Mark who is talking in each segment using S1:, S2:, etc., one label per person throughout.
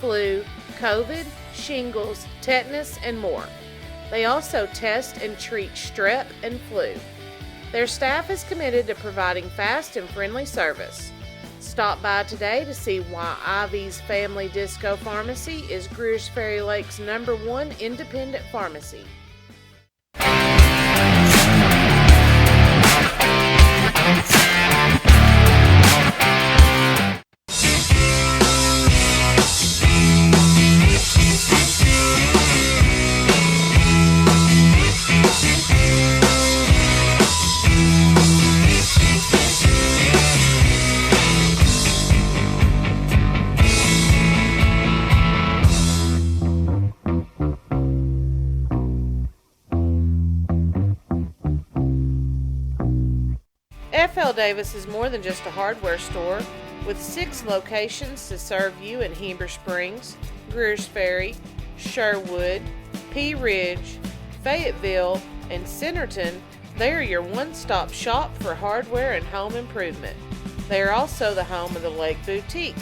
S1: flu, COVID, shingles, tetanus, and more. They also test and treat strep and flu. Their staff is committed to providing fast and friendly service. Stop by today to see why Ivy's Family Disco Pharmacy is Greers Ferry Lake's #1 independent pharmacy. F.L. Davis is more than just a hardware store, with 6 locations to serve you in Heber Springs, Greers Ferry, Sherwood, Pea Ridge, Fayetteville, and Centerton. They are your one-stop shop for hardware and home improvement. They are also the home of the Lake Boutique,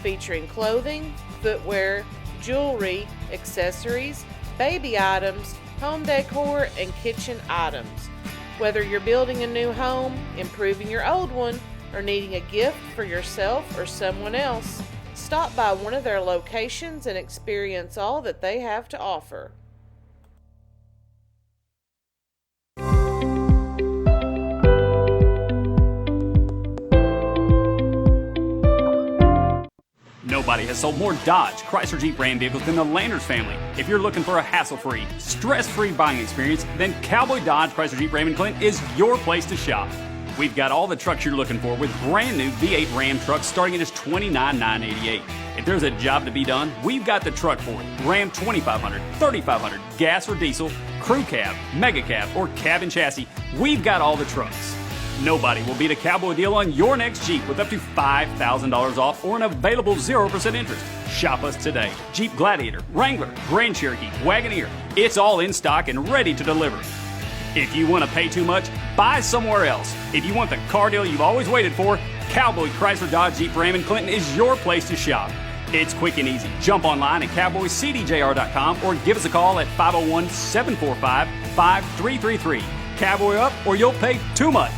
S1: featuring clothing, footwear, jewelry, accessories, baby items, home decor, and kitchen items. Whether you're building a new home, improving your old one, or needing a gift for yourself or someone else, stop by one of their locations and experience all that they have to offer.
S2: Nobody has sold more Dodge, Chrysler Jeep Ram vehicles than the Landers family. If you're looking for a hassle-free, stress-free buying experience, then Cowboy Dodge, Chrysler Jeep Ram in Clinton is your place to shop. We've got all the trucks you're looking for with brand new V8 Ram trucks starting at just $29,988. If there's a job to be done, we've got the truck for it. Ram 2500, 3500, gas or diesel, crew cab, mega cab, or cabin chassis, we've got all the trucks. Nobody will beat a Cowboy deal on your next Jeep with up to $5,000 off or an available 0% interest. Shop us today. Jeep Gladiator, Wrangler, Grand Cherokee, Wagoneer. It's all in stock and ready to deliver. If you want to pay too much, buy somewhere else. If you want the car deal you've always waited for, Cowboy Chrysler Dodge Jeep Ram in Clinton is your place to shop. It's quick and easy. Jump online at cowboycdjr.com or give us a call at 501-745-5333. Cowboy up or you'll pay too much.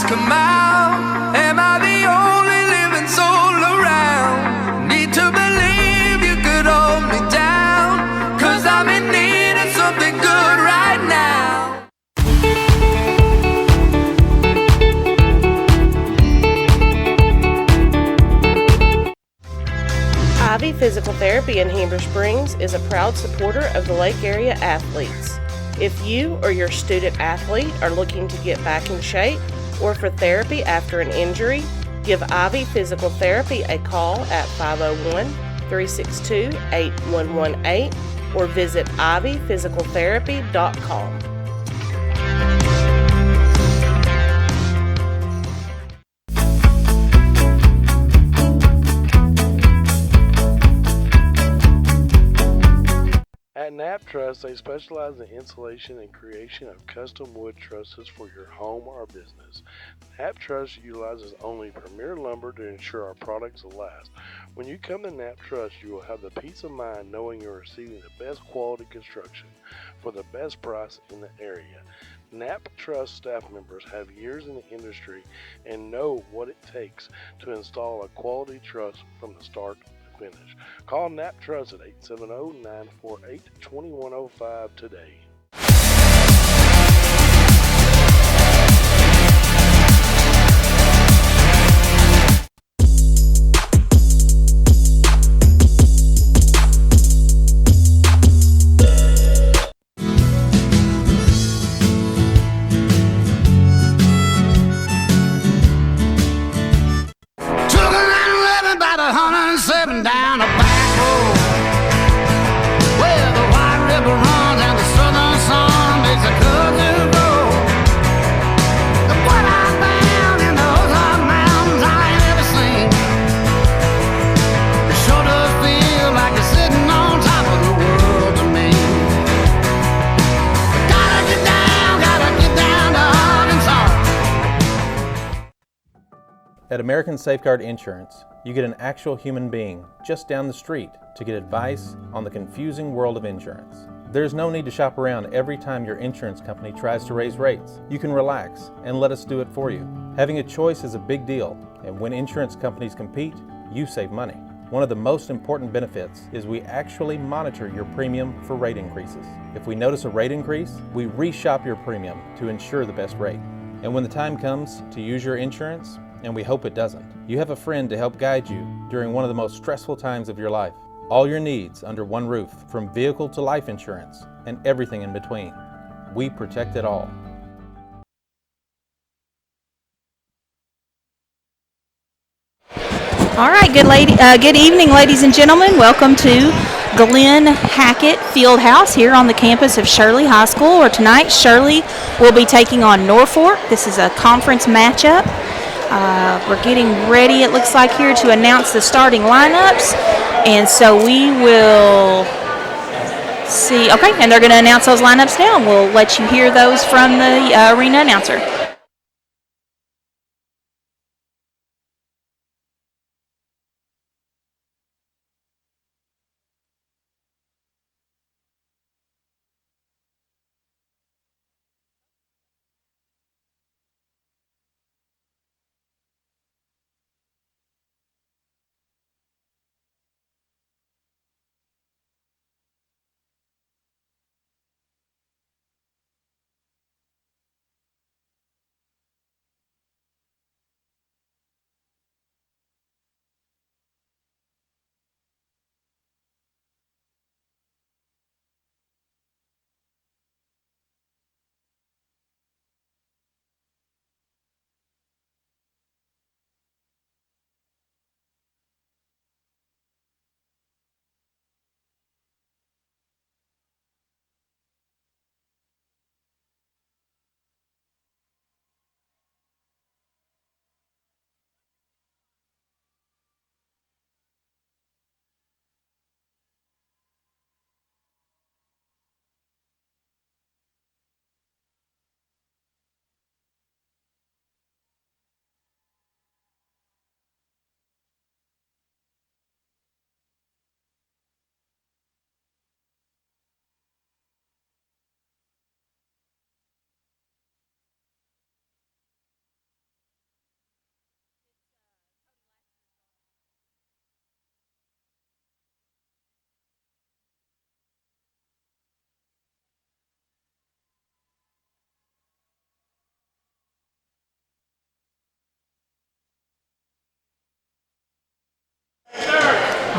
S3: Come out, am I the only living soul around? Need to believe you could hold me down, 'cause I'm in need of something good right now.
S1: Ivy Physical Therapy in Heber Springs is a proud supporter of the Lake Area athletes. If you or your student athlete are looking to get back in shape, or for therapy after an injury, give Ivy Physical Therapy a call at 501-362-8118 or visit ivyphysicaltherapy.com.
S4: At Knapp Truss, they specialize in installation and creation of custom wood trusses for your home or business. Knapp Truss utilizes only premier lumber to ensure our products will last. When you come to Knapp Truss, you will have the peace of mind knowing you're receiving the best quality construction for the best price in the area. Knapp Truss staff members have years in the industry and know what it takes to install a quality truss from the start finish. Call Knapp Truss at 870-948-2105 today.
S3: Down a back road where the White River runs and the southern sun makes a cousin grow. What I found in those hot mountains I ain't ever seen.
S5: At American Safeguard Insurance, you get an actual human being just down the street to get advice on the confusing world of insurance. There's no need to shop around every time your insurance company tries to raise rates. You can relax and let us do it for you. Having a choice is a big deal, and when insurance companies compete, you save money. One of the most important benefits is we actually monitor your premium for rate increases. If we notice a rate increase, we reshop your premium to ensure the best rate. And when the time comes to use your insurance, and we hope it doesn't, you have a friend to help guide you during one of the most stressful times of your life. All your needs under one roof, from vehicle to life insurance, and everything in between. We protect it all.
S6: All right, good evening, ladies and gentlemen. Welcome to Glenn Hackett Fieldhouse here on the campus of Shirley High School, where tonight Shirley will be taking on Norfork. This is a conference matchup. We're getting ready, it looks like, here to announce the starting lineups, and so we will see. Okay, and they're going to announce those lineups now, and we'll let you hear those from the arena announcer.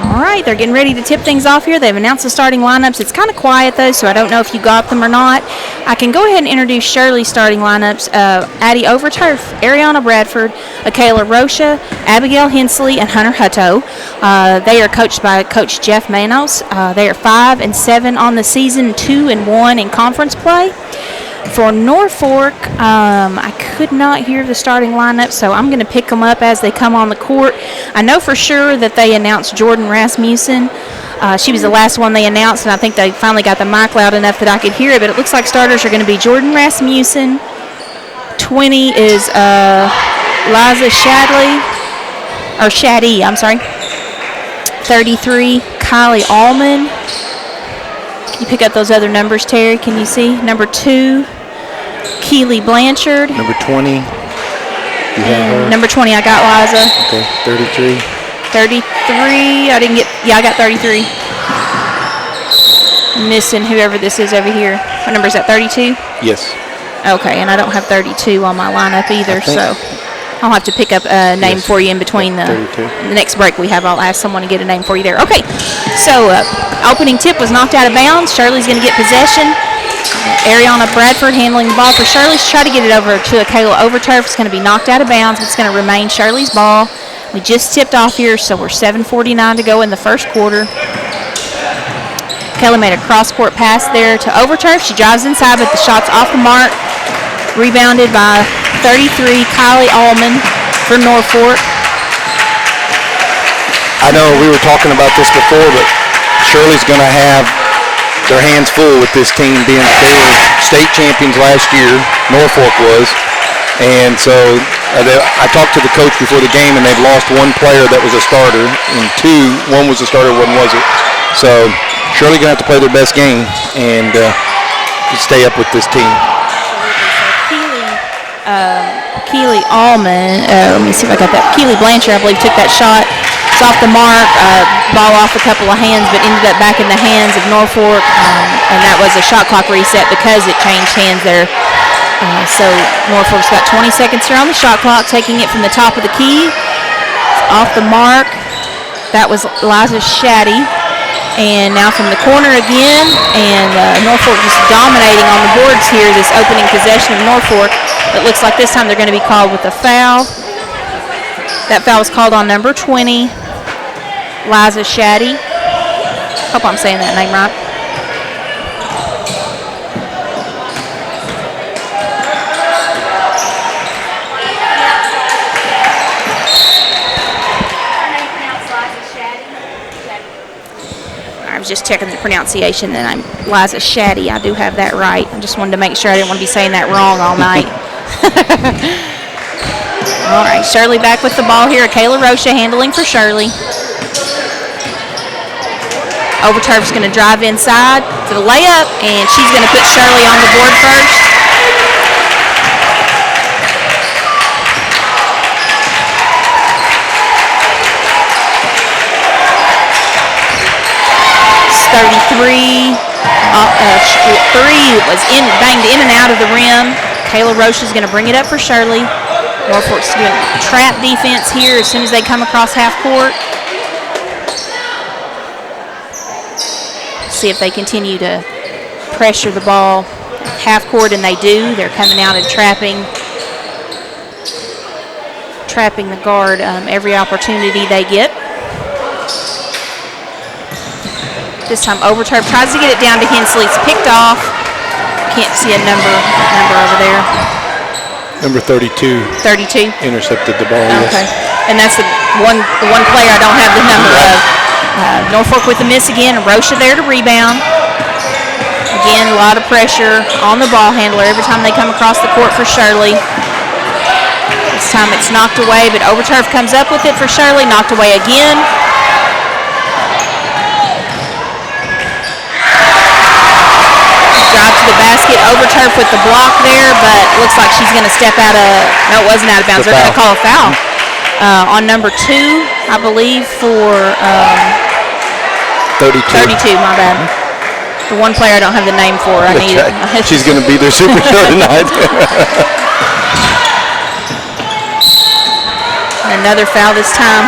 S6: All right, they're getting ready to tip things off here. They've announced the starting lineups. It's kind of quiet, though, so I don't know if you got them or not. I can go ahead and introduce Shirley's starting lineups. Addie Overturf, Ariana Bradford, Akayla Rocha, Abigail Hensley, and Hunter Hutto. They are coached by Coach Jeff Manos. They are 5-7 on the season, 2-1 in conference play. For Norfork, I could not hear the starting lineup, so I'm going to pick them up as they come on the court. I know for sure that they announced Jordan Rasmussen. She was the last one they announced, and I think they finally got the mic loud enough that I could hear it, but it looks like starters are going to be Jordan Rasmussen. 20 is Liza Shaddy, I'm sorry. 33, Kylie Allman. You pick up those other numbers, Terry, can you see? Number 2, Keely Blanchard.
S7: Number 20. You have her?
S6: Number 20, I got Liza.
S7: Okay, 33.
S6: 33, I got 33. I'm missing whoever this is over here. What number is that, 32?
S7: Yes.
S6: Okay, and I don't have 32 on my lineup either, so I'll have to pick up a name for you in between the next break we have. I'll ask someone to get a name for you there. Okay, so opening tip was knocked out of bounds. Shirley's going to get possession. Ariana Bradford handling the ball for Shirley. She's trying to get it over to Akayla Overturf. It's going to be knocked out of bounds. It's going to remain Shirley's ball. We just tipped off here, so we're 7:49 to go in the first quarter. Akayla made a cross-court pass there to Overturf. She drives inside, but the shot's off the mark. Rebounded by 33, Kylie Allman for Norfork.
S7: I know we were talking about this before, but Shirley's going to have their hands full with this team being they were state champions last year. Norfolk was. And so I talked to the coach before the game, and they've lost one player that was a starter, and one was a starter, one wasn't. So Shirley going to have to play their best game and stay up with this team.
S6: Keely Allman, let me see if I got that. Keely Blanchard, I believe, took that shot. It's off the mark, ball off a couple of hands, but ended up back in the hands of Norfork, and that was a shot clock reset because it changed hands there. So Norfolk's got 20 seconds here on the shot clock, taking it from the top of the key. Off the mark. That was Liza Shaddy. And now from the corner again, and Norfolk just dominating on the boards here, this opening possession of Norfolk. It looks like this time they're going to be called with a foul. That foul was called on number 20, Liza Shaddy. Hope I'm saying that name right. I was just checking the pronunciation, and I'm Liza Shaddy. I do have that right. I just wanted to make sure I didn't want to be saying that wrong all night. All right, Shirley back with the ball here. Kayla Rocha handling for Shirley. Overturf's going to drive inside to the layup, and she's going to put Shirley on the board first. It's 33. Three was banged in and out of the rim. Kayla Roche is going to bring it up for Shirley. Norfolk's doing trap defense here as soon as they come across half court. See if they continue to pressure the ball half court, and they do. They're coming out and trapping the guard every opportunity they get. This time Overturf tries to get it down to Hensley. It's picked off. Can't see a number over there.
S7: Number 32.
S6: 32?
S7: Intercepted the ball,
S6: okay.
S7: Yes.
S6: And that's the one player I don't have the number of. Norfolk with the miss again. Rocha there to rebound. Again, a lot of pressure on the ball handler every time they come across the court for Shirley. This time it's knocked away, but Overturf comes up with it for Shirley. Knocked away again. Drive to the basket. Overturf with the block there, but looks like she's going to step out of. No, it wasn't out of bounds. They're going to call a foul on number 2, I believe, for
S7: 32.
S6: 32. My bad. The one player I don't have the name for. I need it.
S7: She's going to be their superstar tonight.
S6: Another foul this time.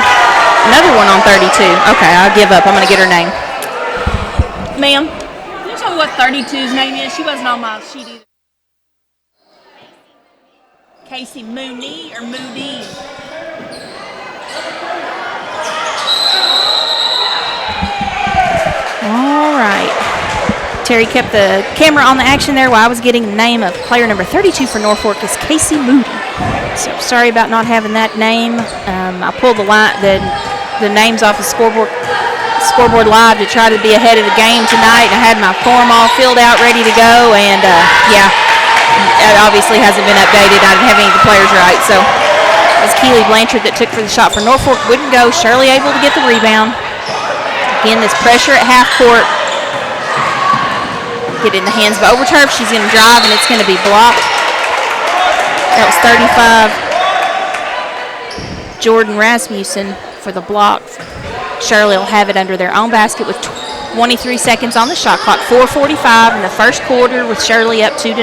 S6: Another one on 32. Okay, I'll give up. I'm going to get her name. Ma'am. What 32's name is. She wasn't on my sheet either. Casey Mooney or Moody. All right. Terry kept the camera on the action there while I was getting the name of player number 32 for Norfolk is Casey Moody. So sorry about not having that name. I pulled the names off the scoreboard live to try to be ahead of the game tonight. I had my form all filled out, ready to go, and it obviously hasn't been updated. I didn't have any of the players right, so it was Keely Blanchard that took for the shot for Norfolk. Wouldn't go. Shirley able to get the rebound. Again, this pressure at half court. Get it in the hands of Overturf. She's going to drive, and it's going to be blocked. That was 35. Jordan Rasmussen for the block. Shirley will have it under their own basket with 23 seconds on the shot clock. 4:45 in the first quarter with Shirley up 2-0.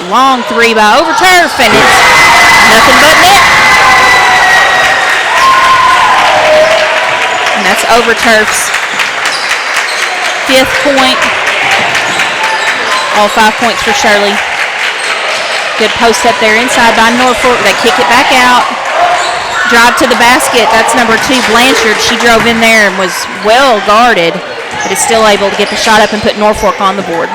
S6: Long three by Overturf, and it's nothing but net. And that's Overturf's 5th point. All 5 points for Shirley. Good post up there inside by Norfolk. They kick it back out. Drive to the basket. That's number 2, Blanchard. She drove in there and was well guarded, but is still able to get the shot up and put Norfolk on the board.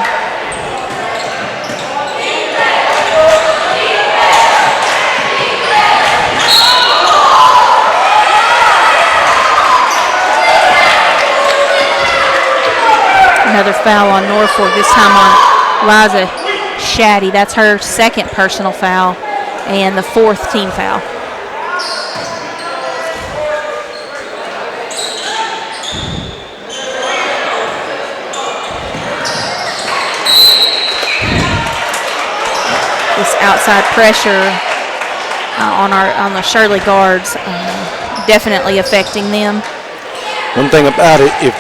S6: Another foul on Norfolk, this time on Liza Shaddy. That's her second personal foul and the 4th team foul. This outside pressure on the Shirley guards definitely affecting them.
S7: One thing about it, if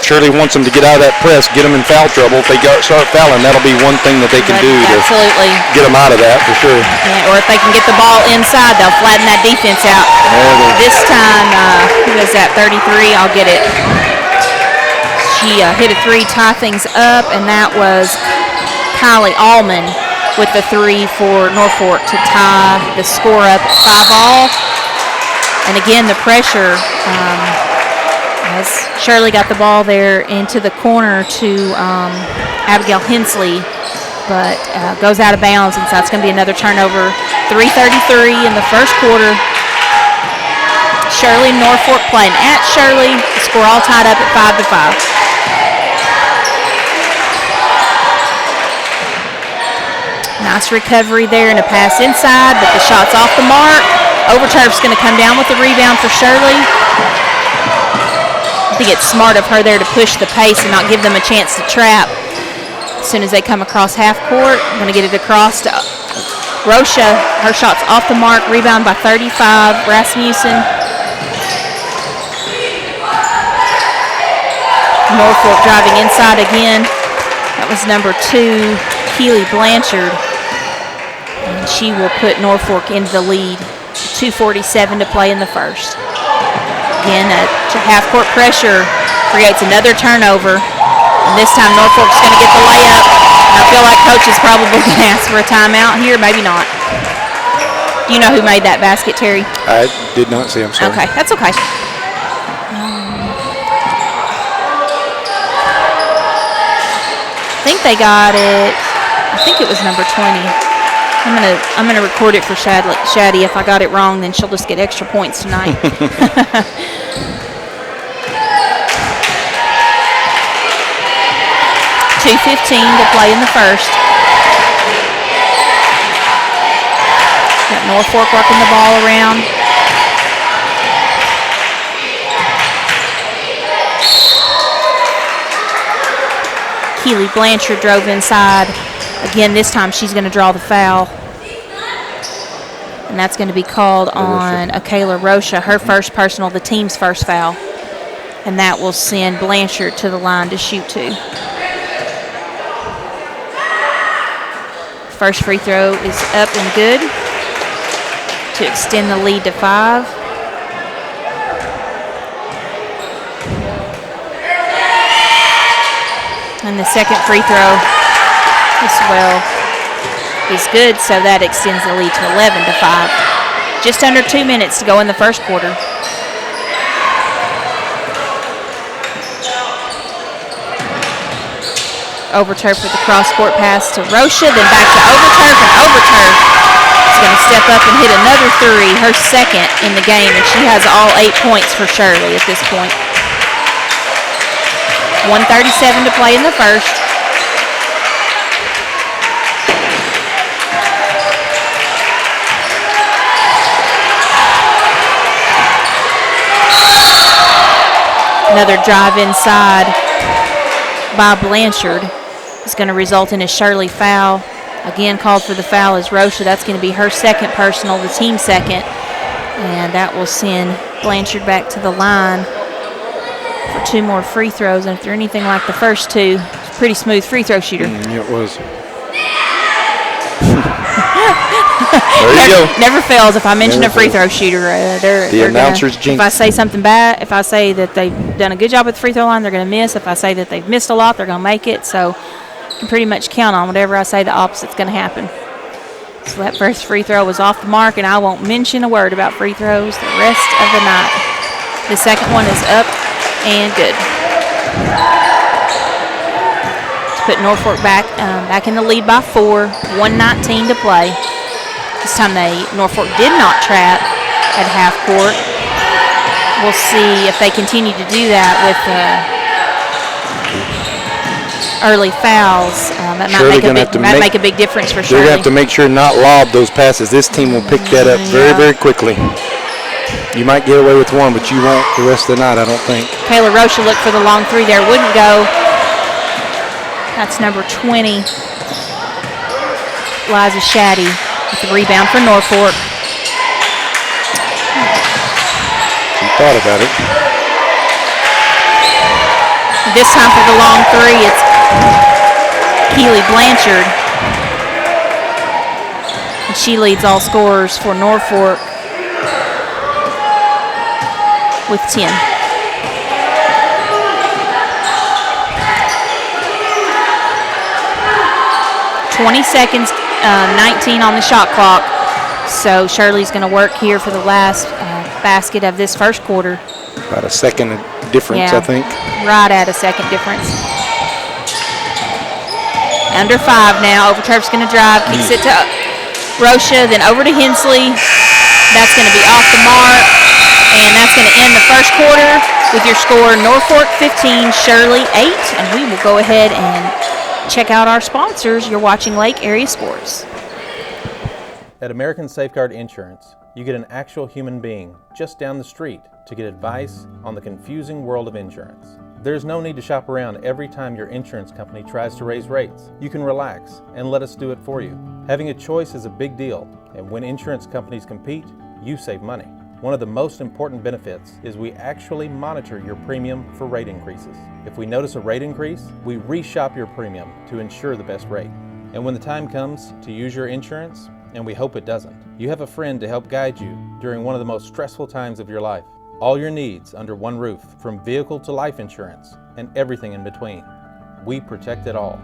S7: Shirley wants them to get out of that press, get them in foul trouble. If they start fouling, that'll be one thing that they can do
S6: absolutely
S7: to get them out of that for sure.
S6: Yeah, or if they can get the ball inside, they'll flatten that defense out. This time, who is that, 33? I'll get it. She hit a 3, tie things up, and that was Kylie Allman with the 3 for Norfork to tie the score up at 5-all. And again, the pressure, as Shirley got the ball there into the corner to Abigail Hensley, but goes out of bounds, and so it's going to be another turnover. 3:33 in the first quarter. Shirley and Norfork playing at Shirley. The score all tied up at 5-5. Nice recovery there and a pass inside, but the shot's off the mark. Overturf's going to come down with the rebound for Shirley. I think it's smart of her there to push the pace and not give them a chance to trap. As soon as they come across half court, I'm going to get it across to Rocha. Her shot's off the mark. Rebound by 35, Rasmussen. Norfork driving inside again. That was number 2, Keely Blanchard. And she will put Norfork into the lead. 2:47 to play in the first. Again, half-court pressure creates another turnover. And this time Norfolk's going to get the layup. And I feel like Coach is probably going to ask for a timeout here. Maybe not. Do you know who made that basket, Terry?
S7: I did not see him, sorry.
S6: Okay, that's okay. I think they got it. I think it was number 20. I'm gonna record it for Shaddy. If I got it wrong, then she'll just get extra points tonight. 2:15 to play in the first. Got Norfork working the ball around. Keely Blanchard drove inside. Again, this time she's going to draw the foul. And that's going to be called on Akayla Rocha, her first personal, the team's first foul. And that will send Blanchard to the line to shoot 2. First free throw is up and good to extend the lead to 5. And the second free throw as well is good, so that extends the lead to 11-5. Just under 2 minutes to go in the first quarter. Overturf with the cross-court pass to Rocha, then back to Overturf, and Overturf is going to step up and hit another 3, her second in the game, and she has all 8 points for Shirley at this point. 1:37 to play in the first. Another drive inside by Blanchard is going to result in a Shirley foul. Again, called for the foul is Rocha. That's going to be her second personal, the team second. And that will send Blanchard back to the line for 2 more free throws. And if they're anything like the first 2, it's a pretty smooth free throw shooter.
S7: Yeah, it was. There you go.
S6: Never fails if I mention a free throw shooter.
S7: The announcers jinx.
S6: If I say something bad, if I say that they've done a good job at the free throw line, they're going to miss. If I say that they've missed a lot, they're going to make it. So you can pretty much count on whatever I say, the opposite's going to happen. So that first free throw was off the mark, and I won't mention a word about free throws the rest of the night. The second one is up and good. To put Norfork back in the lead by 4, 1:19 to play. This time Norfork did not trap at half court. We'll see if they continue to do that with early fouls. That might make a big difference for Shirley.
S7: They're going to have to make sure not lob those passes. This team will pick that up very, very quickly. You might get away with one, but you won't the rest of the night, I don't think.
S6: Kayla Rocha looked for the long three there. Wouldn't go. That's number 20, Liza Shaddy, with the rebound for Norfork.
S7: She thought about it.
S6: This time for the long three, it's Keely Blanchard. And she leads all scorers for Norfork with 10. 20 seconds, 19 on the shot clock. So Shirley's going to work here for the last basket of this first quarter.
S7: About a second difference, I think.
S6: Right at a second difference. Under 5 now. Overturf's going to drive, kicks it to Rocha, then over to Hensley. That's going to be off the mark. And that's going to end the first quarter with your score Norfork 15, Shirley 8. And we will go ahead and check out our sponsors. You're watching Lake Area Sports.
S5: At American Safeguard Insurance, you get an actual human being just down the street to get advice on the confusing world of insurance. There's no need to shop around every time your insurance company tries to raise rates. You can relax and let us do it for you. Having a choice is a big deal, and when insurance companies compete, you save money. One of the most important benefits is we actually monitor your premium for rate increases. If we notice a rate increase, we reshop your premium to ensure the best rate. And when the time comes to use your insurance, and we hope it doesn't, you have a friend to help guide you during one of the most stressful times of your life. All your needs under one roof, from vehicle to life insurance, and everything in between. We protect it all.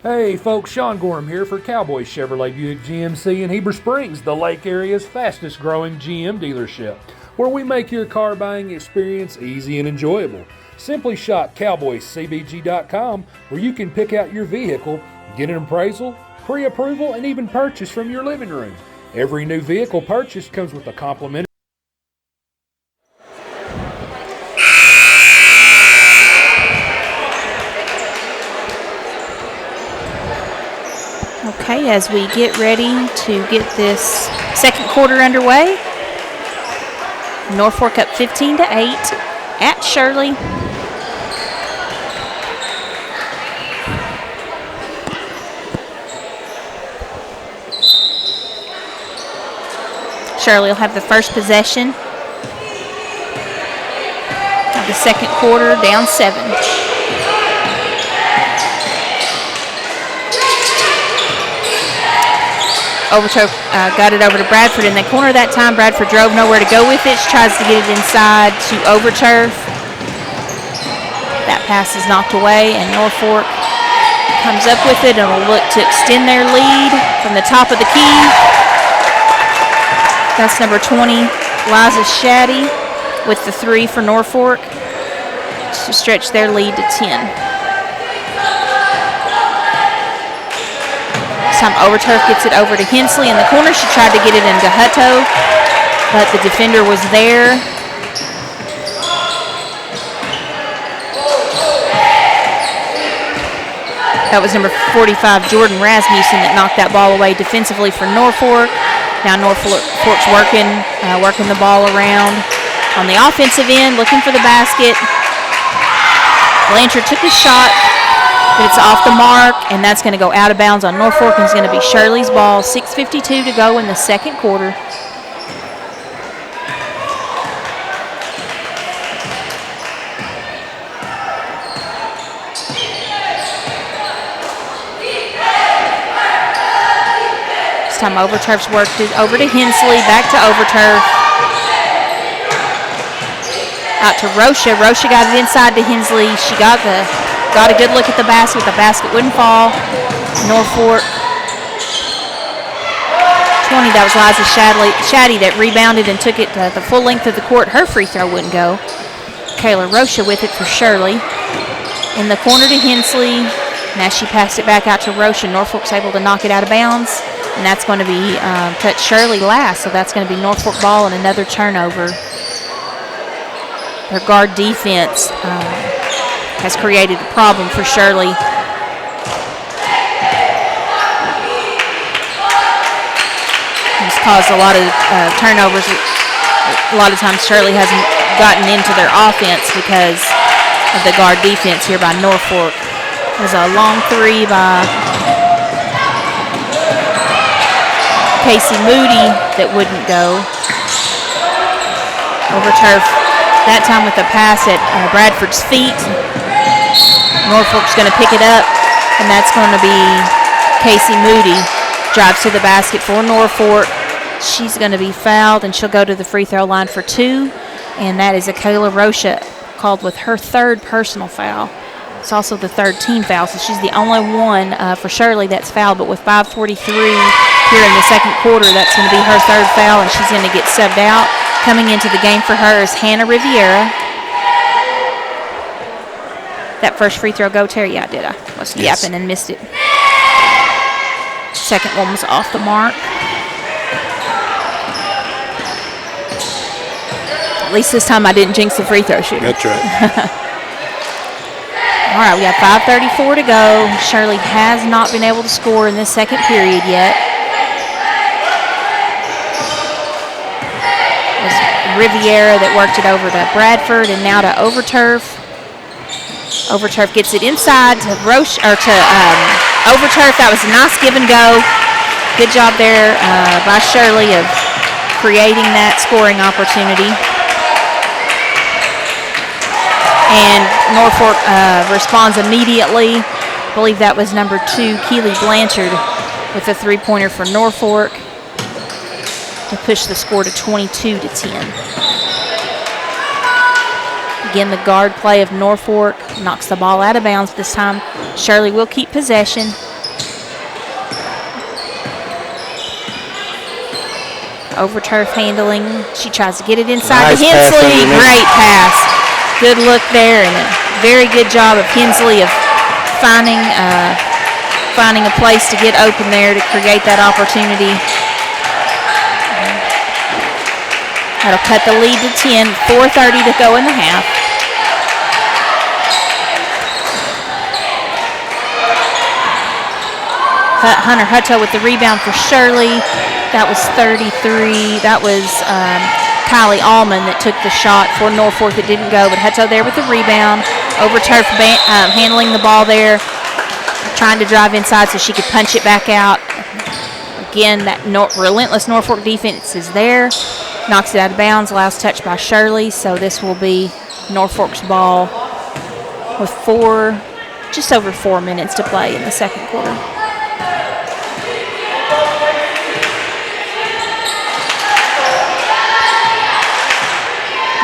S8: Hey folks, Sean Gorham here for Cowboy Chevrolet Buick GMC in Heber Springs, the Lake Area's fastest growing GM dealership, where we make your car buying experience easy and enjoyable. Simply shop cowboycbg.com, where you can pick out your vehicle, get an appraisal, pre-approval, and even purchase from your living room. Every new vehicle purchased comes with a complimentary.
S6: Okay, as we get ready to get this second quarter underway, Norfork up 15-8 at Shirley. Shirley will have the first possession of the second quarter, down 7. Overturf got it over to Bradford in the corner that time. Bradford drove nowhere to go with it. She tries to get it inside to Overturf. That pass is knocked away, and Norfork comes up with it and will look to extend their lead from the top of the key. That's number 20, Liza Shaddy, with the 3 for Norfork to stretch their lead to 10. Time Overturf gets it over to Hensley in the corner. She tried to get it into Hutto, but the defender was there. That was number 45, Jordan Rasmussen, that knocked that ball away defensively for Norfork. Now Norfork's working the ball around on the offensive end, looking for the basket. Blanchard took the shot, but it's off the mark, and that's going to go out of bounds on Norfork, and it's going to be Shirley's ball. 6:52 to go in the second quarter. This time Overturf's worked it over to Hensley, back to Overturf. Out to Rocha. Rocha got it inside to Hensley. She got a good look at the basket. The basket wouldn't fall. Norfork 20. That was Liza Shaddy that rebounded and took it the full length of the court. Her free throw wouldn't go. Kayla Rocha with it for Shirley. In the corner to Hensley. Now she passed it back out to Rocha. Norfolk's able to knock it out of bounds. And that's going to be touch Shirley last, so that's going to be Norfolk ball and another turnover. Their guard defense has created a problem for Shirley. It's caused a lot of turnovers. A lot of times Shirley hasn't gotten into their offense because of the guard defense here by Norfolk. There's a long three by Casey Moody that wouldn't go. Over turf, that time with a pass at Bradford's feet. Norfolk's going to pick it up, and that's going to be Casey Moody. Drives to the basket for Norfolk. She's going to be fouled, and she'll go to the free throw line for 2. And that is Akela Rocha called with her 3rd personal foul. It's also the 3rd team foul, so she's the only one for Shirley that's fouled. But with 5:43 here in the second quarter, that's going to be her 3rd foul, and she's going to get subbed out. Coming into the game for her is Hannah Riviera. That first free throw go, Terry? Yeah, I did. I was yapping and missed it. Second one was off the mark. At least this time I didn't jinx the free throw shooter.
S7: That's right.
S6: All right, we got 5:34 to go. Shirley has not been able to score in this second period yet. It was Riviera that worked it over to Bradford and now to Overturf. Overturf gets it inside to Roche or to Overturf. That was a nice give and go. Good job there by Shirley of creating that scoring opportunity. And Norfolk responds immediately. I believe that was number 2, Keely Blanchard, with a three-pointer for Norfolk to push the score to 22-10. Again, the guard play of Norfolk knocks the ball out of bounds this time. Shirley will keep possession. Overturf handling. She tries to get it inside to Hensley. Great pass. Good look there, and a very good job of Hensley of finding a place to get open there to create that opportunity. That'll cut the lead to 10. 4:30 to go in the half. Hunter Hutto with the rebound for Shirley. That was 33. That was Kylie Allman that took the shot for Norfolk that didn't go, but Hutto there with the rebound. Overturf handling the ball there, trying to drive inside so she could punch it back out. Again, that relentless Norfolk defense is there. Knocks it out of bounds. Last touch by Shirley, so this will be Norfolk's ball with just over 4 minutes to play in the second quarter.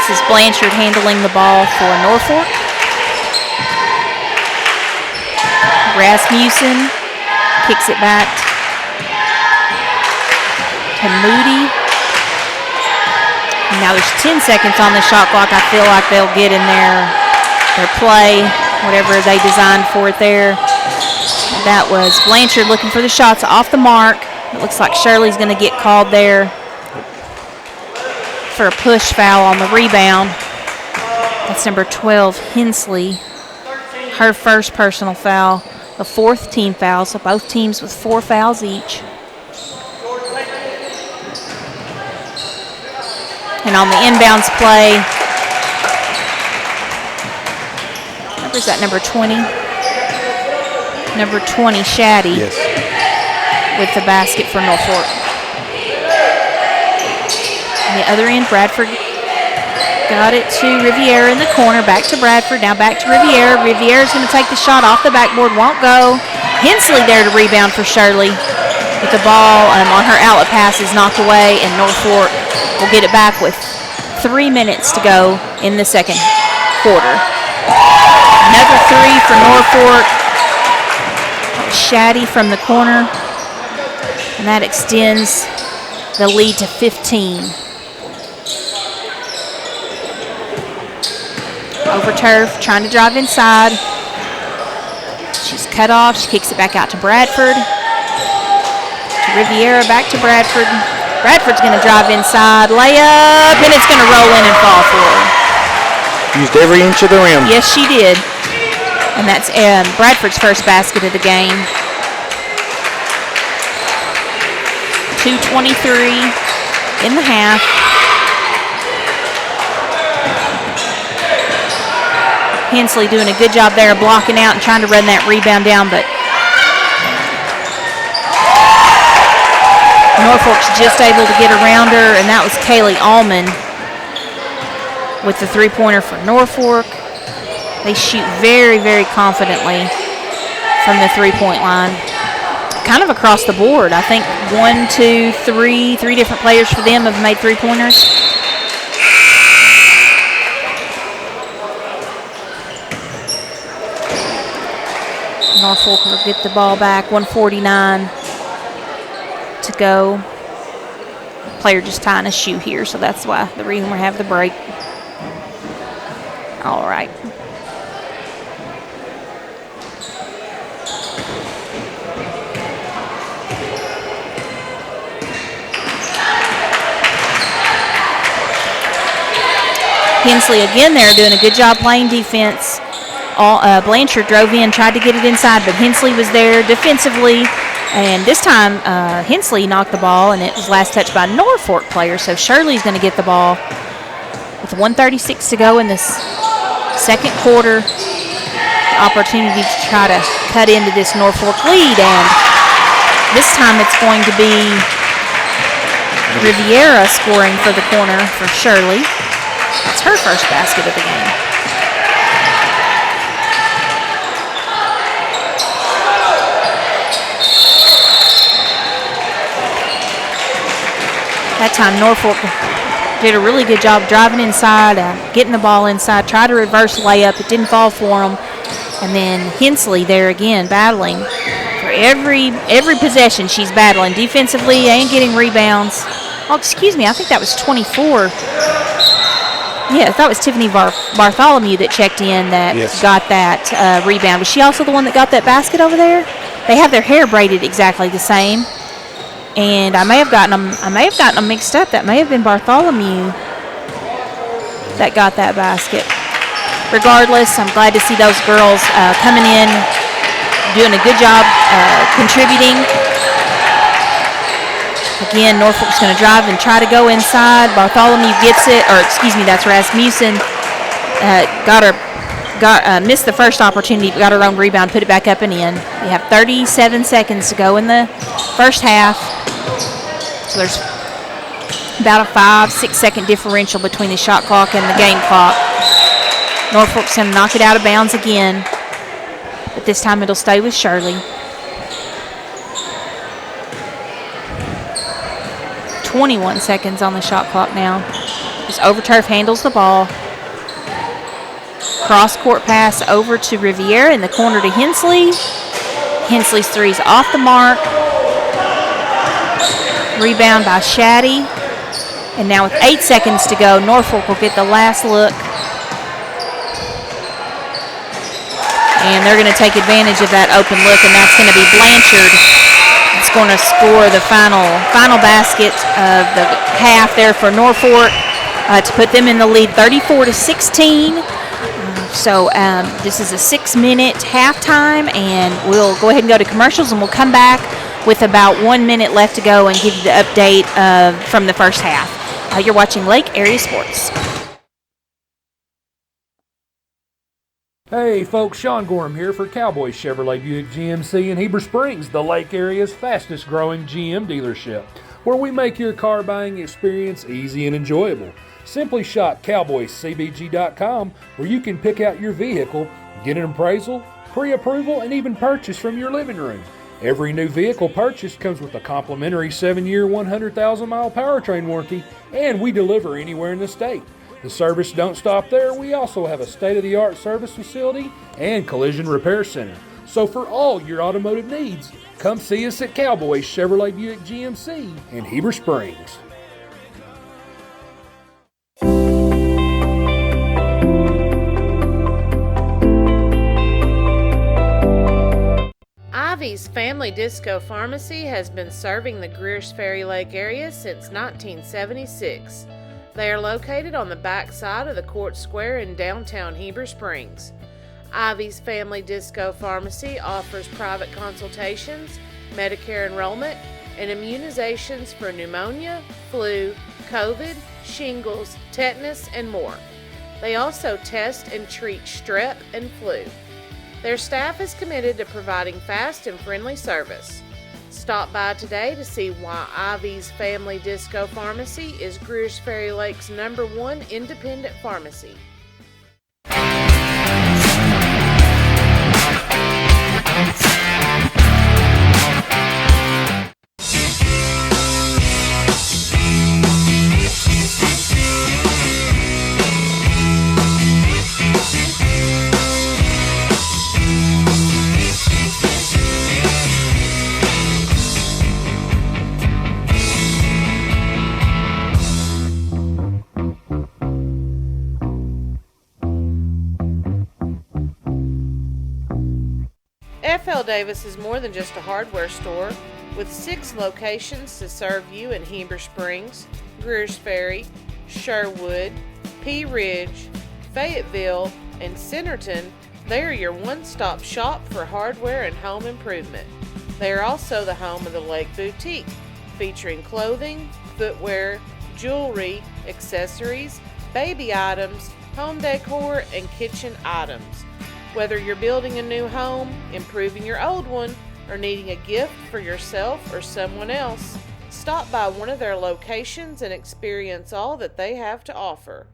S6: This is Blanchard handling the ball for Norfolk. Rasmussen kicks it back to Moody. And now there's 10 seconds on the shot clock. I feel like they'll get in their play, whatever they designed for it there. That was Blanchard looking for the shots off the mark. It looks like Shirley's going to get called there for a push foul on the rebound. That's number 12, Hensley. Her first personal foul, the 4th team foul, so both teams with 4 fouls each. And on the inbounds play, where's that number 20? Number 20, Shaddy,
S7: Yes.
S6: with the basket for Norfolk. On the other end, Bradford got it to Riviera in the corner. Back to Bradford. Now back to Riviera. Riviera's going to take the shot off the backboard. Won't go. Hensley there to rebound for Shirley. But the ball on her outlet pass is knocked away, and Norfolk will get it back with 3 minutes to go in the second quarter. Another 3 for Norfolk. Shaddy from the corner. And that extends the lead to 15. Overturf trying to drive inside. She's cut off. She kicks it back out to Bradford. to Riviera, back to Bradford. Bradford's going to drive inside, layup, and it's going to roll in and fall for her.
S7: Used every inch of the rim.
S6: Yes, she did. And that's Bradford's first basket of the game. 2:23 in the half. Hensley doing a good job there blocking out and trying to run that rebound down, but Norfolk's just able to get around her, and that was Kaylee Allman with the three-pointer for Norfolk. They shoot very, very confidently from the three-point line. Kind of across the board. I think 1, 2, 3 different players for them have made three-pointers. Norfolk will get the ball back. 1:49 to go. Player just tying a shoe here, so that's why the reason we have the break. All right. Hensley again there doing a good job playing defense. Blanchard drove in, tried to get it inside, but Hensley was there defensively. And this time, Hensley knocked the ball, and it was last touched by a Norfolk player. So Shirley's going to get the ball with 1:36 to go in this second quarter. Opportunity to try to cut into this Norfolk lead, and this time it's going to be Riviera scoring for the corner for Shirley. It's her first basket of the game. That time Norfolk did a really good job driving inside, getting the ball inside, tried a reverse layup. It didn't fall for them. And then Hensley there again battling for every possession. She's battling defensively and getting rebounds. Oh, excuse me, I think that was 24. Yeah, that was Tiffany Bartholomew that checked in that got that rebound. Was she also the one that got that basket over there? They have their hair braided exactly the same. And I may have gotten them mixed up. That may have been Bartholomew that got that basket. Regardless, I'm glad to see those girls coming in, doing a good job contributing. Again, Norfolk's going to drive and try to go inside. Bartholomew gets it, or excuse me, that's Rasmussen. Missed the first opportunity, got her own rebound, put it back up and in. We have 37 seconds to go in the first half. So there's about a 5-6 second differential between the shot clock and the game clock. Norfolk's going to knock it out of bounds again, but this time it'll stay with Shirley. 21 seconds on the shot clock now. As Overturf handles the ball. Cross-court pass over to Riviera in the corner to Hensley. Hensley's three's off the mark. Rebound by Shaddy. And now with 8 seconds to go, Norfolk will get the last look. And they're going to take advantage of that open look, and that's going to be Blanchard. It's going to score the final basket of the half there for Norfolk to put them in the lead 34-16. So this is a 6-minute halftime, and we'll go ahead and go to commercials, and we'll come back with about 1 minute left to go and give you the update from the first half. You're watching Lake Area Sports.
S8: Hey folks, Sean Gorham here for Cowboy Chevrolet Buick GMC in Heber Springs, the Lake Area's fastest growing GM dealership, where we make your car buying experience easy and enjoyable. Simply shop cowboycbg.com, where you can pick out your vehicle, get an appraisal, pre-approval, and even purchase from your living room. Every new vehicle purchased comes with a complimentary 7-year, 100,000-mile powertrain warranty, and we deliver anywhere in the state. The service don't stop there. We also have a state-of-the-art service facility and collision repair center. So for all your automotive needs, come see us at Cowboy Chevrolet Buick GMC in Heber Springs.
S1: Ivy's Family Disco Pharmacy has been serving the Greers Ferry Lake area since 1976. They are located on the back side of the Court Square in downtown Heber Springs. Ivy's Family Disco Pharmacy offers private consultations, Medicare enrollment, and immunizations for pneumonia, flu, COVID, shingles, tetanus, and more. They also test and treat strep and flu. Their staff is committed to providing fast and friendly service. Stop by today to see why Ivy's Family Disco Pharmacy is Greers Ferry Lake's #1 independent pharmacy. F.L. Davis is more than just a hardware store, with 6 locations to serve you in Heber Springs, Greers Ferry, Sherwood, Pea Ridge, Fayetteville, and Centerton. They are your one-stop shop for hardware and home improvement. They are also the home of the Lake Boutique, featuring clothing, footwear, jewelry, accessories, baby items, home decor, and kitchen items. Whether you're building a new home, improving your old one, or needing a gift for yourself or someone else, stop by one of their locations and experience all that they have to offer.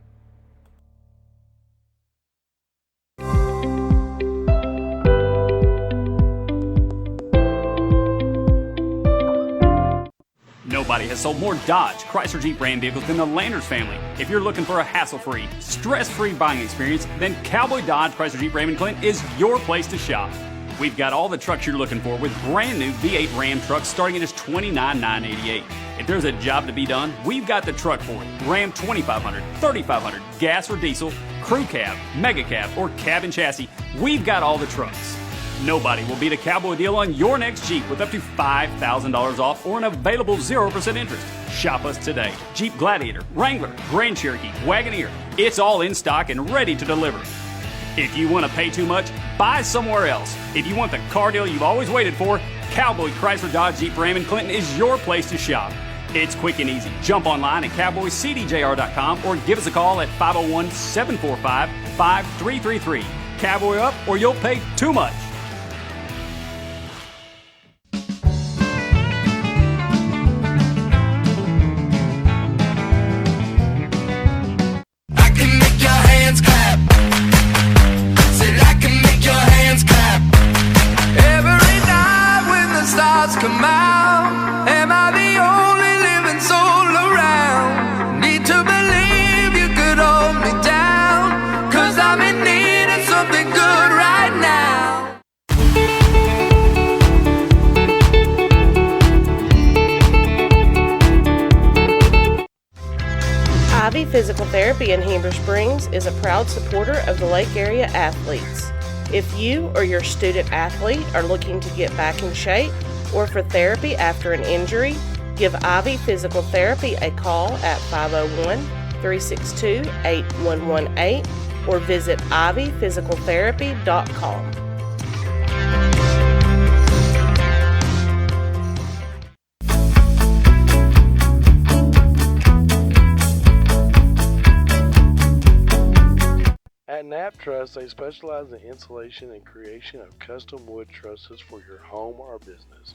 S2: Nobody has sold more Dodge, Chrysler Jeep Ram vehicles than the Landers family. If you're looking for a hassle-free, stress-free buying experience, then Cowboy Dodge, Chrysler Jeep Ram in Clinton is your place to shop. We've got all the trucks you're looking for with brand new V8 Ram trucks starting at just $29,988. If there's a job to be done, we've got the truck for it. Ram 2500, 3500, gas or diesel, crew cab, mega cab, or cab and chassis, we've got all the trucks. Nobody will beat a Cowboy deal on your next Jeep with up to $5,000 off or an available 0% interest. Shop us today. Jeep Gladiator, Wrangler, Grand Cherokee, Wagoneer, it's all in stock and ready to deliver. If you want to pay too much, buy somewhere else. If you want the car deal you've always waited for, Cowboy Chrysler Dodge Jeep Ram in Clinton is your place to shop. It's quick and easy. Jump online at cowboycdjr.com or give us a call at 501-745-5333. Cowboy up or you'll pay too much.
S3: Come out, am I the only living soul around? Need to believe you could hold me down, 'cause I'm in need of something good right now.
S1: Ivy Physical Therapy in Heber Springs is a proud supporter of the Lake Area athletes. If you or your student athlete are looking to get back in shape, or for therapy after an injury, give Ivy Physical Therapy a call at 501-362-8118 or visit ivyphysicaltherapy.com.
S4: At Knapp Truss, they specialize in installation and creation of custom wood trusses for your home or business.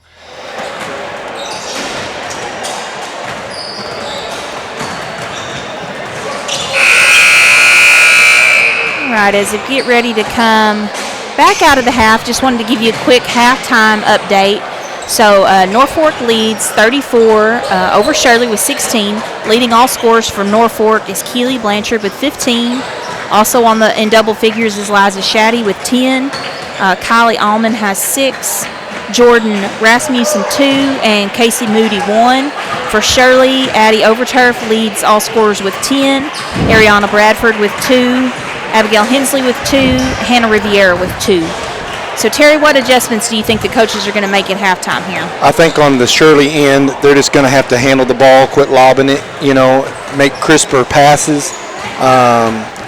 S6: All right, as we get ready to come back out of the half, just wanted to give you a quick halftime update. So Norfork leads 34 over Shirley with 16. Leading all scorers for Norfork is Keely Blanchard with 15. Also in double figures is Liza Shaddy with 10. Kylie Allman has 6. Jordan Rasmussen 2, and Casey Moody 1. For Shirley, Addie Overturf leads all scorers with 10. Ariana Bradford with 2. Abigail Hensley with 2. Hannah Riviera with 2. So, Terry, what adjustments do you think the coaches are going to make at halftime here?
S7: I think on the Shirley end, they're just going to have to handle the ball, quit lobbing it, make crisper passes,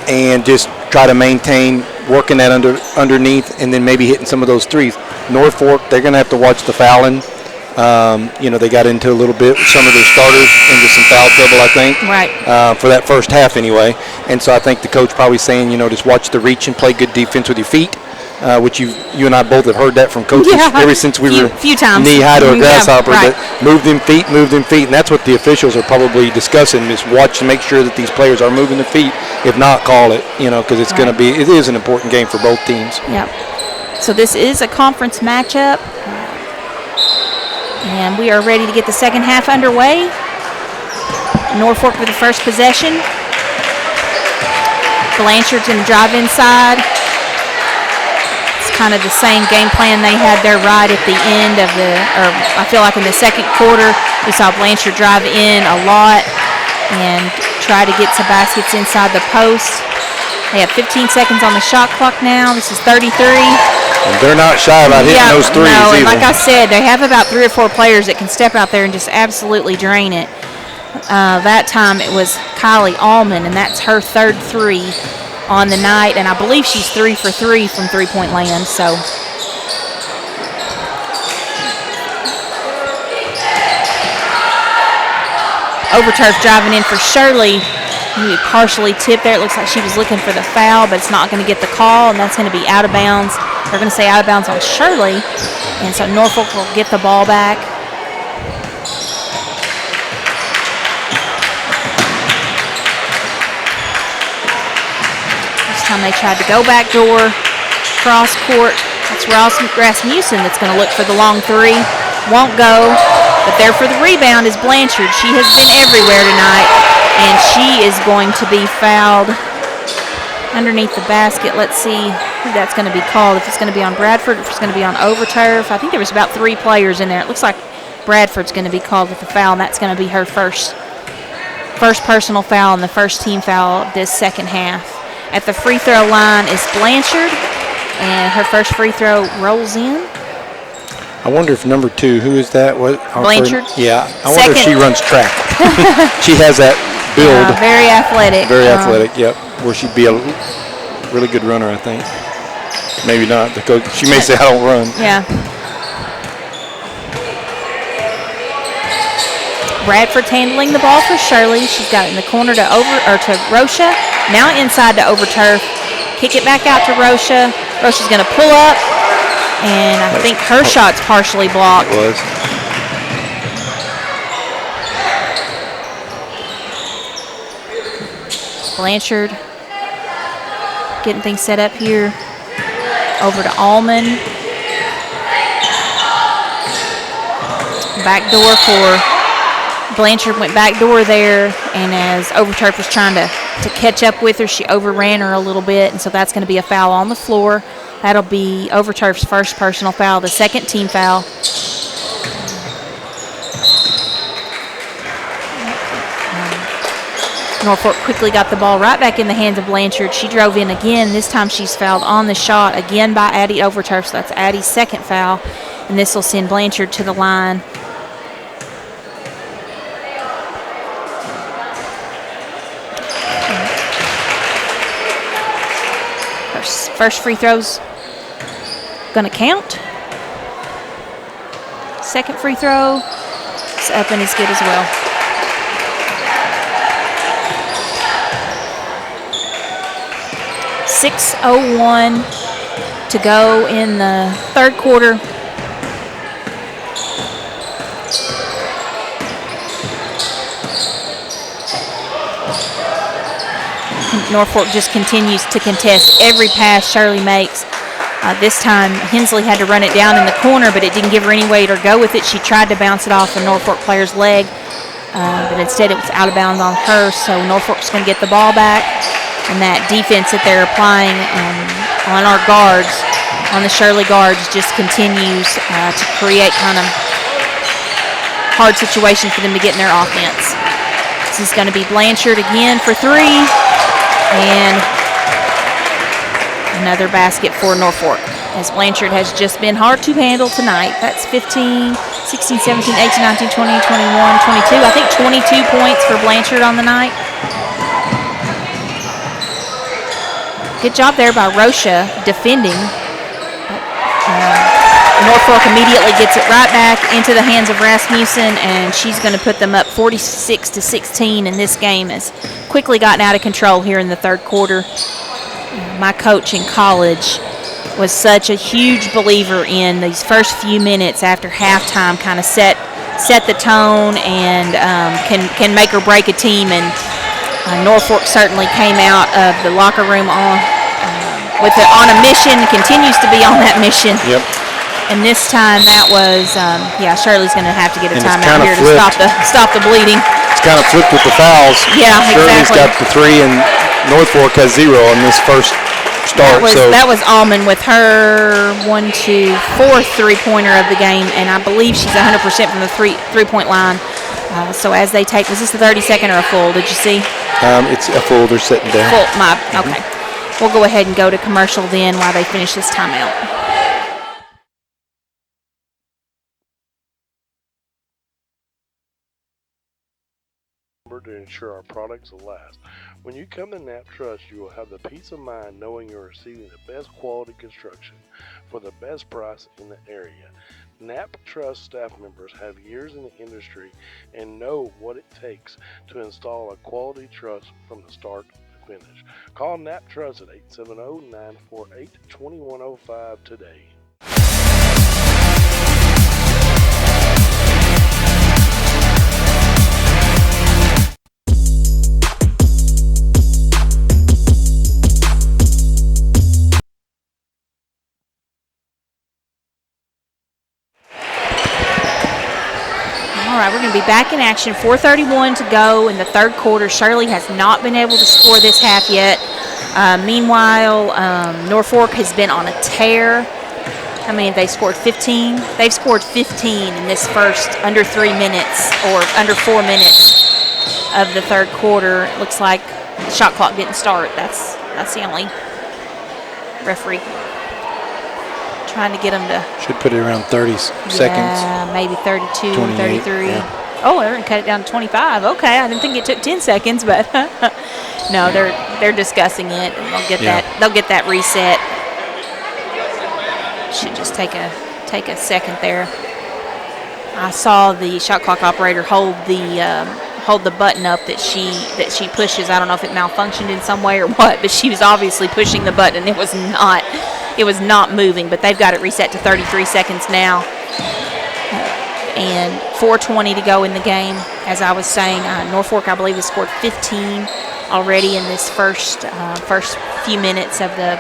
S7: and just try to maintain working that underneath and then maybe hitting some of those threes. Norfork, they're going to have to watch the fouling. They got into a little bit with some of their starters into some foul trouble, I think.
S6: Right.
S7: For that first half anyway. And so I think the coach probably saying, just watch the reach and play good defense with your feet. Which you and I both have heard that from coaches ever since we were
S6: few times.
S7: knee-high to a grasshopper.
S6: Right.
S7: But move them feet, and that's what the officials are probably discussing, is watch to make sure that these players are moving their feet. If not, call it, because it's going to be, it is an important game for both teams.
S6: Yep. So this is a conference matchup, and we are ready to get the second half underway. Norfork with the first possession. Blanchard's going to drive inside. Kind of the same game plan they had there right at the end of I feel like in the second quarter, we saw Blanchard drive in a lot and try to get some baskets inside the post. They have 15 seconds on the shot clock now. This is 33.
S7: And they're not shy about hitting those threes
S6: no,
S7: either.
S6: And like I said, they have about 3 or 4 players that can step out there and just absolutely drain it. That time it was Kylie Allman, and that's her third 3 on the night, and I believe she's 3 for 3 from three-point land. So Overturf driving in for Shirley. He partially tipped there. It looks like she was looking for the foul, but it's not going to get the call, and that's going to be out of bounds. They're going to say out of bounds on Shirley, and so Norfolk will get the ball back. Time they tried to go back door, cross court. That's Rasmussen that's going to look for the long 3. Won't go, but there for the rebound is Blanchard. She has been everywhere tonight, and she is going to be fouled underneath the basket. Let's see who that's going to be called. If it's going to be on Bradford, if it's going to be on Overturf. I think there was about 3 players in there. It looks like Bradford's going to be called with the foul, and that's going to be her first personal foul and the first team foul of this second half. At the free throw line is Blanchard, and her first free throw rolls in.
S7: I wonder if number 2, who is that?
S6: Blanchard?
S7: Yeah, I wonder if she runs track. She has that build.
S6: Very athletic.
S7: Very athletic, yep. Where she'd be a really good runner, I think. Maybe not, because she may say, I don't run.
S6: Yeah. Bradford's handling the ball for Shirley. She's got it in the corner to Rocha. Now inside to Overturf. Kick it back out to Rocha. Rocha's going to pull up, and I think her shot's partially blocked.
S7: It was.
S6: Blanchard getting things set up here. Over to Allman. Back door for Blanchard, went back door there, and as Overturf was trying to catch up with her, she overran her a little bit, and so that's going to be a foul on the floor. That'll be Overturf's first personal foul, the second team foul. Norfolk quickly got the ball right back in the hands of Blanchard. She drove in again. This time she's fouled on the shot again by Addie Overturf, so that's Addie's second foul, and this will send Blanchard to the line. First free throw's going to count. Second free throw is up and is good as well. .6:01 to go in the third quarter. Norfolk just continues to contest every pass Shirley makes. This time, Hensley had to run it down in the corner, but it didn't give her any way to go with it. She tried to bounce it off a Norfolk player's leg, but instead it was out of bounds on her, so Norfolk's going to get the ball back. And that defense that they're applying on our guards, on the Shirley guards, just continues to create kind of hard situation for them to get in their offense. This is going to be Blanchard again for 3. And another basket for Norfolk. as Blanchard has just been hard to handle tonight. That's 15, 16, 17, 18, 19, 20, 21, 22. I think 22 points for Blanchard on the night. Good job there by Rocha defending. Norfolk immediately gets it right back into the hands of Rasmussen, and she's going to put them up 46-16, and this game has quickly gotten out of control here in the third quarter. My coach in college was such a huge believer in these first few minutes after halftime, kind of set the tone and can make or break a team, and Norfolk certainly came out of the locker room on a mission, continues to be on that mission.
S7: Yep.
S6: And this time that was, Shirley's going to have to get a timeout here to stop the bleeding.
S7: It's kind of flipped with the fouls.
S6: Yeah,
S7: Shirley's
S6: exactly.
S7: got the 3, and Norfolk has 0 on this first start.
S6: That was Allman with her 4th three-pointer of the game, and I believe she's 100% from the three-point line. So as they take, was this a 30-second or a full? Did you see?
S7: It's a full. They're sitting down.
S6: Full. Okay. We'll go ahead and go to commercial then while they finish this timeout.
S4: To ensure our products will last. When you come to Knapp Trust, you will have the peace of mind knowing you're receiving the best quality construction for the best price in the area. Knapp Trust staff members have years in the industry and know what it takes to install a quality truss from the start to finish. Call Knapp Trust at 870-948-2105 today.
S6: All right, we're going to be back in action. 4:31 to go in the third quarter. Shirley has not been able to score this half yet. Meanwhile, Norfolk has been on a tear. I mean, they scored 15. They've scored 15 in this first under 3 minutes or under 4 minutes of the third quarter. It looks like the shot clock didn't start. That's the only referee trying to get them to.
S7: Should put it around 30 seconds.
S6: Yeah, maybe 32, 33.
S7: Yeah.
S6: Oh, they're going to cut it down to 25. Okay, I didn't think it took 10 seconds, but no, they're discussing it, and they'll get that reset. Should just take a second there. I saw the shot clock operator hold the button up that she pushes. I don't know if it malfunctioned in some way or what, but she was obviously pushing the button. It was not moving, but they've got it reset to 33 seconds now. And 4:20 to go in the game. As I was saying, Norfolk, I believe, has scored 15 already in this first few minutes of the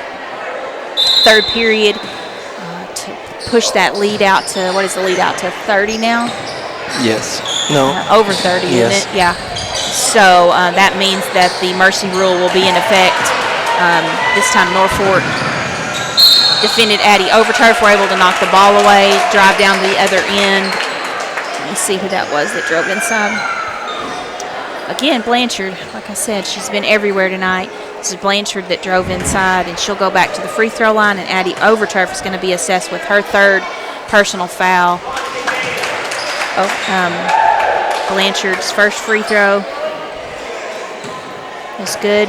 S6: third period. To push that lead out to, what is the lead out to, 30 now?
S7: Yes. No.
S6: Over 30,
S7: yes.
S6: Isn't it? Yeah. So that means that the mercy rule will be in effect. This time Norfolk defended Addie Overturf, were able to knock the ball away, drive down the other end. Let me see who that was that drove inside. Again, Blanchard, like I said, she's been everywhere tonight. This is Blanchard that drove inside, and she'll go back to the free throw line, and Addie Overturf is going to be assessed with her third personal foul. Blanchard's first free throw is good.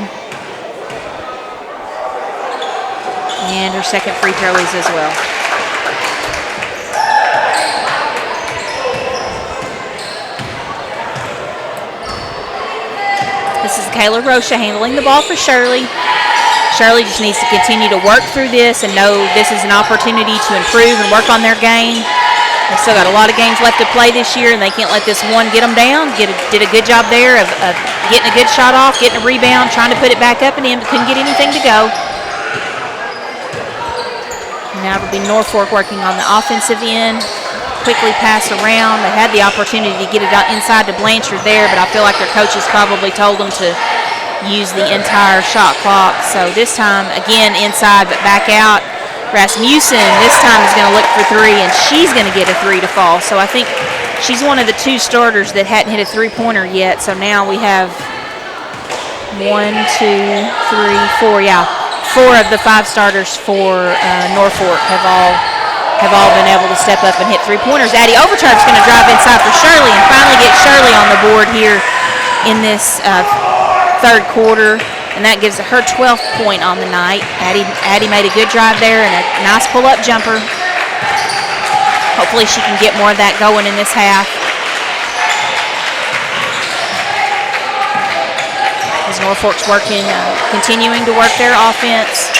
S6: And her second free throw is as well. This is Kayla Rocha handling the ball for Shirley. Shirley just needs to continue to work through this and know this is an opportunity to improve and work on their game. They've still got a lot of games left to play this year, and they can't let this one get them down. Did a good job there of getting a good shot off, getting a rebound, trying to put it back up and in, but couldn't get anything to go. Now it'll be Norfolk working on the offensive end. Quickly pass around. They had the opportunity to get it out inside to Blanchard there, but I feel like their coaches probably told them to use the entire shot clock. So this time, again, inside but back out. Rasmussen this time is going to look for three, and she's going to get a three to fall. So I think she's one of the two starters that hadn't hit a three-pointer yet. So now we have 1, 2, 3, 4. Yeah, 4 of the 5 starters for Norfork have all been able to step up and hit 3-pointers. Addie Overturf's going to drive inside for Shirley and finally get Shirley on the board here in this third quarter, and that gives her 12th point on the night. Addie made a good drive there and a nice pull-up jumper. Hopefully she can get more of that going in this half. As Norfork's continuing to work their offense.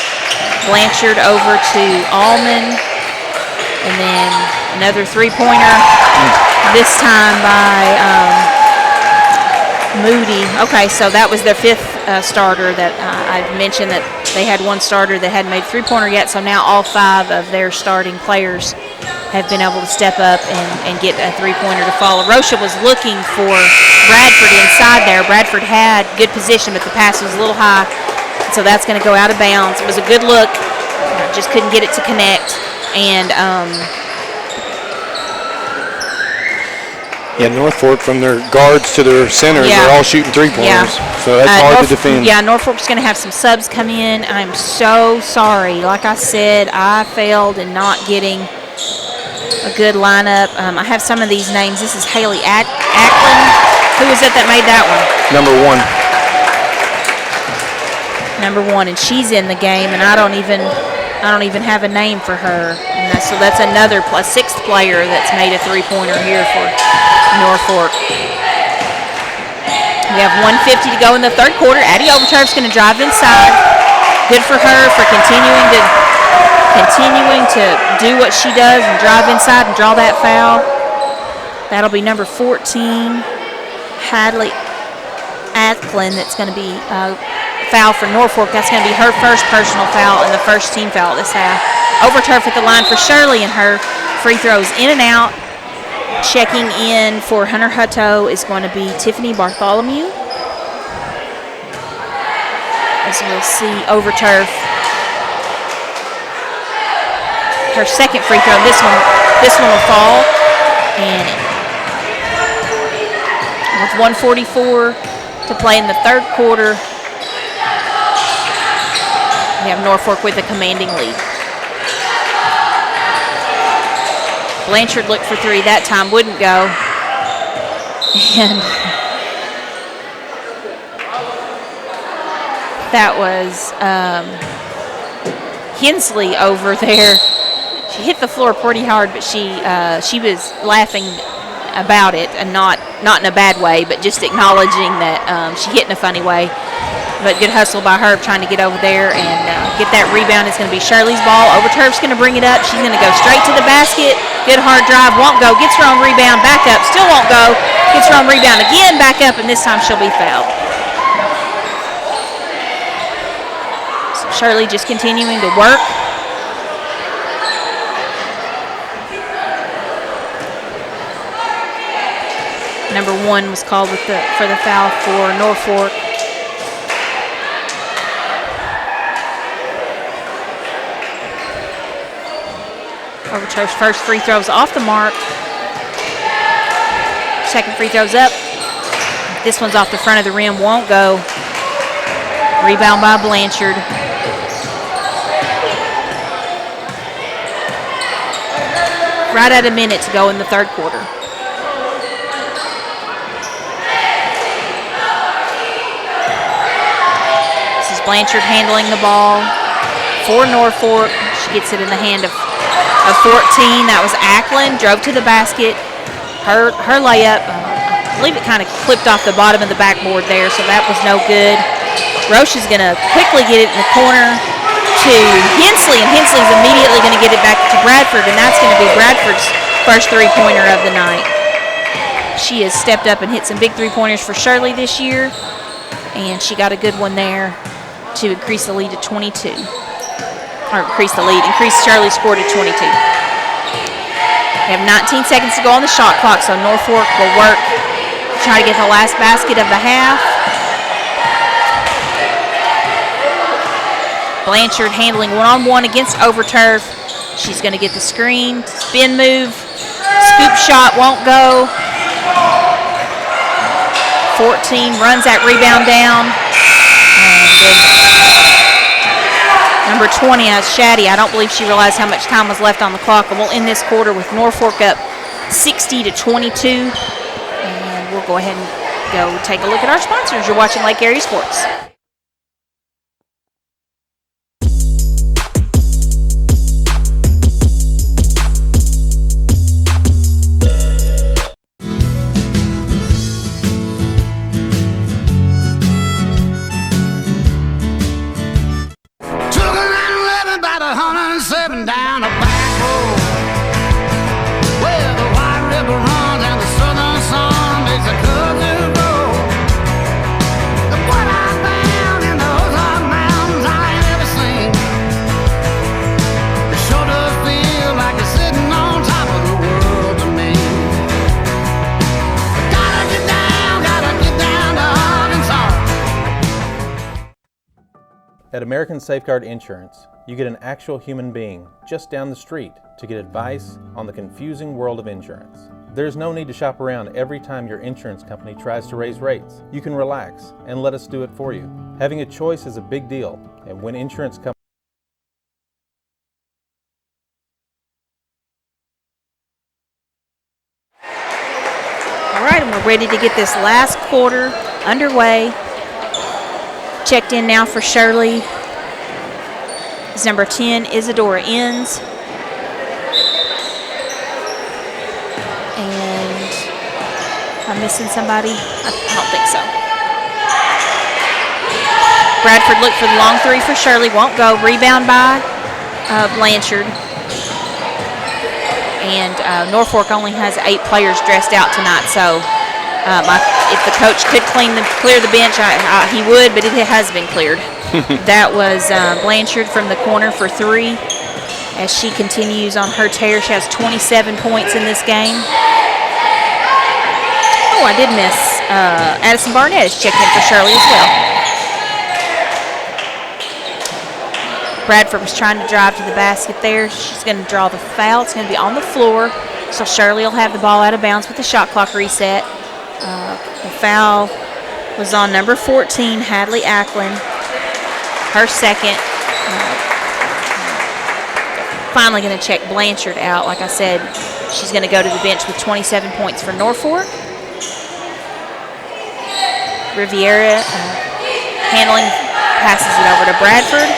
S6: Blanchard over to Allman. And then another 3-pointer, this time by Moody. Okay, so that was their 5th starter that I've mentioned that they had one starter that hadn't made a 3-pointer yet, so now all 5 of their starting players have been able to step up and get a 3-pointer to follow. Rocha was looking for Bradford inside there. Bradford had good position, but the pass was a little high, so that's going to go out of bounds. It was a good look, just couldn't get it to connect. And
S7: Norfork, from their guards to their centers, they're all shooting 3-pointers. So that's hard to defend.
S6: Yeah, Norfolk's going to have some subs come in. I'm so sorry. Like I said, I failed in not getting a good lineup. I have some of these names. This is Haley Acklin. Who was it that made that one?
S7: Number 1.
S6: Number 1, and she's in the game, and I don't even have a name for her. And so that's another 6th player that's made a 3-pointer here for Norfork. We have 1:50 to go in the third quarter. Addie Overturf's going to drive inside. Good for her for continuing to do what she does and drive inside and draw that foul. That'll be number 14, Hadley Athlin. That's going to be foul for Norfork. That's going to be her first personal foul and the first team foul this half. Overturf at the line for Shirley, and her free throws in and out. Checking in for Hunter Hutto is going to be Tiffany Bartholomew. As we'll see, Overturf, her second free throw. This one will fall. And with 1:44 to play in the third quarter, we have Norfork with a commanding lead. Blanchard looked for 3 that time, wouldn't go. And that was Hensley over there. She hit the floor pretty hard, but she was laughing about it, and not in a bad way, but just acknowledging that she hit in a funny way. But good hustle by her trying to get over there and get that rebound. It's going to be Shirley's ball. Overturf's going to bring it up. She's going to go straight to the basket. Good hard drive. Won't go. Gets her own rebound. Back up. Still won't go. Gets her own rebound again. Back up. And this time she'll be fouled. So Shirley just continuing to work. Number 1 was called for the foul for Norfork. Overturf's first free throw's off the mark. Second free throw's up. This one's off the front of the rim, won't go. Rebound by Blanchard. Right at a minute to go in the third quarter. This is Blanchard handling the ball for Norfork. She gets it in the hand of 14. That was Acklin. Drove to the basket. Her layup, I believe it kind of clipped off the bottom of the backboard there, so that was no good. Roche is going to quickly get it in the corner to Hensley, and Hensley's immediately going to get it back to Bradford, and that's going to be Bradford's first 3-pointer of the night. She has stepped up and hit some big 3-pointers for Shirley this year, and she got a good one there to increase the lead to 22. Or increase Shirley's score to 22. We have 19 seconds to go on the shot clock, so Norfork will work to try to get the last basket of the half. Blanchard handling one-on-one against Overturf. She's going to get the screen, spin move, scoop shot, won't go. 14 runs that rebound down. And Number 20, Shaddy. I don't believe she realized how much time was left on the clock. And we'll end this quarter with Norfork up 60-22. And we'll go ahead and go take a look at our sponsors. You're watching Lake Area Sports.
S9: Down a back road where the White River runs and the southern sun makes a cousin grow. What I found in the Ozark Mountains I ain't ever seen. It sure does feel like you're sitting on top of the world to me. Gotta get down to Arkansas.
S5: At American Safeguard Insurance, you get an actual human being just down the street to get advice on the confusing world of insurance. There's no need to shop around every time your insurance company tries to raise rates. You can relax and let us do it for you. Having a choice is a big deal, and when insurance companies
S6: All right, and we're ready to get this last quarter underway. Checked in now for Shirley is number 10, Isadora Enns. And am I missing somebody? I don't think so. Bradford looked for the long three for Shirley, won't go. Rebound by Blanchard. And Norfork only has 8 players dressed out tonight, so if the coach could clear the bench, he would, but it has been cleared. That was Blanchard from the corner for 3. As she continues on her tear, she has 27 points in this game. Oh, I did miss. Addison Barnett is checked in for Shirley as well. Bradford was trying to drive to the basket there. She's going to draw the foul. It's going to be on the floor, so Shirley will have the ball out of bounds with the shot clock reset. The foul was on number 14, Hadley Acklin. Her second. Finally going to check Blanchard out. Like I said, she's going to go to the bench with 27 points for Norfork. Riviera handling, passes it over to Bradford.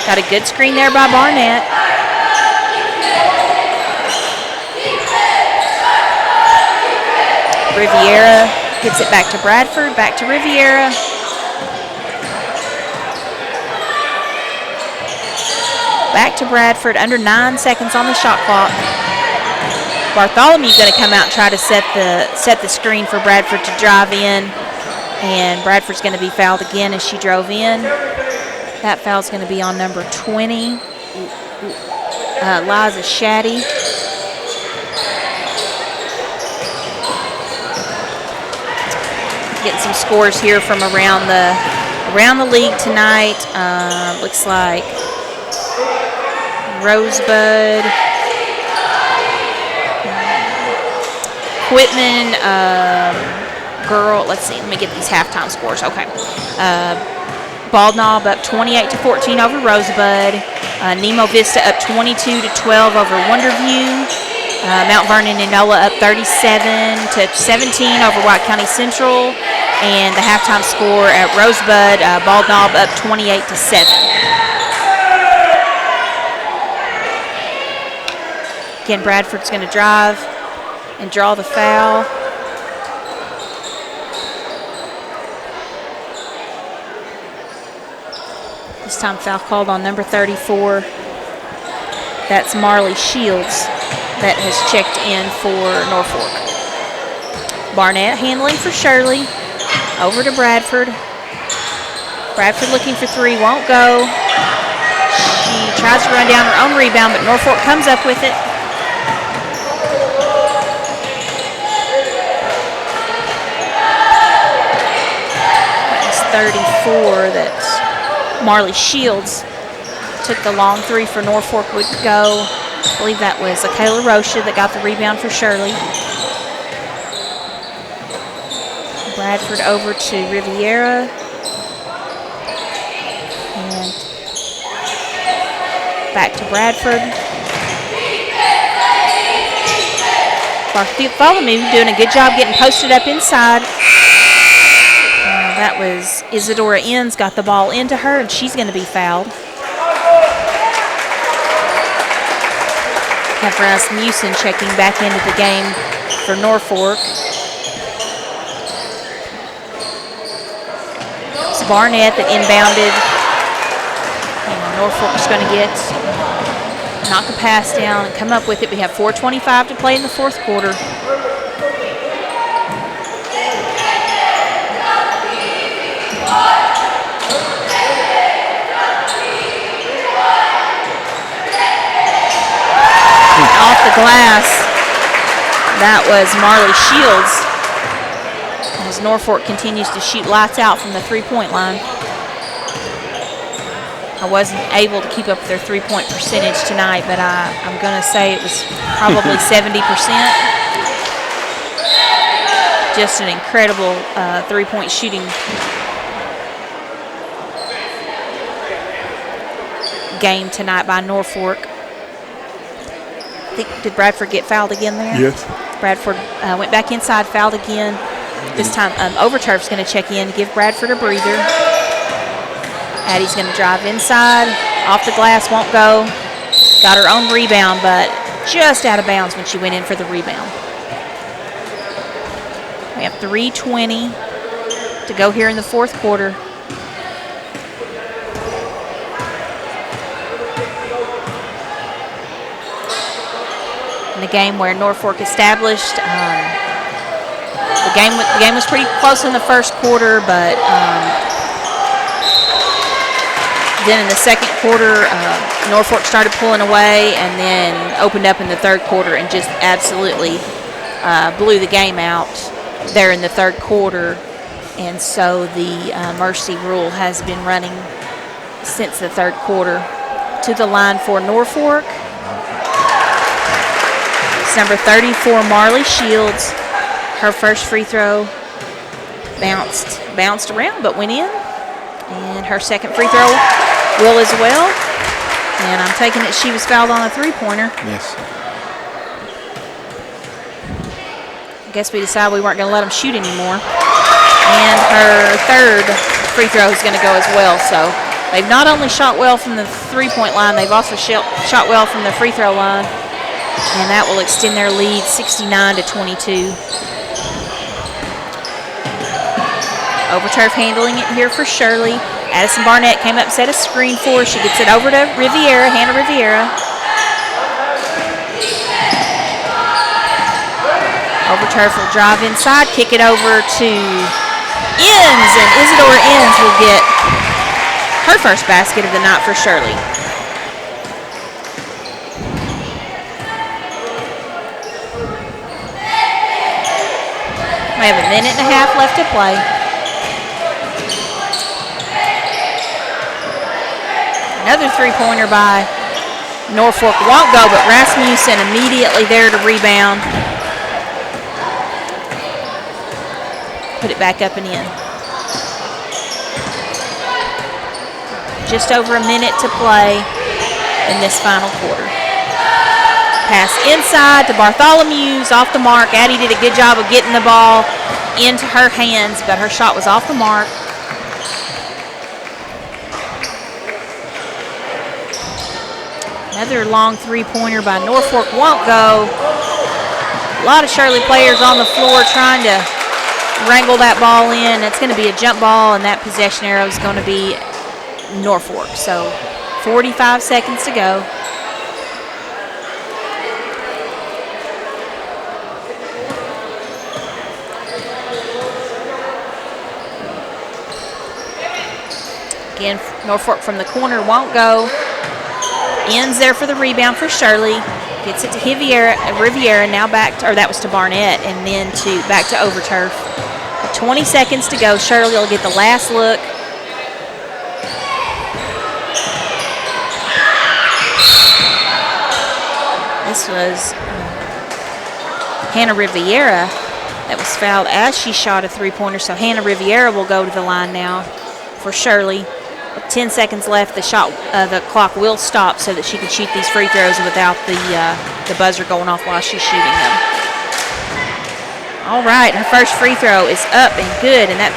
S6: Got a good screen there by Barnett. Riviera hits it back to Bradford, back to Riviera. Back to Bradford, under 9 seconds on the shot clock. Bartholomew's going to come out and try to set the screen for Bradford to drive in, and Bradford's going to be fouled again as she drove in. That foul's going to be on number 20, Liza Shaddy. Getting some scores here from around the league tonight. Looks like Rosebud, Quitman, girl. Let's see. Let me get these halftime scores. Okay. Bald Knob up 28-14 over Rosebud. Nemo Vista up 22-12 over Wonderview. Mount Vernon and NOLA up 37-17 over White County Central. And the halftime score at Rosebud, Bald Knob up 28-7. Again, Bradford's going to drive and draw the foul. This time foul called on number 34. That's Marley Shields that has checked in for Norfork. Barnett handling for Shirley. Over to Bradford. Bradford looking for 3, won't go. She tries to run down her own rebound, but Norfork comes up with it. That's 34. That's Marley Shields took the long 3 for Norfork, would go. I believe that was Kayla Rocha that got the rebound for Shirley. Bradford over to Riviera. And Back to Bradford. Bartholomew doing a good job getting posted up inside. That was Isadora Enns got the ball into her, and she's going to be fouled. Have Rasmussen checking back into the game for Norfork. It's Barnett that inbounded. And Norfolk's going to knock a pass down and come up with it. We have 4:25 to play in the fourth quarter. Off the glass, that was Marley Shields, as Norfolk continues to shoot lights out from the three-point line. I wasn't able to keep up their three-point percentage tonight, but I'm going to say it was probably 70%. Just an incredible three-point shooting game tonight by Norfolk. Did Bradford get fouled again there?
S7: Yes.
S6: Bradford went back inside, fouled again. This time Overturf's going to check in, give Bradford a breather. Addie's going to drive inside, off the glass, won't go. Got her own rebound, but just out of bounds when she went in for the rebound. We have 3:20 to go here in the fourth quarter. In a game where Norfolk established, the game was pretty close in the first quarter, but then in the second quarter, Norfolk started pulling away and then opened up in the third quarter and just absolutely blew the game out there in the third quarter. And so the mercy rule has been running since the third quarter. To the line for Norfolk, it's number 34, Marley Shields. Her first free throw bounced around but went in. And her second free throw will as well. And I'm taking it she was fouled on a three-pointer.
S7: Yes.
S6: I guess we decided we weren't going to let them shoot anymore. And her third free throw is going to go as well. So they've not only shot well from the three-point line, they've also shot well from the free throw line. And that will extend their lead 69-22. Overturf handling it here for Shirley. Addison Barnett came up, set a screen for her. She gets it over to Riviera, Hannah Riviera. Overturf will drive inside, kick it over to Enns, and Isadora Enns will get her first basket of the night for Shirley. We have a minute and a half left to play. Another three-pointer by Norfolk won't go, but Rasmussen immediately there to rebound. Put it back up and in. Just over a minute to play in this final quarter. Pass inside to Bartholomew's off the mark. Addie did a good job of getting the ball into her hands, but her shot was off the mark. Another long three-pointer by Norfolk won't go. A lot of Shirley players on the floor trying to wrangle that ball in. It's going to be a jump ball, and that possession arrow is going to be Norfolk. So 45 seconds to go. Again, Norfolk from the corner won't go. Enns there for the rebound for Shirley. Gets it to Riviera, now back to, or that was to Barnett, and then back to Overturf. 20 seconds to go. Shirley will get the last look. This was Hannah Riviera that was fouled as she shot a three-pointer, so Hannah Riviera will go to the line now for Shirley. 10 seconds left. The clock will stop so that she can shoot these free throws without the buzzer going off while she's shooting them. All right, her first free throw is up and good, and that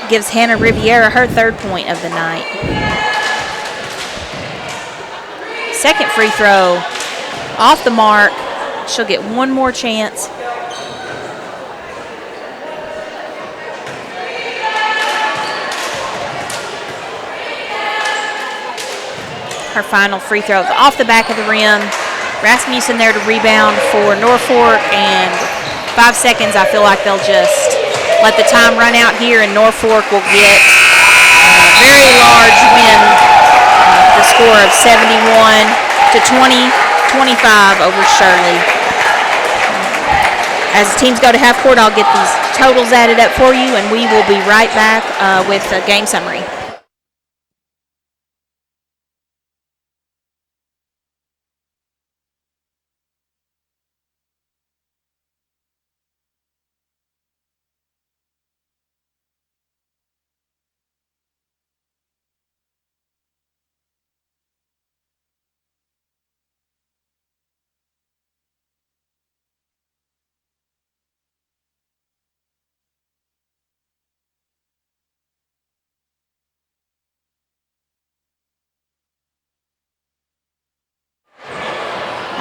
S6: gives Hannah Riviera her third point of the night. Second free throw off the mark. She'll get one more chance. Her final free throw is off the back of the rim. Rasmussen there to rebound for Norfork, and 5 seconds, I feel like they'll just let the time run out here, and Norfork will get a very large win, the score of 71-20-25 over Shirley. As the teams go to half court, I'll get these totals added up for you, and we will be right back with a game summary.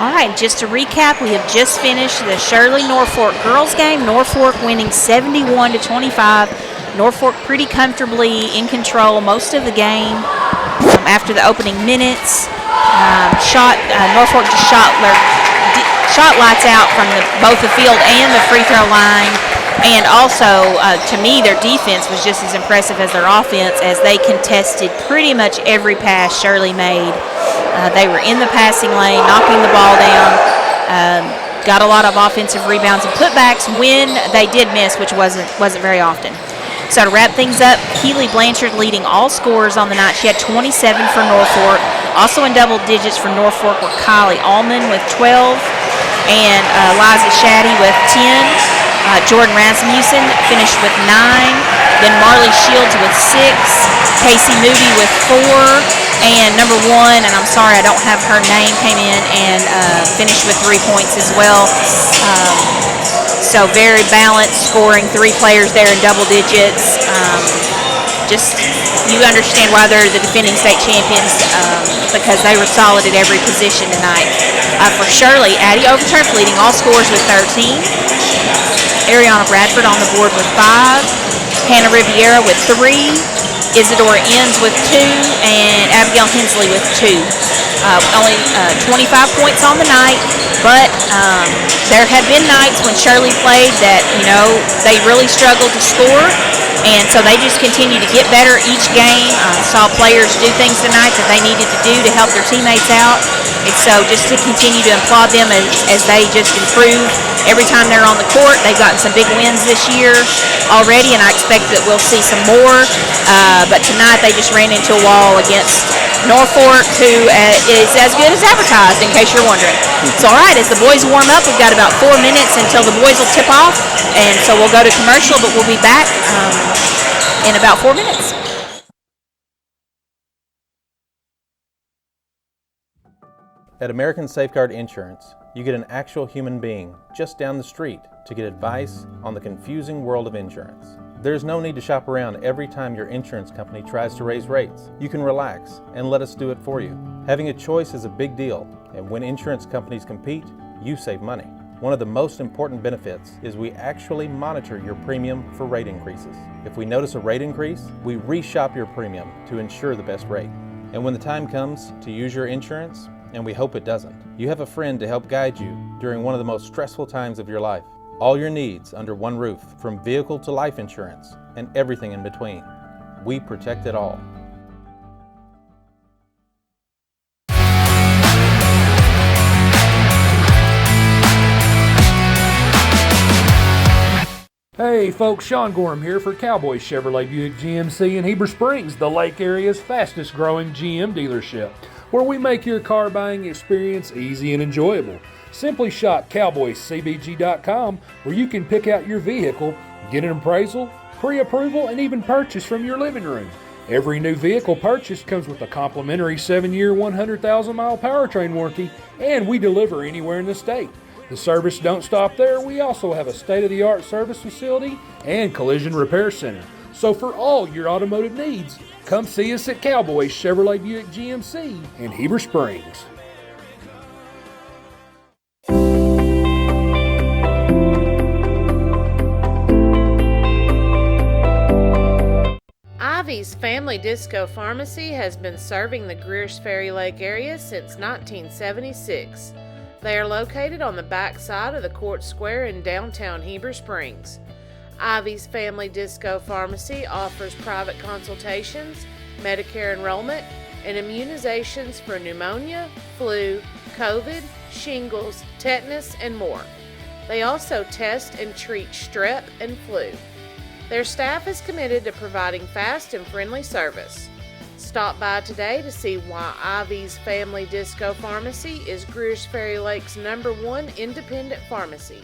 S6: All right, just to recap, we have just finished the Shirley-Norfork girls game. Norfork winning 71-25. Norfork pretty comfortably in control most of the game. After the opening minutes, Norfork just shot lights out from both the field and the free throw line. And also, to me, their defense was just as impressive as their offense, as they contested pretty much every pass Shirley made. They were in the passing lane, knocking the ball down, got a lot of offensive rebounds and putbacks when they did miss, which wasn't very often. So to wrap things up, Keely Blanchard leading all scorers on the night. She had 27 for Norfork. Also in double digits for Norfork were Kylie Allman with 12 and Liza Shaddy with 10. Jordan Rasmussen finished with 9. Then Marley Shields with 6. Casey Moody with 4. And number 1, and I'm sorry I don't have her name, came in and finished with 3 points as well. So very balanced scoring, 3 players there in double digits. You understand why they're the defending state champions, because they were solid at every position tonight. For Shirley, Addie Overturf leading all scorers with 13. Ariana Bradford on the board with 5. Hannah Riviera with 3. Isadora Enns with 2, and Abigail Hensley with 2. Only 25 points on the night, but there have been nights when Shirley played that, they really struggled to score, and so they just continue to get better each game. Saw players do things tonight that they needed to do to help their teammates out, and so just to continue to applaud them as they just improve every time they're on the court. They've gotten some big wins this year already, and I expect that we'll see some more. But tonight they just ran into a wall against Norfork, who is as good as advertised, in case you're wondering. So all right, as the boys warm up, we've got about 4 minutes until the boys will tip off, and so we'll go to commercial, but we'll be back in about 4 minutes.
S5: At American Safeguard Insurance, you get an actual human being just down the street to get advice on the confusing world of insurance. There's no need to shop around every time your insurance company tries to raise rates. You can relax and let us do it for you. Having a choice is a big deal, and when insurance companies compete, you save money. One of the most important benefits is we actually monitor your premium for rate increases. If we notice a rate increase, we reshop your premium to ensure the best rate. And when the time comes to use your insurance, and we hope it doesn't, you have a friend to help guide you during one of the most stressful times of your life. All your needs under one roof, from vehicle to life insurance, and everything in between. We protect it all.
S8: Hey folks, Sean Gorham here for Cowboy Chevrolet Buick GMC in Heber Springs, the Lake area's fastest growing GM dealership, where we make your car buying experience easy and enjoyable. Simply shop cowboycbg.com, where you can pick out your vehicle, get an appraisal, pre-approval, and even purchase from your living room. Every new vehicle purchased comes with a complimentary 7-year, 100,000-mile powertrain warranty, and we deliver anywhere in the state. The service don't stop there. We also have a state-of-the-art service facility and collision repair center. So for all your automotive needs, come see us at Cowboy Chevrolet Buick GMC in Heber Springs.
S1: Ivy's Family Disco Pharmacy has been serving the Greers Ferry Lake area since 1976. They are located on the back side of the Court Square in downtown Heber Springs. Ivy's Family Disco Pharmacy offers private consultations, Medicare enrollment, and immunizations for pneumonia, flu, COVID, shingles, tetanus, and more. They also test and treat strep and flu. Their staff is committed to providing fast and friendly service. Stop by today to see why Ivy's Family Disco Pharmacy is Greers Ferry Lake's #1 independent pharmacy.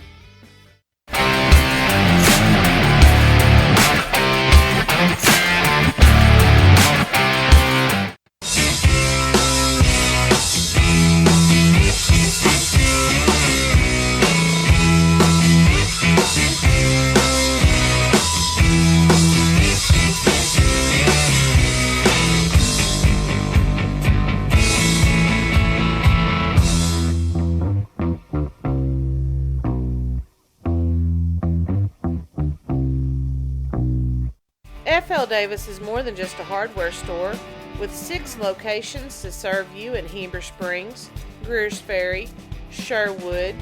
S1: F.L. Davis is more than just a hardware store, with 6 locations to serve you in Heber Springs, Greers Ferry, Sherwood,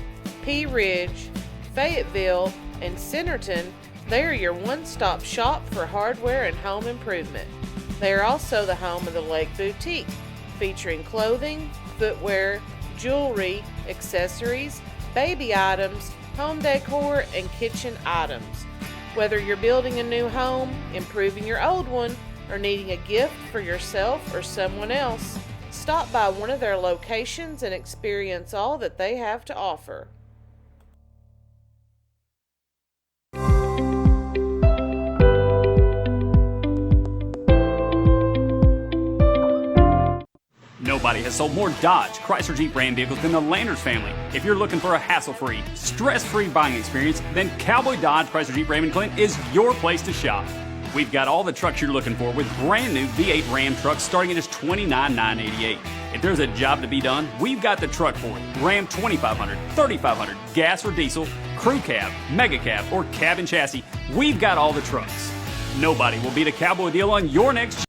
S1: Pea Ridge, Fayetteville, and Centerton. They are your one-stop shop for hardware and home improvement. They are also the home of the Lake Boutique, featuring clothing, footwear, jewelry, accessories, baby items, home decor, and kitchen items. Whether you're building a new home, improving your old one, or needing a gift for yourself or someone else, stop by one of their locations and experience all that they have to offer.
S2: Nobody has sold more Dodge, Chrysler Jeep Ram vehicles than the Landers family. If you're looking for a hassle-free, stress-free buying experience, then Cowboy Dodge, Chrysler Jeep Ram & Clint is your place to shop. We've got all the trucks you're looking for with brand new V8 Ram trucks starting at just $29,988. If there's a job to be done, we've got the truck for it. Ram 2500, 3500, gas or diesel, crew cab, mega cab, or cabin chassis, we've got all the trucks. Nobody will beat a Cowboy deal on your next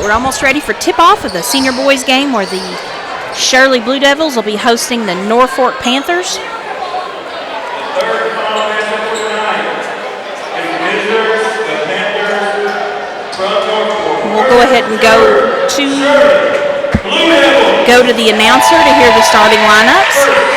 S6: We're almost ready for tip-off of the senior boys game where the Shirley Blue Devils will be hosting the Norfork Panthers. We'll go ahead and go to the announcer to hear the starting lineups.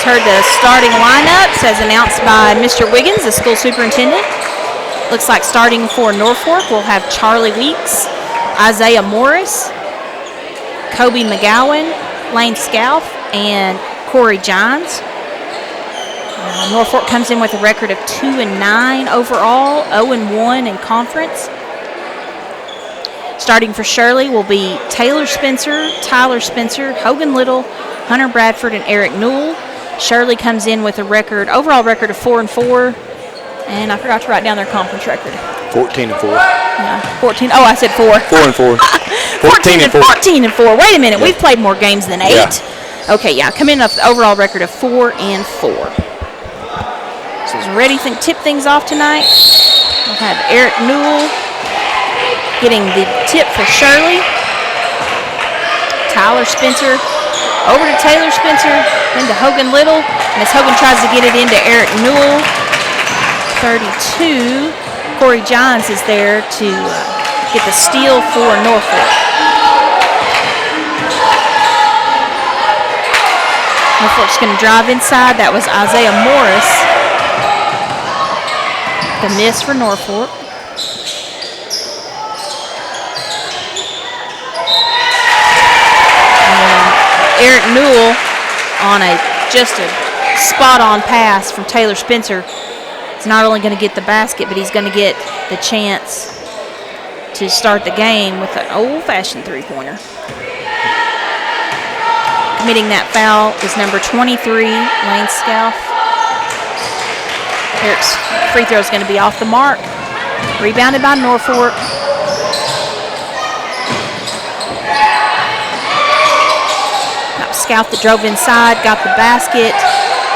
S6: heard the starting lineups as announced by Mr. Wiggins, the school superintendent. Looks like starting for Norfork, we'll have Charlie Weeks, Isaiah Morris, Kobe McGowan, Lane Scalf, and Corey Johns. Norfolk comes in with a record of 2-9 overall, 0-1 in conference. Starting for Shirley will be Taylor Spencer, Tyler Spencer, Hogan Little, Hunter Bradford, and Eric Newell. Shirley comes in with a overall record of 4-4, and I forgot to write down their conference record.
S7: 14-4.
S6: Yeah, 14. Oh, I said 4.
S7: 4-4.
S6: 14-4. Wait a minute, we've played more games than 8.
S7: Yeah.
S6: Okay, yeah, come in with the overall record of 4-4. So is ready to tip things off tonight. We'll have Eric Newell getting the tip for Shirley. Tyler Spencer over to Taylor Spencer, then to Hogan Little. And as Hogan tries to get it into Eric Newell, 32. Corey Johns is there to get the steal for Norfolk. Norfolk's going to drive inside. That was Isaiah Morris. The miss for Norfolk. Eric Newell on just a spot-on pass from Taylor Spencer. He's not only going to get the basket, but he's going to get the chance to start the game with an old-fashioned three-pointer. Committing that foul is number 23, Lane Scalf. Eric's free throw is going to be off the mark. Rebounded by Norfolk. Scout that drove inside, got the basket,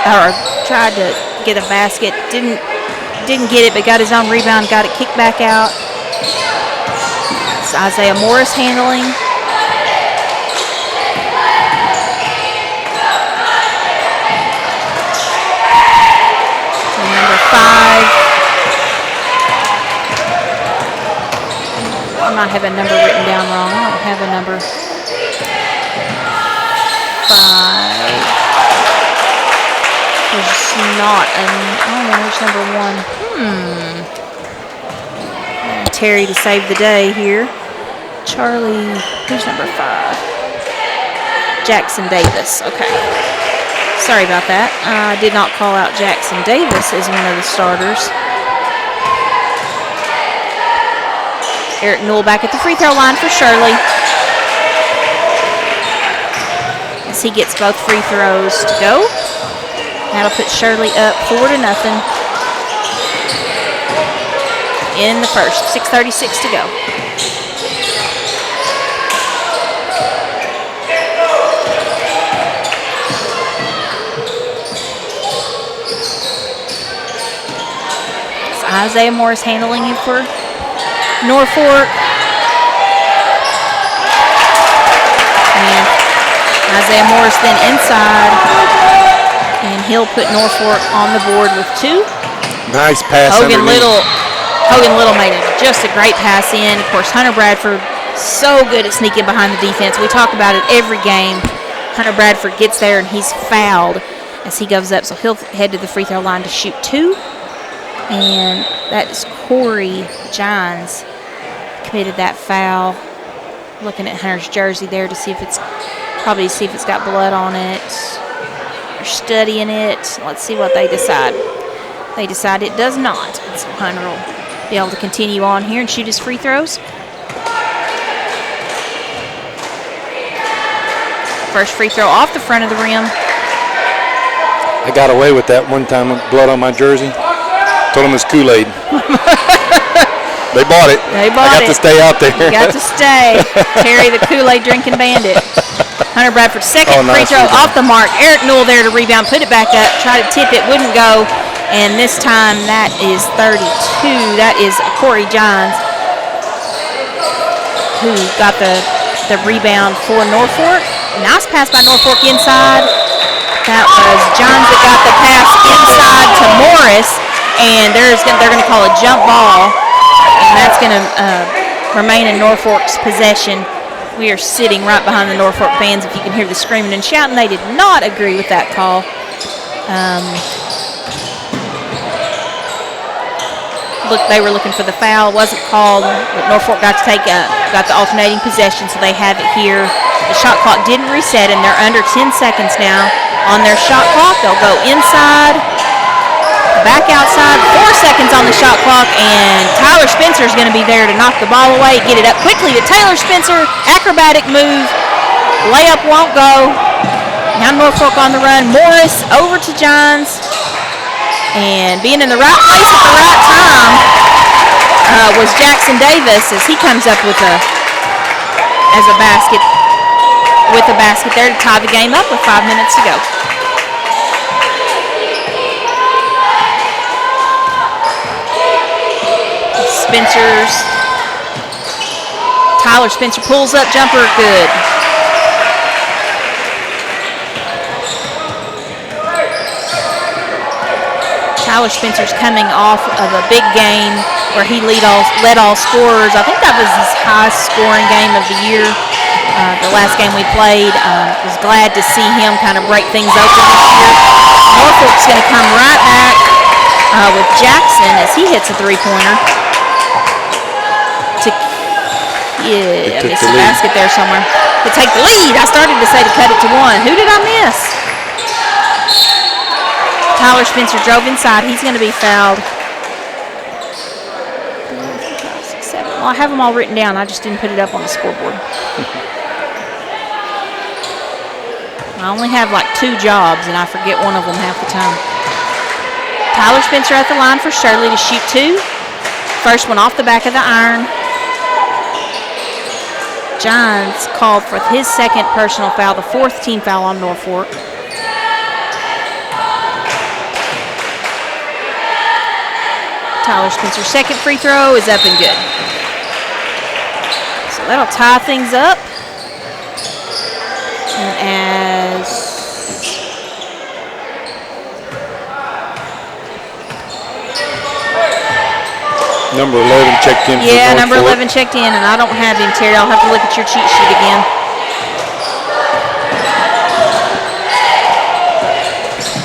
S6: or tried to get a basket, didn't get it, but got his own rebound, got it kicked back out. It's Isaiah Morris handling. So number 5. I might have a number written down wrong. I don't have a number. 5. There's not there's number 1. Terry to save the day here. Charlie, who's number 5? Jackson Davis, okay. Sorry about that. I did not call out Jackson Davis as one of the starters. Eric Newell back at the free throw line for Shirley. As he gets both free throws to go. That'll put Shirley up 4-0 in the first. 6:36 to go. It's Isaiah Morris handling it for Norfolk. And Isaiah Morris then inside, and he'll put Norfolk on the board with 2.
S7: Nice pass.
S6: Hogan Little made just a great pass in. Of course, Hunter Bradford, so good at sneaking behind the defense. We talk about it every game. Hunter Bradford gets there, and he's fouled as he goes up, so he'll head to the free throw line to shoot 2. And that is Corey Johns committed that foul. Looking at Hunter's jersey there to see if it's got blood on it. They're studying it. Let's see what they decide. They decide it does not. And so Hunter will be able to continue on here and shoot his free throws. First free throw off the front of the rim.
S7: I got away with that one time with blood on my jersey. Told them it's Kool-Aid. They bought it. I got to stay out there.
S6: You got to stay. Terry the Kool-Aid drinking bandit. Hunter Bradford second free throw off the mark. Eric Newell there to rebound, put it back up, try to tip it, wouldn't go. And this time that is 32. That is Corey Johns who got the rebound for Norfolk. Nice pass by Norfolk inside. That was Johns that got the pass inside to Morris. And they're going to call a jump ball. And that's going to remain in Norfolk's possession. We are sitting right behind the Norfolk fans. If you can hear the screaming and shouting, they did not agree with that call. They were looking for the foul. Wasn't called, but Norfolk got the alternating possession, so they have it here. The shot clock didn't reset, and they're under 10 seconds now on their shot clock. They'll go inside, back outside, 4 seconds on the shot clock, and Tyler Spencer is going to be there to knock the ball away, get it up quickly to Taylor Spencer. Acrobatic move. Layup won't go. Now Norfolk on the run. Morris over to Johns. And being in the right place at the right time was Jackson Davis as he comes up with a basket there to tie the game up with 5 minutes to go. Tyler Spencer pulls up jumper, good. Tyler Spencer's coming off of a big game where he led all scorers. I think that was his highest scoring game of the year. The last game we played, was glad to see him kind of break things open this year. Norfolk's going to come right back with Jackson as he hits a three-pointer. I missed the basket there somewhere. To take the lead. I started to say to cut it to one. Who did I miss? Tyler Spencer drove inside. He's going to be fouled. 4, 5, 6, 7. Well, I have them all written down. I just didn't put it up on the scoreboard. I only have like 2 jobs, and I forget one of them half the time. Tyler Spencer at the line for Shirley to shoot 2. First one off the back of the iron. Johns called for his second personal foul, the 4th team foul on Norfolk. Tyler Spencer's second free throw is up and good. So that'll tie things up. And as
S7: number 11 checked in.
S6: Yeah, number 11 checked in, and I don't have him, Terry. I'll have to look at your cheat sheet again.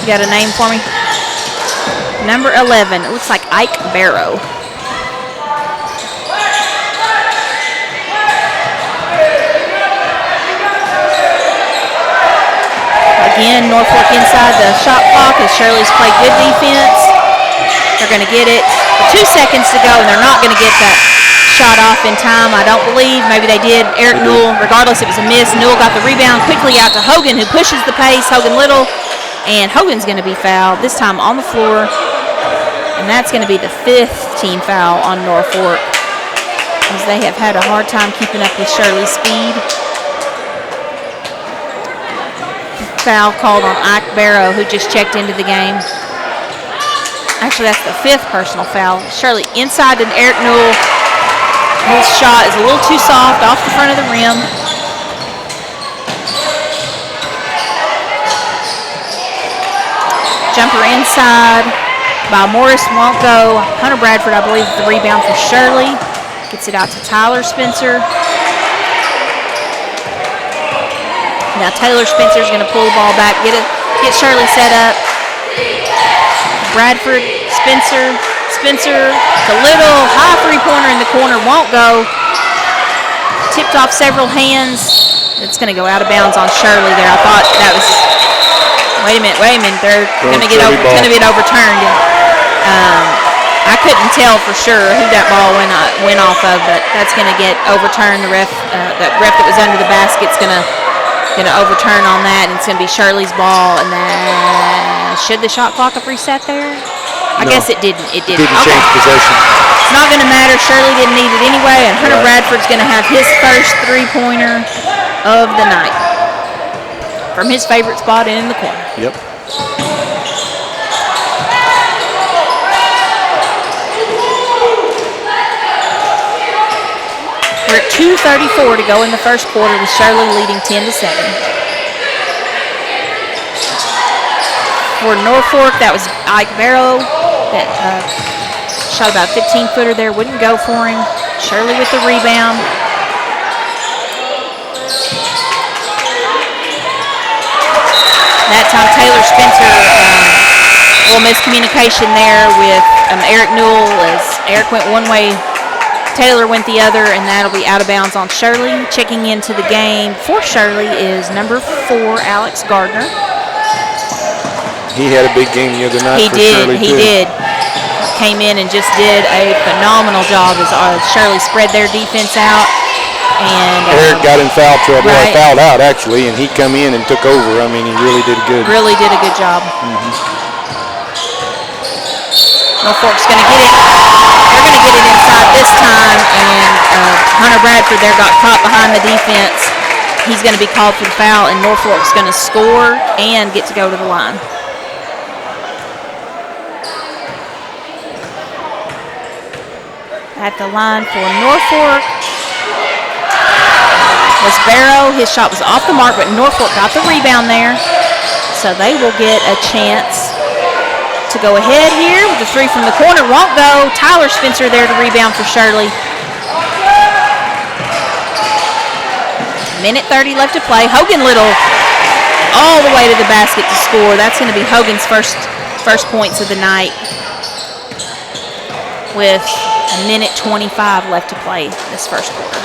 S6: You got a name for me? Number 11, it looks like Ike Barrow. Again, Norfolk inside the shot clock as Shirley's played good defense. They're going to get it with 2 seconds to go, and they're not going to get that shot off in time, I don't believe. Maybe they did. Eric Newell, regardless, it was a miss. Newell got the rebound quickly out to Hogan, who pushes the pace. Hogan Little, and Hogan's going to be fouled, this time on the floor. And that's going to be the 5th team foul on Norfolk, as they have had a hard time keeping up with Shirley's speed. Foul called on Ike Barrow, who just checked into the game. Actually, that's the 5th personal foul. Shirley inside to Eric Newell. His shot is a little too soft off the front of the rim. Jumper inside by Morris, won't go. Hunter Bradford, I believe, the rebound for Shirley. Gets it out to Tyler Spencer. Now Taylor Spencer's going to pull the ball back, get Shirley set up. Bradford, Spencer, the little high three-pointer in the corner won't go. Tipped off several hands. It's going to go out of bounds on Shirley there. I thought that was. Wait a minute. They're going to get overturned. I couldn't tell for sure who that ball went off of, but that's going to get overturned. The ref that was under the basket's going to overturn on that, and it's going to be Shirley's ball. And then should the shot clock have reset there? I guess it didn't. It didn't.
S7: Change possession.
S6: It's not going to matter. Shirley didn't need it anyway, and Hunter Bradford's going to have his first three-pointer of the night from his favorite spot in the corner.
S7: Yep.
S6: We're at 2:34 to go in the first quarter, with Shirley leading 10-7. For Norfolk, that was Ike Barrow that shot about a 15-footer there, wouldn't go for him. Shirley with the rebound. That time Taylor Spencer little miscommunication there with Eric Newell as Eric went one way, Taylor went the other, and that'll be out of bounds on Shirley. Checking into the game for Shirley is number 4, Alex Gardner.
S7: He had a big game the other night for Shirley,
S6: He did. Came in and just did a phenomenal job as Shirley spread their defense out. And
S7: Eric got in foul trouble,
S6: right.
S7: or fouled out actually, and he come in and took over. I mean, he really did good.
S6: Really did a good job. Norfork's going to get it. They're going to get it inside this time, and Hunter Bradford there got caught behind the defense. He's going to be called for the foul, and Norfork's going to score and get to go to the line. At the line for Norfork was Barrow. His shot was off the mark, but Norfork got the rebound there. So they will get a chance to go ahead here with the 3 from the corner. Won't go. Tyler Spencer there to rebound for Shirley. Minute 30 left to play. Hogan Little all the way to the basket to score. That's going to be Hogan's first points of the night with a minute 25 left to play this first quarter.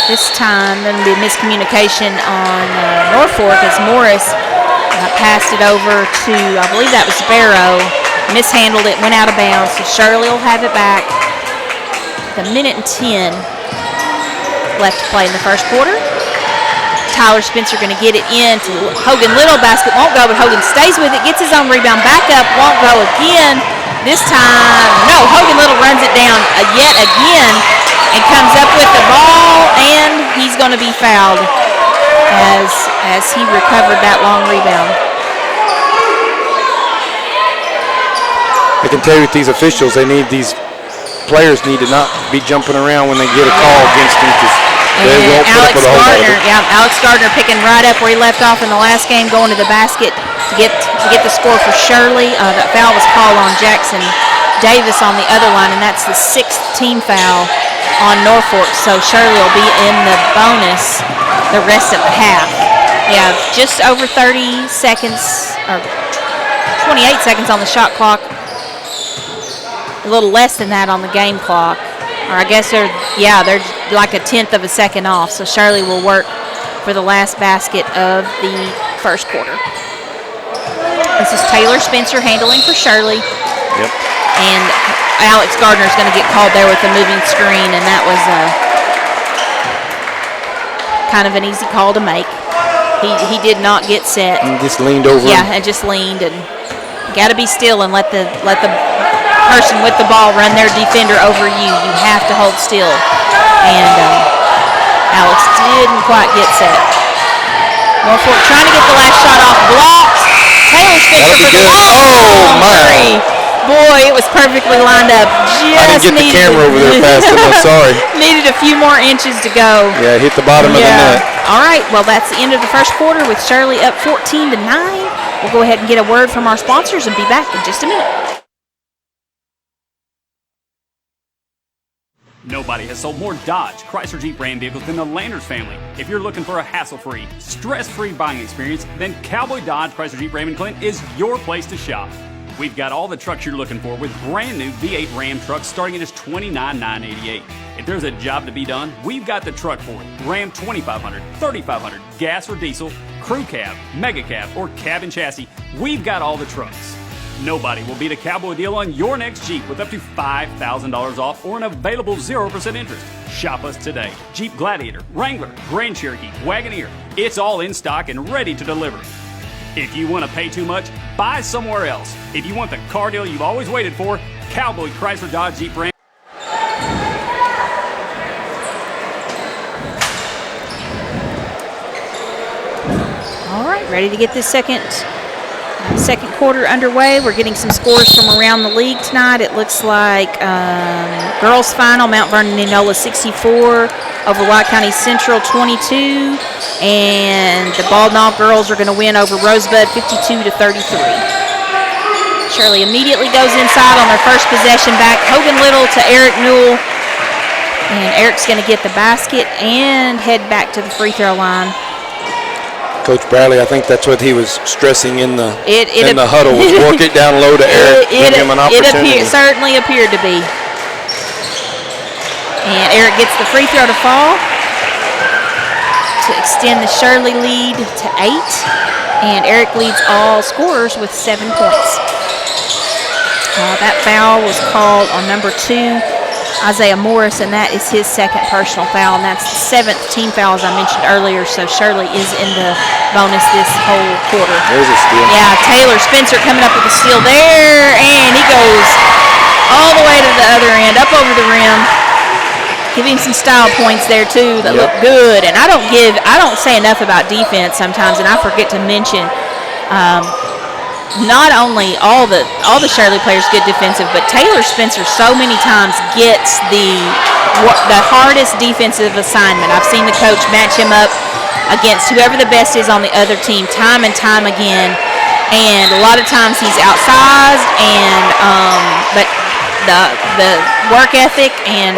S6: This time there will be a miscommunication on Norfork as Morris passed it over to, I believe that was Barrow, mishandled it, went out of bounds, so Shirley will have it back. The minute and 10 left to play in the first quarter. Tyler Spencer going to get it in to Hogan Little. Basket won't go, but Hogan stays with it, gets his own rebound, back up, won't go again. This time, no, Hogan Little runs it down yet again and comes up with the ball, and he's going to be fouled as he recovered that long rebound.
S7: I can tell you with these officials, these players need to not be jumping around when they get a call against them, because they won't put up with a holdover.
S6: Alex Gardner picking right up where he left off in the last game, going to the basket to get the score for Shirley. That foul was called on Jackson Davis on the other line, and that's the 6th team foul on Norfork. So Shirley will be in the bonus the rest of the half. Yeah, just over 30 seconds, or 28 seconds on the shot clock. A little less than that on the game clock. Or I guess they're like a 1/10 of a second off. So Shirley will work for the last basket of the first quarter. This is Taylor Spencer handling for Shirley.
S7: Yep.
S6: And Alex Gardner is going to get called there with the moving screen, and that was kind of an easy call to make. He did not get set.
S7: He just leaned over.
S6: Yeah, and just leaned, and got to be still and let the person with the ball run their defender over you. You have to hold still. And Alex didn't quite get set. Norfork trying to get the last shot off, blocked. Taylor Spencer for the long three. Boy, it was perfectly lined up.
S7: I didn't get the camera over there fast enough, sorry.
S6: Needed a few more inches to go.
S7: Yeah, hit the bottom of the net.
S6: All right, well, that's the end of the first quarter with Shirley up 14-9. We'll go ahead and get a word from our sponsors and be back in just a minute.
S2: Nobody has sold more Dodge, Chrysler Jeep Ram vehicles than the Landers family. If you're looking for a hassle-free, stress-free buying experience, then Cowboy Dodge, Chrysler Jeep Ram & Clint is your place to shop. We've got all the trucks you're looking for with brand new V8 Ram trucks starting at just $29,988. If there's a job to be done, we've got the truck for it. Ram 2500, 3500, gas or diesel, crew cab, mega cab, or cab and chassis, we've got all the trucks. Nobody will beat a Cowboy deal on your next Jeep with up to $5,000 off or an available 0% interest. Shop us today. Jeep Gladiator, Wrangler, Grand Cherokee, Wagoneer, it's all in stock and ready to deliver. If you want to pay too much, buy somewhere else. If you want the car deal you've always waited for, Cowboy Chrysler Dodge Jeep Ram.
S6: All right, ready to get this second quarter underway. We're getting some scores from around the league tonight. It looks like girls final, Mount Vernon Enola 64 over White County Central 22, and the Bald Knob girls are going to win over Rosebud 52-33. Shirley immediately goes inside on their first possession back. Hogan Little to Eric Newell. And Eric's going to get the basket and head back to the free throw line.
S7: Coach Bradley, I think that's what he was stressing in the
S6: the
S7: huddle, was work it down low to Eric, give him an opportunity.
S6: It certainly appeared to be. And Eric gets the free throw to fall to extend the Shirley lead to 8. And Eric leads all scorers with 7 points. That foul was called on number 2, Isaiah Morris, and that is his second personal foul, and that's the 7th team foul, as I mentioned earlier, so Shirley is in the bonus this whole quarter.
S7: There's a steal.
S6: Yeah, Taylor Spencer coming up with a steal there, and he goes all the way to the other end, up over the rim. Give him some style points there, too, that look good, and I don't say enough about defense sometimes, and I forget to mention not only all the Shirley players good defensive, but Taylor Spencer so many times gets the hardest defensive assignment. I've seen the coach match him up against whoever the best is on the other team time and time again, and a lot of times he's outsized, and but the work ethic and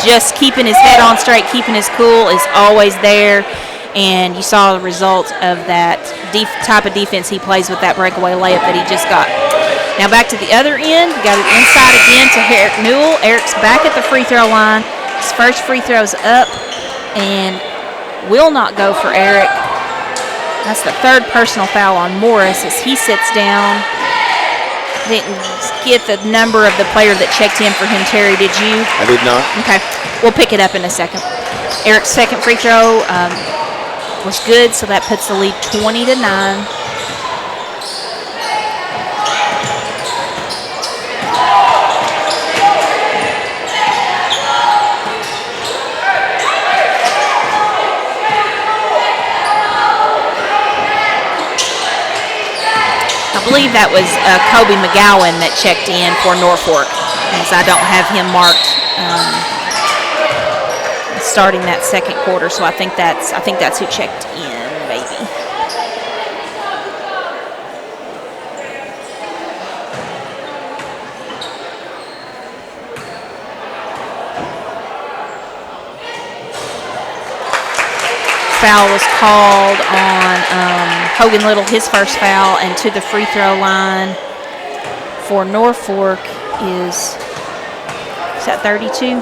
S6: just keeping his head on straight, keeping his cool is always there. And you saw the results of that type of defense he plays with that breakaway layup that he just got. Now back to the other end. We got it inside again to Eric Newell. Eric's back at the free throw line. His first free throw's up and will not go for Eric. That's the 3rd personal foul on Morris as he sits down. Didn't get the number of the player that checked in for him. Terry, did you?
S7: I did not.
S6: Okay. We'll pick it up in a second. Eric's second free throw was good, so that puts the lead 20-9. I believe that was Kobe McGowan that checked in for Norfork, as I don't have him marked starting that second quarter, so I think that's who checked in, maybe. Foul was called on Hogan Little, his first foul, and to the free throw line for Norfork is that 32?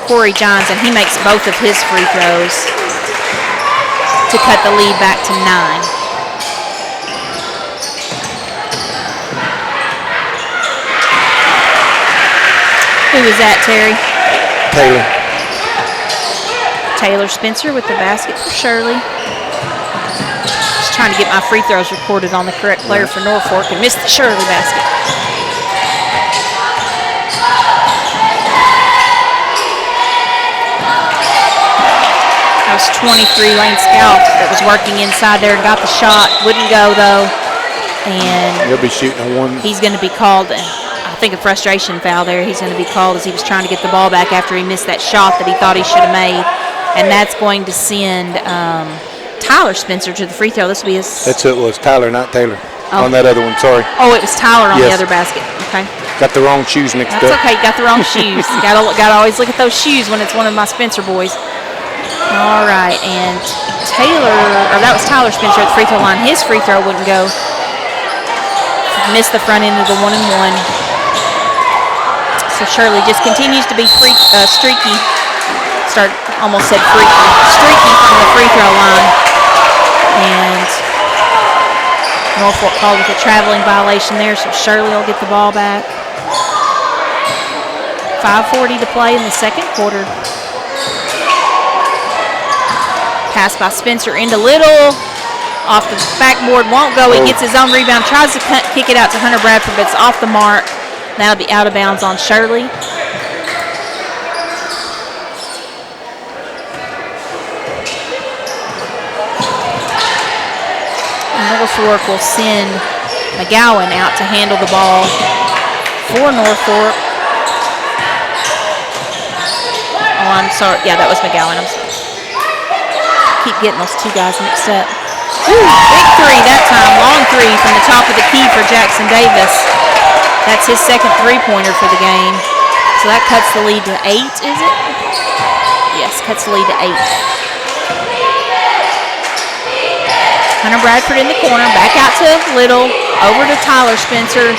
S6: Corey Johns, and he makes both of his free throws to cut the lead back to 9. Who was that, Terry? Taylor Spencer with the basket for Shirley. Just trying to get my free throws recorded on the correct player for Norfork and missed the Shirley basket. That was 23, Lane Scout, that was working inside there and got the shot. Wouldn't go, though. And
S7: he'll be shooting a one.
S6: He's going to be called, I think, a frustration foul there. He's going to be called as he was trying to get the ball back after he missed that shot that he thought he should have made. And that's going to send Tyler Spencer to the free throw. This will be his.
S7: That's who it was, Tyler, not Taylor. On that other one, sorry.
S6: Oh, it was Tyler on the other basket. Okay.
S7: Got the wrong shoes mixed up.
S6: That's okay. Got the wrong shoes. Got to always look at those shoes when it's one of my Spencer boys. All right, and that was Tyler Spencer at the free throw line. His free throw wouldn't go. Missed the front end of the 1-and-1. So Shirley just continues to be streaky. Almost said freaky. Streaky from the free throw line. And Norfolk called with a traveling violation there, so Shirley will get the ball back. 5:40 to play in the second quarter. Pass by Spencer into Little. Off the backboard, won't go. He gets his own rebound, tries to kick it out to Hunter Bradford, but it's off the mark. That'll be out of bounds on Shirley. Norfork will send McGowan out to handle the ball for Norfork. Oh, I'm sorry. Yeah, that was McGowan. I'm sorry. Keep getting those two guys mixed up. Ooh, big three that time. Long three from the top of the key for Jackson Davis. That's his second three-pointer for the game. So that cuts the lead to 8, is it? Yes, cuts the lead to 8. Hunter Bradford in the corner, back out to Little, over to Tyler Spencer.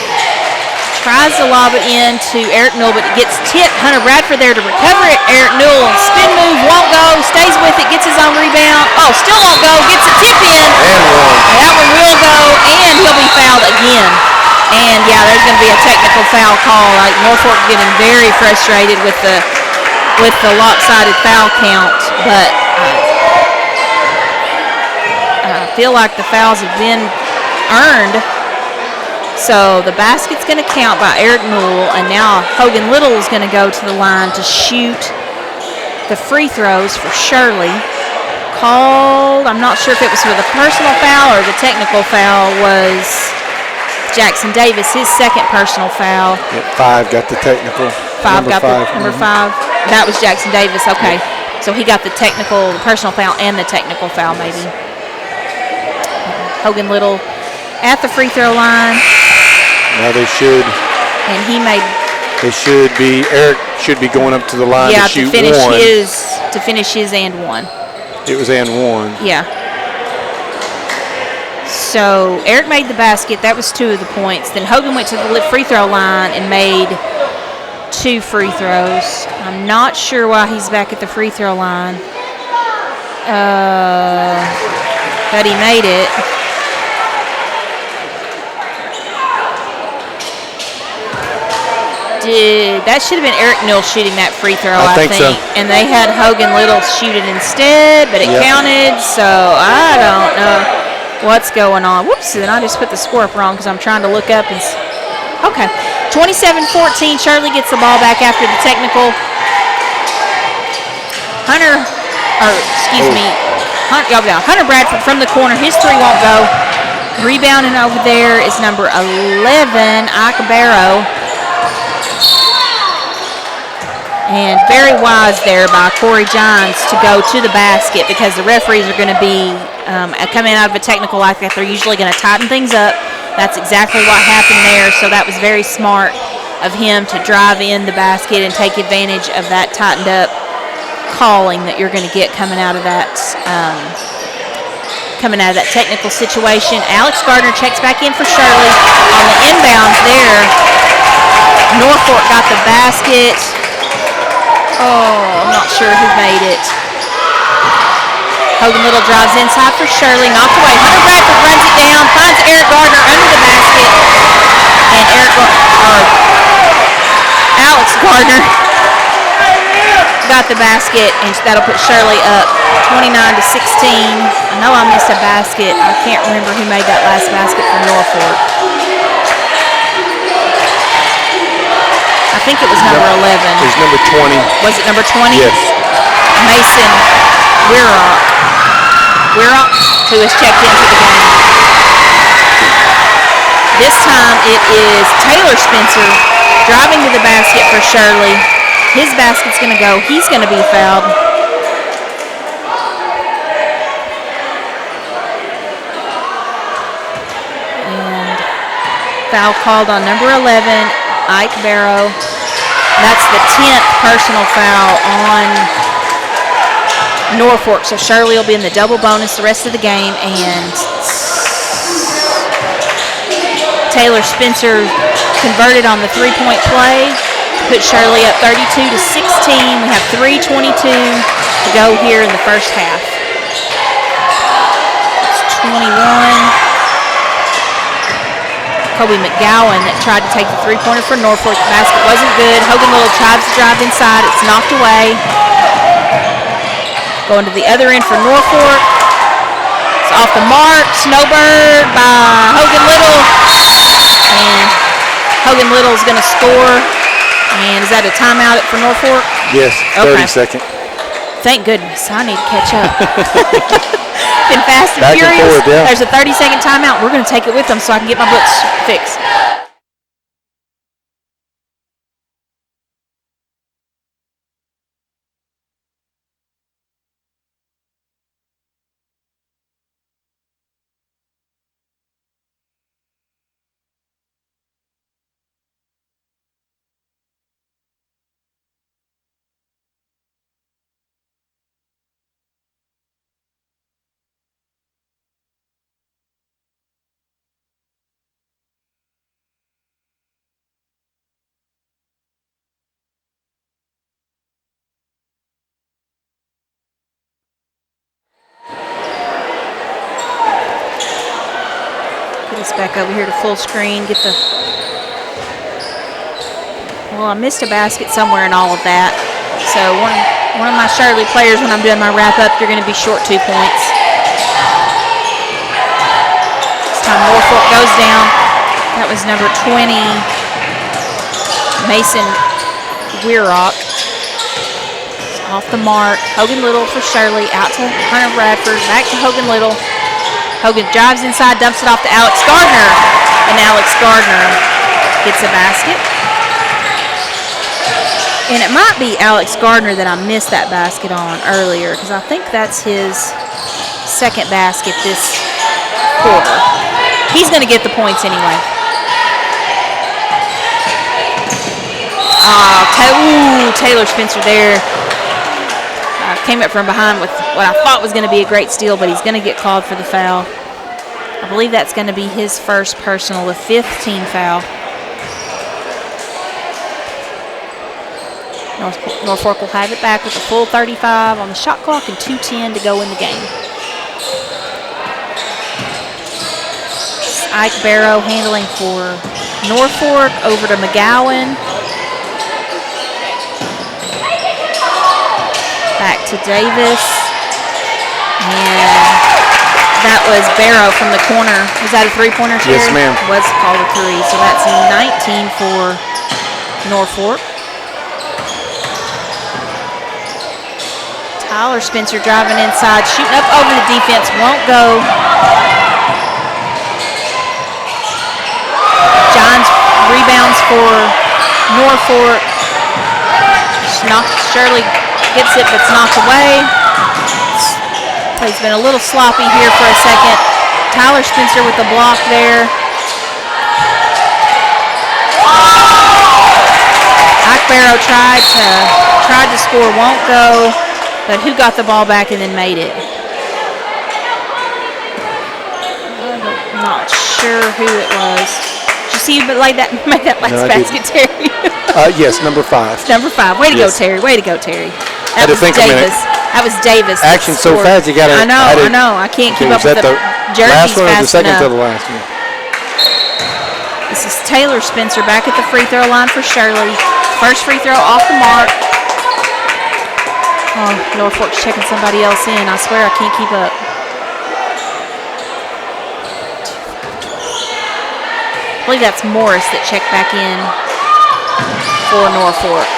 S6: Tries to lob it in to Eric Newell, but it gets tipped. Hunter Bradford there to recover it. Eric Newell, spin move, won't go, stays with it, gets his own rebound. Oh, still won't go, gets a tip in.
S7: And one.
S6: That one will go, and he'll be fouled again. And, yeah, there's going to be a technical foul call. Like Norfork getting very frustrated with the lopsided foul count, but I feel like the fouls have been earned. So the basket's going to count by Eric Newell, and now Hogan Little is going to go to the line to shoot the free throws for Shirley. Called, I'm not sure if it was for the personal foul or the technical foul, was Jackson Davis, his second personal foul.
S7: Yep, 5 got the technical.
S6: Number 5. That was Jackson Davis, okay. So he got the personal foul and the technical foul maybe. Hogan Little at the free throw line.
S7: Now they should.
S6: And he made.
S7: Eric should be going up to the line to shoot
S6: finish
S7: one.
S6: To finish his and one.
S7: It was and one.
S6: Yeah. So Eric made the basket. That was 2 of the points. Then Hogan went to the free throw line and made 2 free throws. I'm not sure why he's back at the free throw line. But he made it. That should have been Eric Newell shooting that free throw, I think. So. And they had Hogan Little shoot it instead, but it counted, so I don't know what's going on. Whoops, and I just put the score up wrong because I'm trying to look up and okay. 27-14, Shirley gets the ball back after the technical. Hunter Bradford from the corner. His 3 won't go. Rebounding over there is number 11, Ike Barrow. And very wise there by Corey Johns to go to the basket because the referees are going to be coming out of a technical like that. They're usually going to tighten things up. That's exactly what happened there. So that was very smart of him to drive in the basket and take advantage of that tightened up calling that you're going to get coming out of that technical situation. Alex Gardner checks back in for Shirley on the inbounds there. Norfork got the basket. Oh, I'm not sure who made it. Hogan Little drives inside for Shirley, knocked away. Hunter Bradford runs it down, finds Eric Gardner under the basket, and Alex Gardner got the basket, and that'll put Shirley up 29-16. I know I missed a basket. I can't remember who made that last basket for Norfork. I think it was number 11.
S7: It was number 20.
S6: Was it number 20?
S7: Yes.
S6: Mason Weirach, who has checked into the game. This time it is Taylor Spencer driving to the basket for Shirley. His basket's going to go. He's going to be fouled. And foul called on number 11, Ike Barrow. That's the 10th personal foul on Norfork. So Shirley will be in the double bonus the rest of the game. And Taylor Spencer converted on the 3-point play. Put Shirley up 32-16. We have 3:22 to go here in the first half. It's 21. Kobe McGowan that tried to take the 3-pointer for Norfolk. The basket wasn't good. Hogan Little tries to drive inside. It's knocked away. Going to the other end for Norfolk. It's off the mark. Snowbird by Hogan Little. And Hogan Little is going to score. And is that a timeout for Norfolk?
S7: Yes, 30-second.
S6: Thank goodness. I need to catch up. Been fast and
S7: Back
S6: furious.
S7: And forth, yeah.
S6: There's a 30-second timeout. We're going to take it with them so I can get my books fixed. Get us back over here to full screen. Get the. Well, I missed a basket somewhere in all of that. So one of my Shirley players, when I'm doing my wrap up, you're going to be short 2 points. This time Norfork goes down. That was number 20, Mason Weirrock. Off the mark. Hogan Little for Shirley. Out to Hunter Bradford. Back to Hogan Little. Hogan drives inside, dumps it off to Alex Gardner. And Alex Gardner gets a basket. And it might be Alex Gardner that I missed that basket on earlier, because I think that's his second basket this quarter. He's going to get the points anyway. Taylor Spencer there. Came up from behind with what I thought was going to be a great steal, but he's going to get called for the foul. I believe that's going to be his first personal, the 5th team foul. Norfork will have it back with a full 35 on the shot clock and 2:10 to go in the game. Ike Barrow handling for Norfork, over to McGowan. Back to Davis. And that was Barrow from the corner. Was that a three-pointer, Terry?
S7: Yes, ma'am.
S6: Was called a three. So that's 19 for Norfork. Tyler Spencer driving inside, shooting up over the defense, won't go. Johns rebounds for Norfork. Shirley gets it, but it's knocked away. Play's been a little sloppy here for a second. Tyler Spencer with the block there. Ike Barrow tried to score, won't go. But who got the ball back and then made it? I'm not sure who it was. Did you see who made that last basket, Terry?
S7: Yes, number 5.
S6: Number 5. Way to go, Terry. Way to go, Terry.
S7: Had to think a minute.
S6: That was Davis.
S7: Action so fast, you got to.
S6: I know. I can't keep up with the jerseys
S7: last one or the
S6: fast
S7: second
S6: enough.
S7: to the last one?
S6: This is Taylor Spencer back at the free throw line for Shirley. First free throw off the mark. Oh, Norfork's checking somebody else in. I swear I can't keep up. I believe that's Morris that checked back in for Norfork.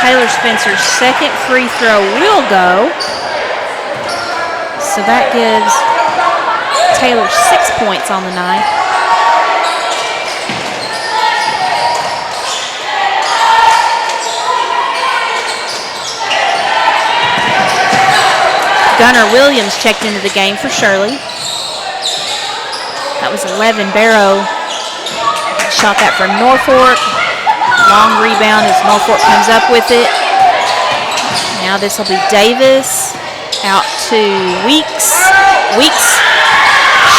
S6: Taylor Spencer's second free throw will go. So that gives Taylor 6 points on the night. Gunnar Williams checked into the game for Shirley. That was 11. Barrow shot that for Norfork. Long rebound as Norfork comes up with it. Now this will be Davis. Out to Weeks. Weeks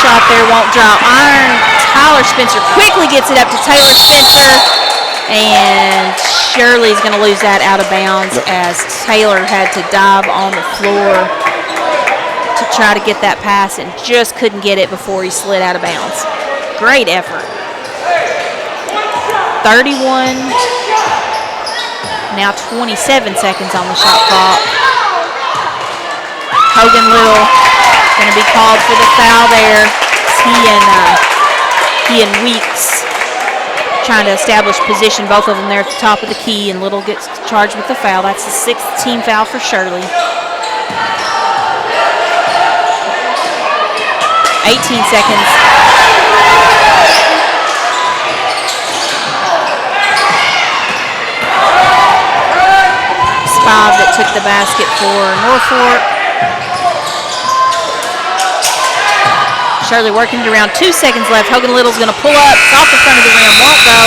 S6: shot there, won't drop. Iron. Tyler Spencer quickly gets it up to Taylor Spencer. And Shirley's going to lose that out of bounds as Taylor had to dive on the floor to try to get that pass and just couldn't get it before he slid out of bounds. Great effort. 31, now 27 seconds on the shot clock. Hogan Little going to be called for the foul there. He and Weeks trying to establish position, both of them there at the top of the key, and Little gets charged with the foul. That's the 6th team foul for Shirley. 18 seconds. Bob that took the basket for Norfork. Shirley working it around, 2 seconds left. Hogan Little's going to pull up. It's off the front of the rim, won't go.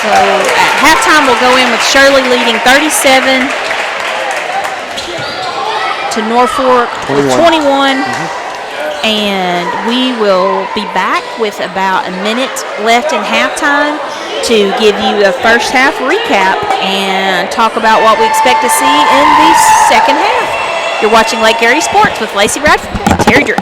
S6: So at halftime we'll go in with Shirley leading 37 to Norfork with 21. And we will be back with about a minute left in halftime to give you a first half recap and talk about what we expect to see in the second half. You're watching Lake Erie Sports with Lacey Bradford and Terry Drew.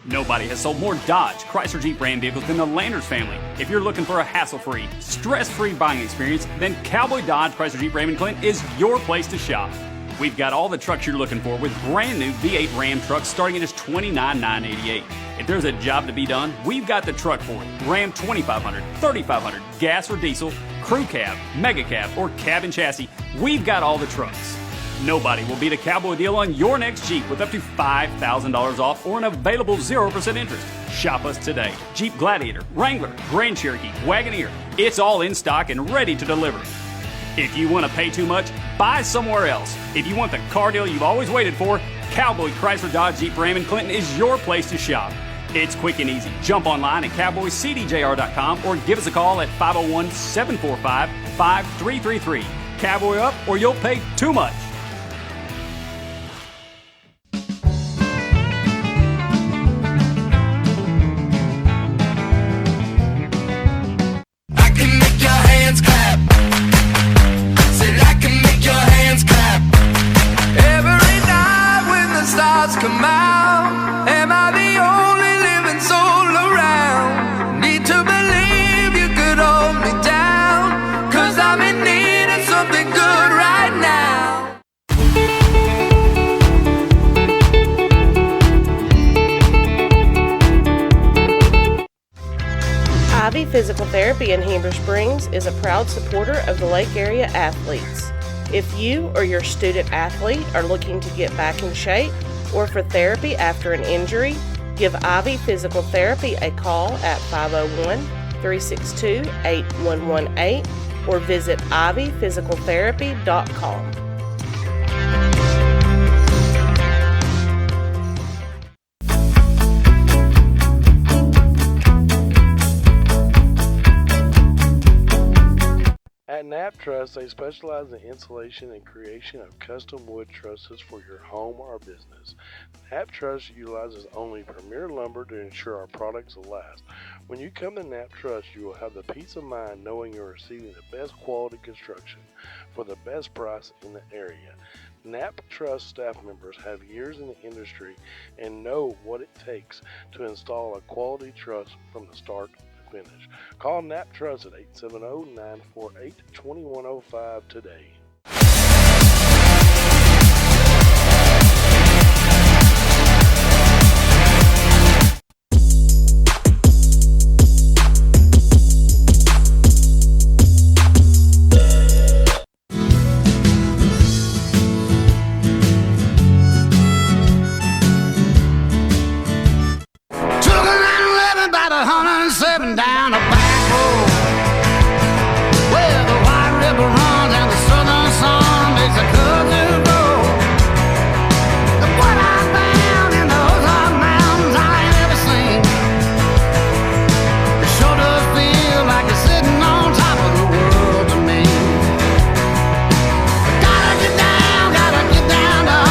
S2: Nobody has sold more Dodge, Chrysler Jeep Ram vehicles than the Landers family. If you're looking for a hassle-free, stress-free buying experience, then Cowboy Dodge, Chrysler Jeep Ram in Clinton is your place to shop. We've got all the trucks you're looking for with brand new V8 Ram trucks starting at just $29,988. If there's a job to be done, we've got the truck for it. Ram 2500, 3500, gas or diesel, crew cab, mega cab, or cab and chassis, we've got all the trucks. Nobody will beat a Cowboy deal on your next Jeep with up to $5,000 off or an available 0% interest. Shop us today. Jeep Gladiator, Wrangler, Grand Cherokee, Wagoneer, it's all in stock and ready to deliver. If you want to pay too much, buy somewhere else. If you want the car deal you've always waited for, Cowboy Chrysler Dodge Jeep Ram in Clinton is your place to shop. It's quick and easy. Jump online at cowboycdjr.com or give us a call at 501-745-5333. Cowboy up or you'll pay too much.
S3: I can make your hands clap. Said I can make your hands clap. Every night when the stars come out, am I the only living soul around? Need to believe you could hold me down, 'cause I'm in need of something good right now.
S1: Ivy Physical Therapy in Heber Springs is a proud supporter of the Lake Area athletes. If you or your student athlete are looking to get back in shape or for therapy after an injury, give Ivy Physical Therapy a call at 501-362-8118 or visit ivyphysicaltherapy.com.
S4: At Knapp Truss, they specialize in installation and creation of custom wood trusses for your home or business. Knapp Truss utilizes only premier lumber to ensure our products will last. When you come to Knapp Truss, you will have the peace of mind knowing you're receiving the best quality construction for the best price in the area. Knapp Truss staff members have years in the industry and know what it takes to install a quality truss from the start to finish. Call Knapp Truss at 870-948-2105 today.
S9: Took a 911 about 107 down a back road, where the White River runs and the southern sun makes a country road. And what I found in those hot mountains I ain't ever seen. It sure does feel like it's sitting on top of the world to me. Gotta get down to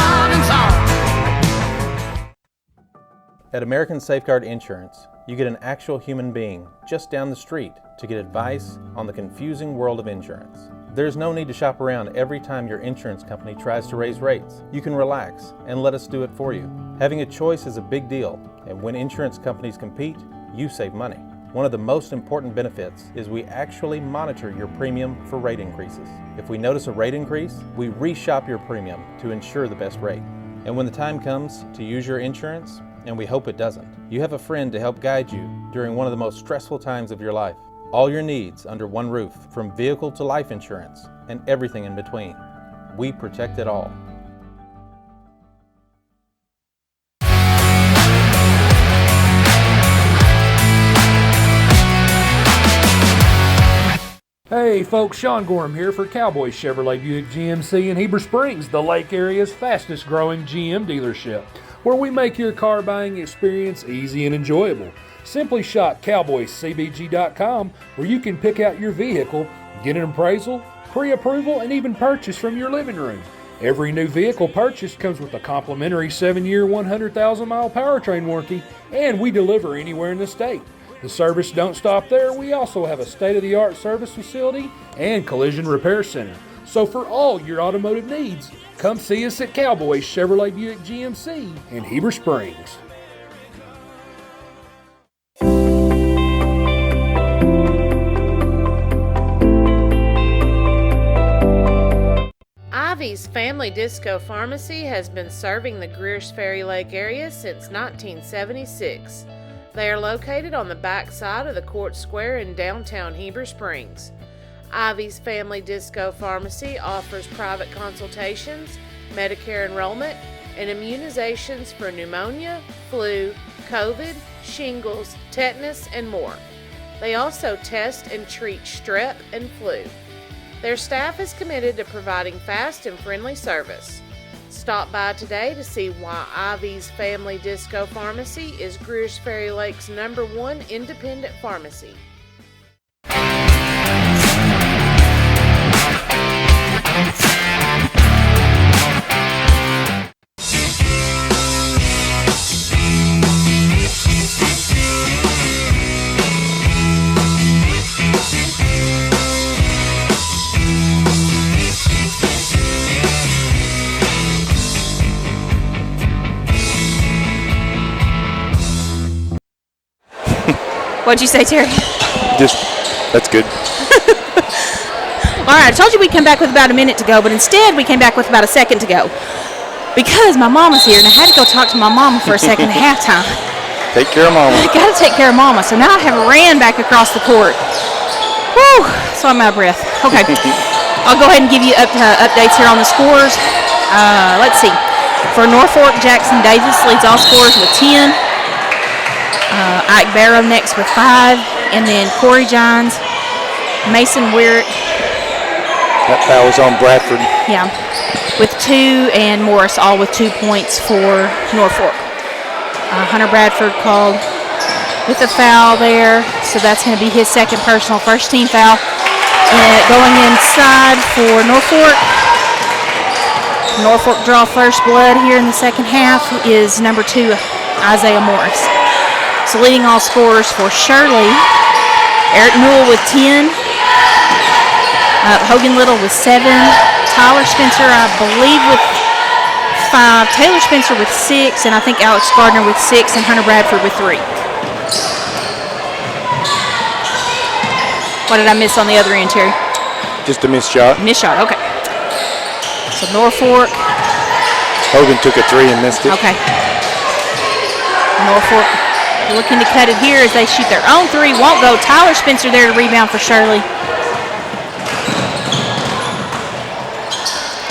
S9: Arkansas.
S5: At American Safeguard Insurance, you get an actual human being just down the street to get advice on the confusing world of insurance. There's no need to shop around every time your insurance company tries to raise rates. You can relax and let us do it for you. Having a choice is a big deal, and when insurance companies compete, you save money. One of the most important benefits is we actually monitor your premium for rate increases. If we notice a rate increase, we reshop your premium to ensure the best rate. And when the time comes to use your insurance, and we hope it doesn't, you have a friend to help guide you during one of the most stressful times of your life. All your needs under one roof, from vehicle to life insurance, and everything in between. We protect it all.
S8: Hey folks, Sean Gorham here for Cowboy Chevrolet Buick GMC in Heber Springs, the Lake Area's fastest growing GM dealership, where we make your car buying experience easy and enjoyable. Simply shop cowboycbg.com, where you can pick out your vehicle, get an appraisal, pre-approval, and even purchase from your living room. Every new vehicle purchased comes with a complimentary 7-year, 100,000-mile powertrain warranty, and we deliver anywhere in the state. The service don't stop there. We also have a state-of-the-art service facility and collision repair center. So for all your automotive needs, come see us at Cowboy Chevrolet Buick GMC in Heber Springs.
S1: Ivy's Family Disco Pharmacy has been serving the Greers Ferry Lake area since 1976. They are located on the back side of the Court Square in downtown Heber Springs. Ivy's Family Disco Pharmacy offers private consultations, Medicare enrollment, and immunizations for pneumonia, flu, COVID, shingles, tetanus, and more. They also test and treat strep and flu. Their staff is committed to providing fast and friendly service. Stop by today to see why Ivy's Family Disco Pharmacy is Greers Ferry Lake's #1 independent pharmacy.
S6: What'd you say, Terry?
S7: That's good.
S6: All right, I told you we'd come back with about a minute to go, but instead we came back with about a second to go. Because my mama's here, and I had to go talk to my mama for a second at halftime.
S7: Take care of Mama.
S6: I got to take care of mama, so now I have ran back across the court. Whew, so I'm out of breath. Okay, I'll go ahead and give you updates here on the scores. Let's see. For Norfork, Jackson Davis leads all scorers with 10. Ike Barrow next with 5, and then Corey Johns, Mason Weirich.
S7: That foul was on Bradford.
S6: Yeah, with 2, and Morris all with 2 points for Norfork. Hunter Bradford called with a foul there, so that's going to be his second personal first team foul. Going inside for Norfork. Norfolk draw first blood here in the second half is number 2, Isaiah Morris. So leading all scorers for Shirley, Eric Newell with 10, Hogan Little with 7, Tyler Spencer, I believe, with 5, Taylor Spencer with 6, and I think Alex Gardner with 6, and Hunter Bradford with 3. What did I miss on the other end, Terry?
S7: Just a missed shot.
S6: Missed shot, okay. So Norfork.
S7: Hogan took a 3 and missed it.
S6: Okay. Norfork looking to cut it here as they shoot their own 3. Won't go. Tyler Spencer there to rebound for Shirley.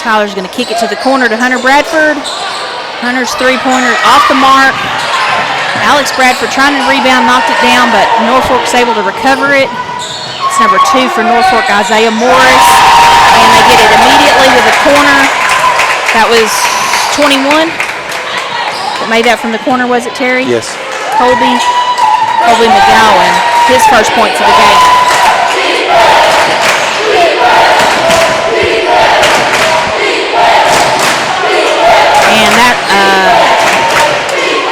S6: Tyler's going to kick it to the corner to Hunter Bradford. Hunter's 3-pointer off the mark. Alex Bradford trying to rebound, knocked it down, but Norfolk's able to recover it. It's number 2 for Norfolk, Isaiah Morris. And they get it immediately to the corner. That was 21. That made that from the corner, was it, Terry?
S7: Yes.
S6: Colby McGowan, his first points of the game. And that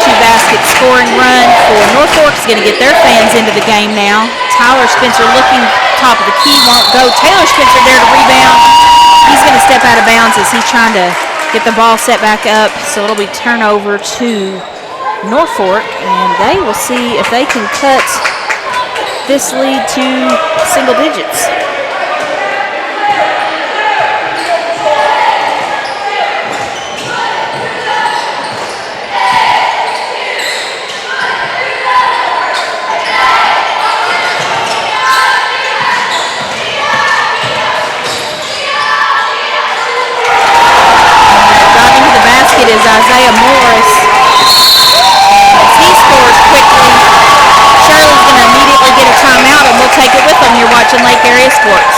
S6: 2-basket scoring run for Norfolk is going to get their fans into the game now. Tyler Spencer looking top of the key, won't go. Taylor Spencer there to rebound. He's going to step out of bounds as he's trying to get the ball set back up. So it'll be turnover to Norfolk, and they will see if they can cut this lead to single digits. Driving to the basket is Isaiah Morris. As he scores quickly, Shirley's going to immediately get a timeout, and we'll take it with them. You're watching Lake Area Sports.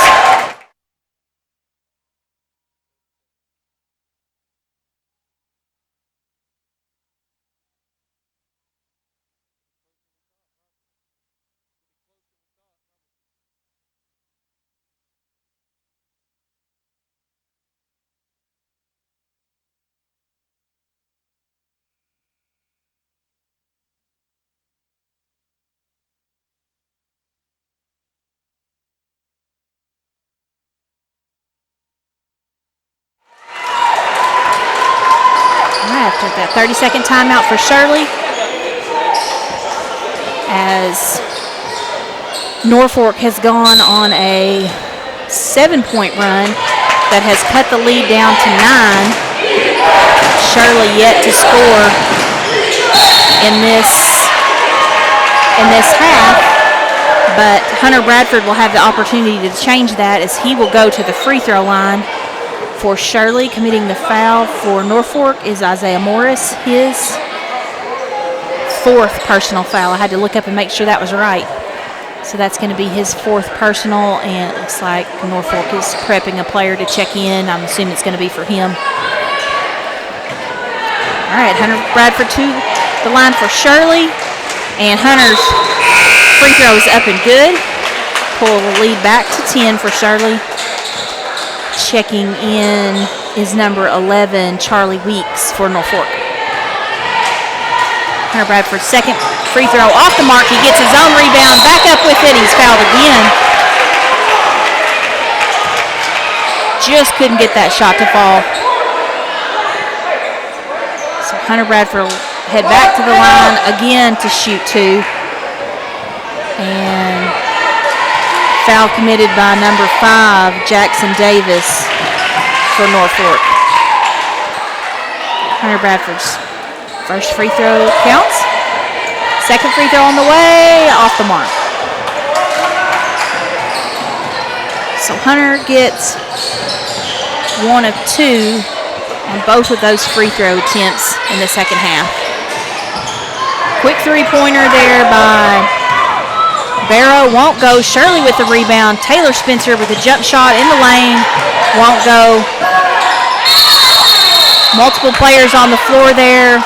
S6: After that 30-second timeout for Shirley, as Norfolk has gone on a 7-point run. that has cut the lead down to 9. Shirley yet to score in this half, but Hunter Bradford will have the opportunity to change that as he will go to the free throw line for Shirley. Committing the foul for Norfork is Isaiah Morris, his 4th personal foul. I had to look up and make sure that was right. So that's going to be his 4th personal, and it looks like Norfolk is prepping a player to check in. I'm assuming it's going to be for him. All right, Hunter Bradford to the line for Shirley, and Hunter's free throw is up and good. Pull the lead back to 10 for Shirley. Checking in is number 11, Charlie Weeks for Norfolk. Hunter Bradford's second free throw off the mark. He gets his own rebound, back up with it. He's fouled again. Just couldn't get that shot to fall. So Hunter Bradford will head back to the line again to shoot 2. And foul committed by number 5, Jackson Davis for Norfolk. Hunter Bradford's first free throw counts. Second free throw on the way, off the mark. So Hunter gets 1 of 2 on both of those free throw attempts in the second half. Quick three-pointer there by Barrow, won't go. Shirley with the rebound. Taylor Spencer with a jump shot in the lane, won't go. Multiple players on the floor there.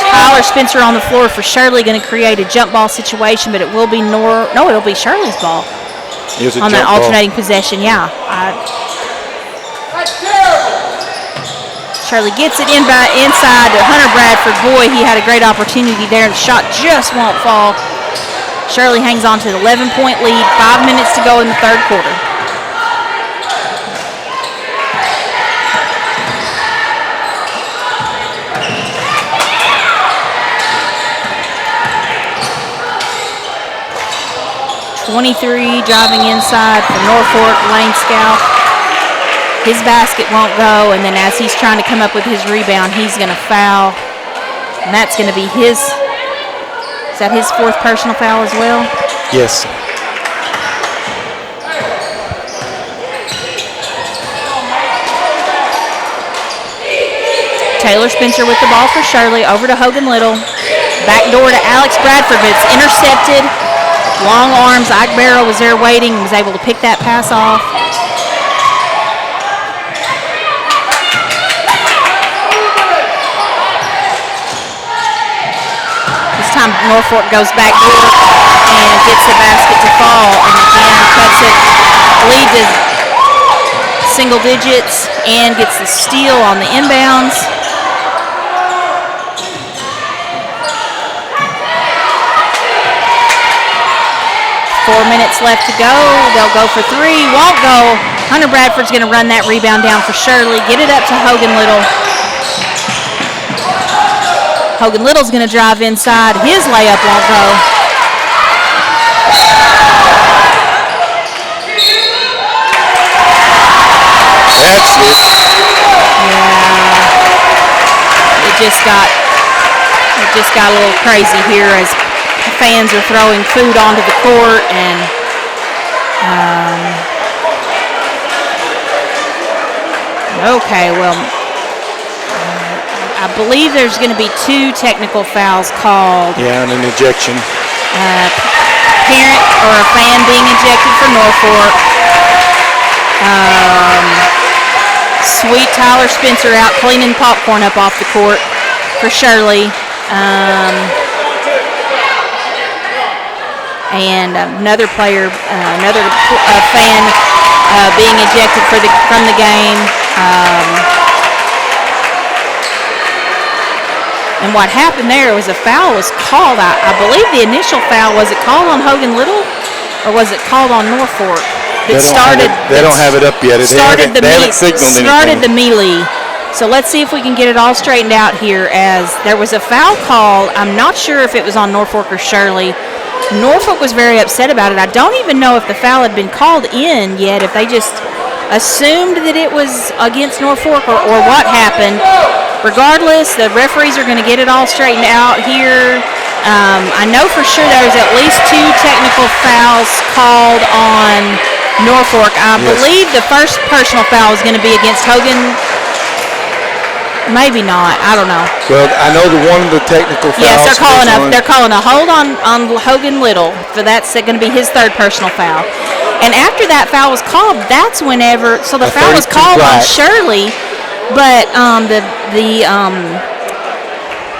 S6: Tyler Spencer on the floor for Shirley, going to create a jump ball situation, but it will be it'll be Shirley's ball on that alternating possession. Yeah. Shirley gets it inside to Hunter Bradford. Boy, he had a great opportunity there. The shot just won't fall. Shirley hangs on to an 11-point lead. 5 minutes to go in the third quarter. .23 driving inside for Norfork, Lane Scout. His basket won't go, and then as he's trying to come up with his rebound, he's going to foul. And that's going to be is that his 4th personal foul as well?
S7: Yes.
S6: Taylor Spencer with the ball for Shirley, over to Hogan Little. Back door to Alex Bradford, but it's intercepted. Long arms, Ike Barrow was there waiting and was able to pick that pass off. This time Norfolk goes back door and gets the basket to fall, and again cuts it, lead to single digits, and gets the steal on the inbounds. 4 minutes left to go. They'll go for 3. Won't go. Hunter Bradford's going to run that rebound down for Shirley. Get it up to Hogan Little. Hogan Little's going to drive inside. His layup won't go.
S7: That's it.
S6: Yeah. It just got a little crazy here as fans are throwing food onto the court, and okay, well, I believe there's going to be 2 technical fouls called.
S7: Yeah, and an ejection.
S6: Parent or a fan being ejected for Norfolk. Sweet Tyler Spencer out cleaning popcorn up off the court for Shirley. And another player, another fan being ejected from the game. And what happened there was a foul was called. I believe the initial foul, was it called on Hogan Little or was it called on Norfolk?
S7: They don't have it up yet. They haven't signaled anything.
S6: Started the melee. So let's see if we can get it all straightened out here, as there was a foul call. I'm not sure if it was on Norfolk or Shirley. Norfolk was very upset about it. I don't even know if the foul had been called in yet, if they just assumed that it was against Norfork or what happened. Regardless, the referees are going to get it all straightened out here. I know for sure there's at least 2 technical fouls called on Norfork. I believe the first personal foul is going to be against Hogan. Maybe not. I don't know.
S7: Well, I know one of the technical fouls.
S6: Yes, they're calling a hold on Hogan Little. For that's going to be his 3rd personal foul. And after that foul was called, that's whenever. So the foul was called on Shirley, but the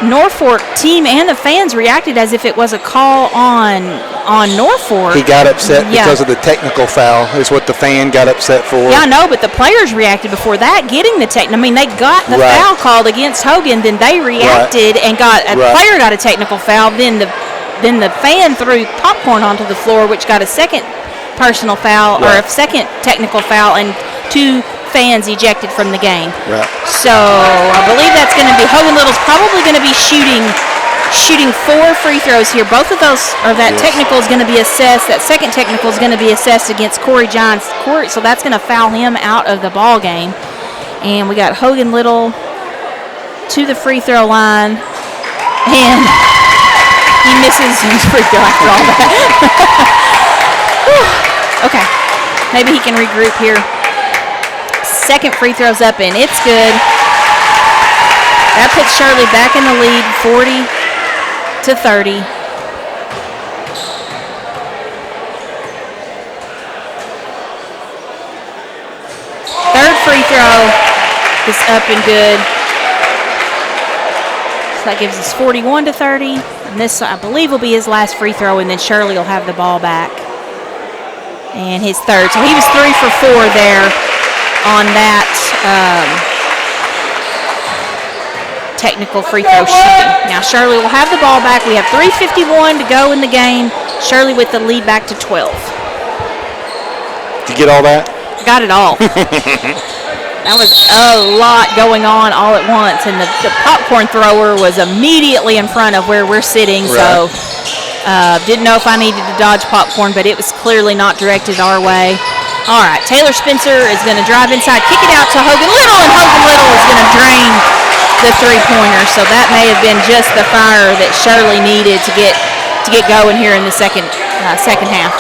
S6: Norfork team and the fans reacted as if it was a call on Norfork.
S7: He got upset because of the technical foul is what the fan got upset for.
S6: Yeah, I know, but the players reacted before that, getting the they got the foul called against Hogan, then they reacted and got a player got a technical foul, then the fan threw popcorn onto the floor, which got a second personal foul or a second technical foul, and 2 fans ejected from the game.
S7: Right.
S6: So I believe that's going to be Hogan Little's probably going to be shooting 4 free throws here. Both of those, or that technical is going to be assessed. That second technical is going to be assessed against Corey Johns. So that's going to foul him out of the ball game. And we got Hogan Little to the free throw line, and he misses his free throw after all that. Okay, maybe he can regroup here. Second free throw's up, and it's good. That puts Shirley back in the lead, 40-30. Third free throw is up and good. So that gives us 41-30. And this, I believe, will be his last free throw, and then Shirley will have the ball back. And his 3rd. So he was 3 for 4 there on that technical free throw shooting. Now Shirley will have the ball back. We have 3:51 to go in the game. Shirley with the lead back to 12.
S7: Did you get all that?
S6: Got it all. That was a lot going on all at once, and the popcorn thrower was immediately in front of where we're sitting, so didn't know if I needed to dodge popcorn, but it was clearly not directed our way. All right, Taylor Spencer is going to drive inside, kick it out to Hogan Little, and Hogan Little is going to drain the three-pointer. So that may have been just the fire that Shirley needed to get going here in the second half.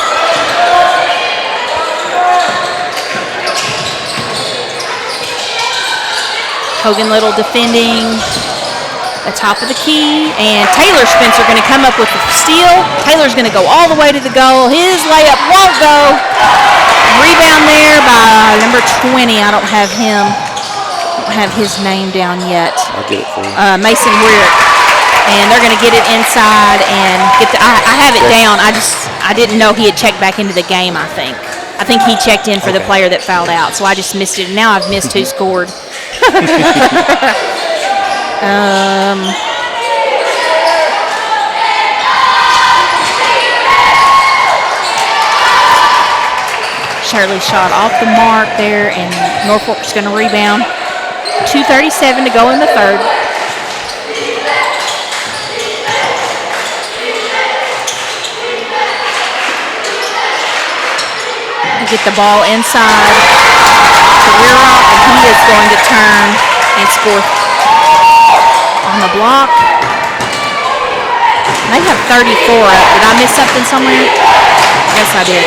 S6: Hogan Little defending the top of the key, and Taylor Spencer going to come up with the steal. Taylor's going to go all the way to the goal. His layup won't go. Rebound there by number 20. I don't have his name down yet.
S7: I'll get it for you.
S6: Mason Weirich. And they're going to get it inside and get the. I have it down. I didn't know he had checked back into the game. I think he checked in for the player that fouled out. So I just missed it. And now I've missed who scored. Shirley shot off the mark there, and Norfork's going to rebound. 2:37 to go in the third. Get the ball inside to Weirich, and he is going to turn and score on the block. They have 34 up. Did I miss something somewhere? Yes, I did.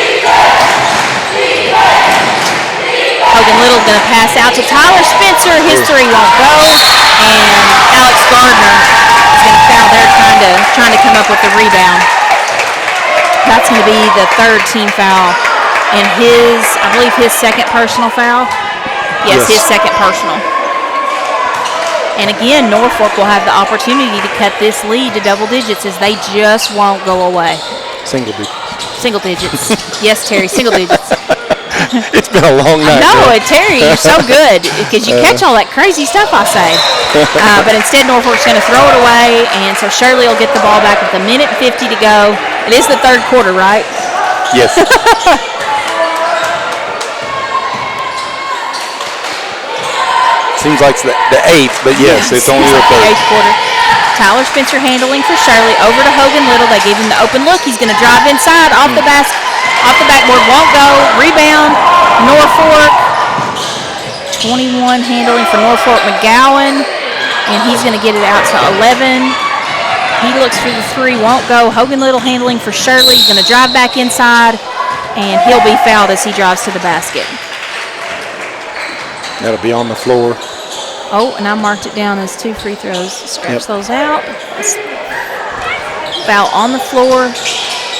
S6: Hogan Little's going to pass out to Tyler Spencer. His three won't go, and Alex Gardner is going to foul there, trying to come up with the rebound. That's going to be the third team foul. And I believe his second personal foul. Yes, his second personal. And again, Norfork will have the opportunity to cut this lead to double digits as they just won't go away.
S7: Single digits.
S6: Single digits. Yes, Terry, single digits.
S7: It's been a long night.
S6: No, Terry, you're so good because you catch all that crazy stuff I say. But instead, Norfork's going to throw it away, and so Shirley will get the ball back with 1:50 to go. It is the third quarter, right?
S7: Yes. Seems like it's the eighth, but yes, it's only the third.
S6: Eighth quarter. Tyler Spencer handling for Shirley. Over to Hogan Little. They give him the open look. He's going to drive inside off the backboard. Won't go. Rebound. Norfork. 21 handling for Norfork McGowan, and he's going to get it out to 11. He looks for the three, won't go. Hogan Little handling for Shirley, going to drive back inside, and he'll be fouled as he drives to the basket.
S7: That'll be on the floor.
S6: Oh, and I marked it down as 2 free throws. Scratch those out. Foul on the floor.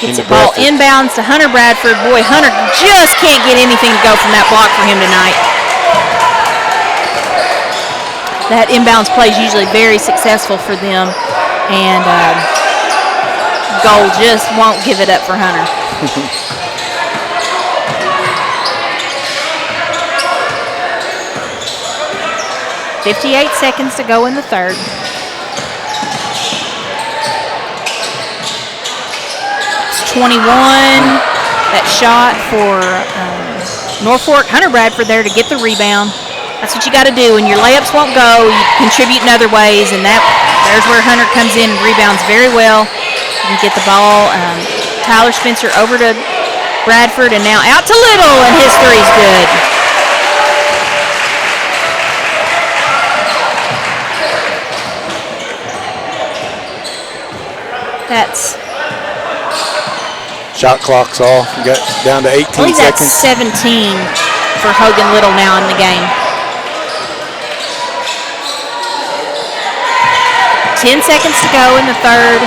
S6: Gets the ball inbounds to Hunter Bradford. Boy, Hunter just can't get anything to go from that block for him tonight. That inbounds play is usually very successful for them, and goal just won't give it up for Hunter. 58 seconds to go in the third. It's 21. That shot for Norfork. Hunter Bradford there to get the rebound. That's what you got to do. When your layups won't go, you contribute in other ways, and there's where Hunter comes in and rebounds very well. You can get the ball. Tyler Spencer over to Bradford, and now out to Little, and his three's good. That's
S7: shot clock's off. We got down to 18
S6: seconds. That's 17 for Hogan Little now in the game. 10 seconds to go in the third.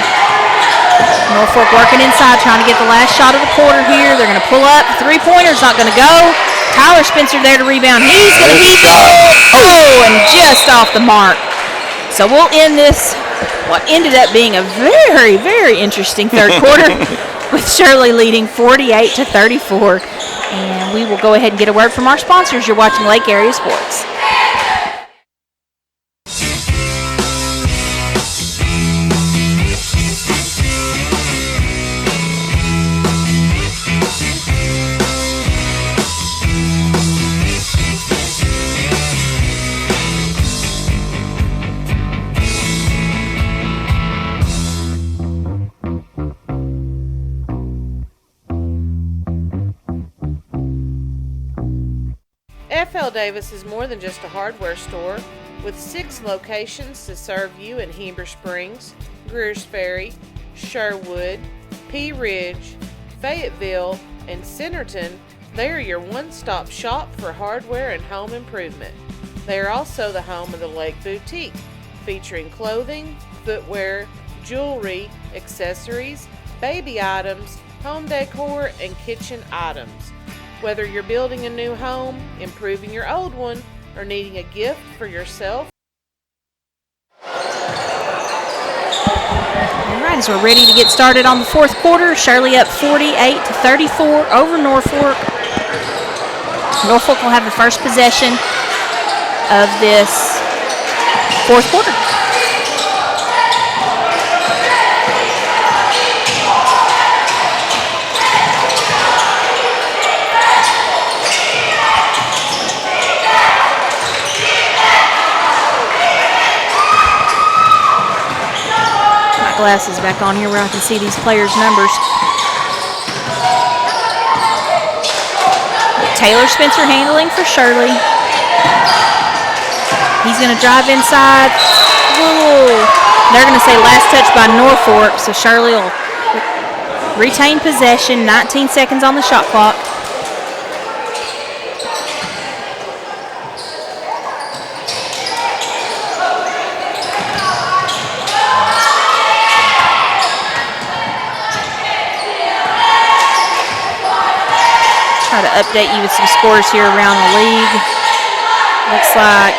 S6: Norfork working inside, trying to get the last shot of the quarter here. They're going to pull up. Three-pointer's not going to go. Tyler Spencer there to rebound. He's going to heat it. Oh, and just off the mark. So we'll end this, what ended up being a very, very interesting third quarter with Shirley leading 48-34. And we will go ahead and get a word from our sponsors. You're watching Lake Area Sports.
S1: FL Davis is more than just a hardware store, with 6 locations to serve you in Heber Springs, Greers Ferry, Sherwood, Pea Ridge, Fayetteville, and Centerton. They are your one-stop shop for hardware and home improvement. They are also the home of the Lake Boutique, featuring clothing, footwear, jewelry, accessories, baby items, home decor, and kitchen items. Whether you're building a new home, improving your old one, or needing a gift for yourself.
S6: All right, as we're ready to get started on the fourth quarter, Shirley up 48-34 over Norfork. Norfolk will have the first possession of this fourth quarter. Glasses back on here where I can see these players' numbers. Taylor Spencer handling for Shirley. He's going to drive inside. Whoa. They're going to say last touch by Norfork, so Shirley will retain possession. 19 seconds on the shot clock. Try to update you with some scores here around the league. Looks like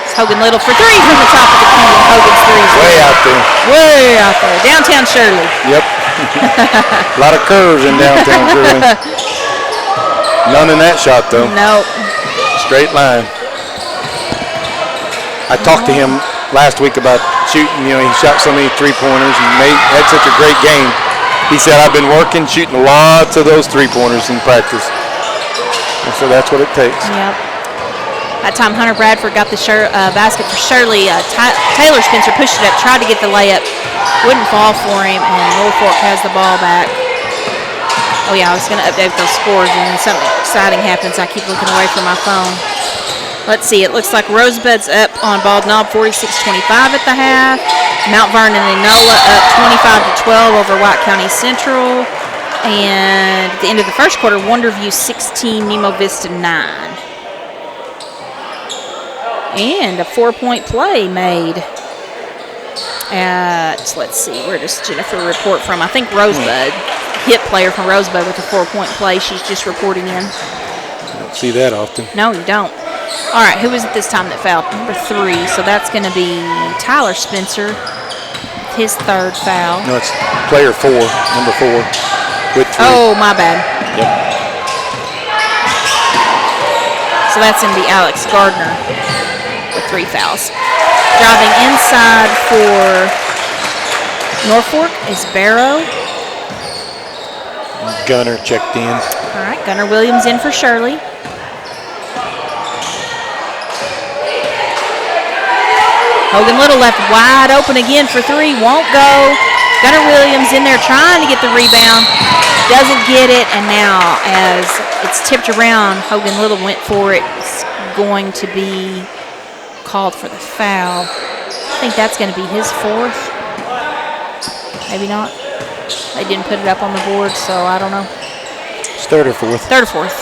S6: it's Hogan Little for three from the top of the key. Hogan's threes
S7: way out there.
S6: Way out there. Downtown Shirley.
S7: Yep. A lot of curves in downtown Shirley. None in that shot though.
S6: Nope.
S7: Straight line. I talked to him last week about shooting. You know, he shot so many three-pointers and had such a great game. He said, I've been working, shooting lots of those three-pointers in practice. And so that's what it takes.
S6: Yep. That time Hunter Bradford got the basket for Shirley. Taylor Spencer pushed it up, tried to get the layup. Wouldn't fall for him, and Norfork has the ball back. Oh, yeah, I was going to update those scores, and then something exciting happens. I keep looking away from my phone. Let's see, it looks like Rosebud's up on Bald Knob 46-25 at the half. Mount Vernon and Enola up 25-12 over White County Central. And at the end of the first quarter, Wonderview 16, Nemo Vista 9. And a 4-point play made at, let's see, where does Jennifer report from? I think Rosebud, hit player from Rosebud with a 4-point play. She's just reporting in.
S7: You don't see that often.
S6: No, you don't. All right, who was it this time that fouled? Number 3, so that's going to be Tyler Spencer, his third foul.
S7: No, it's player 4, number 4, with 3.
S6: Oh, my bad.
S7: Yep.
S6: So that's going to be Alex Gardner with 3 fouls. Driving inside for Norfork is Barrow.
S7: Gunner checked in.
S6: All right, Gunner Williams in for Shirley. Hogan Little left wide open again for 3, won't go. Gunner Williams in there trying to get the rebound, doesn't get it, and now as it's tipped around, Hogan Little went for it. It's going to be called for the foul. I think that's going to be his 4th. Maybe not. They didn't put it up on the board, so I don't know.
S7: It's 3rd or 4th.
S6: 3rd or 4th.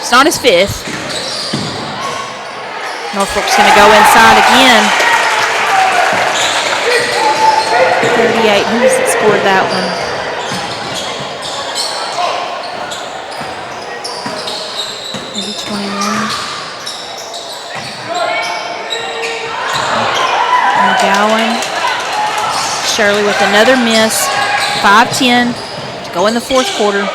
S6: It's not his 5th. Norfolk's going to go inside again. 38. Who was it scored that one? Maybe 21. McGowan. Shirley with another miss. 5-10 to go in the 4th quarter.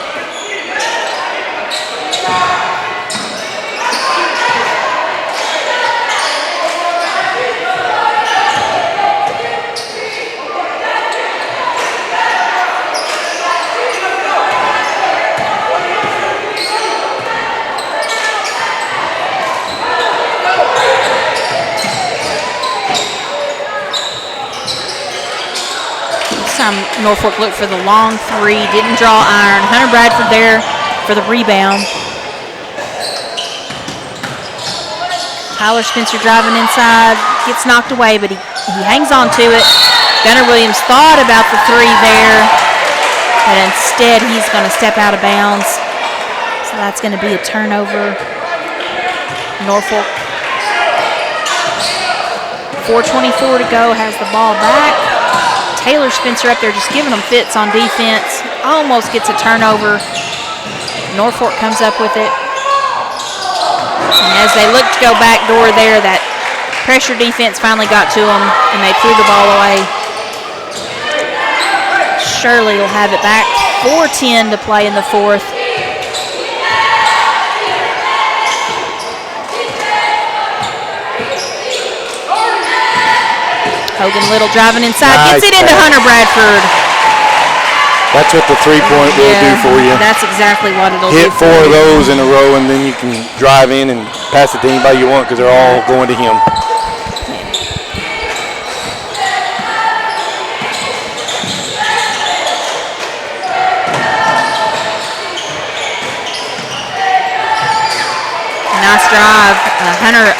S6: Norfolk looked for the long 3, didn't draw iron. Hunter Bradford there for the rebound. Tyler Spencer driving inside, gets knocked away, but he hangs on to it. Gunner Williams thought about the 3 there, but instead he's going to step out of bounds. So that's going to be a turnover. Norfolk. 4:24 to go, has the ball back. Taylor Spencer up there just giving them fits on defense. Almost gets a turnover. Norfolk comes up with it. And as they look to go back door there, that pressure defense finally got to them, and they threw the ball away. Shirley will have it back. 4:10 to play in the 4th. Hogan Little driving inside, gets it into Hunter Bradford.
S7: That's what the 3-point will do for you.
S6: That's exactly what it'll do.
S7: Hit 4 of those in a row, and then you can drive in and pass it to anybody you want because they're all going to him.
S6: Nice drive.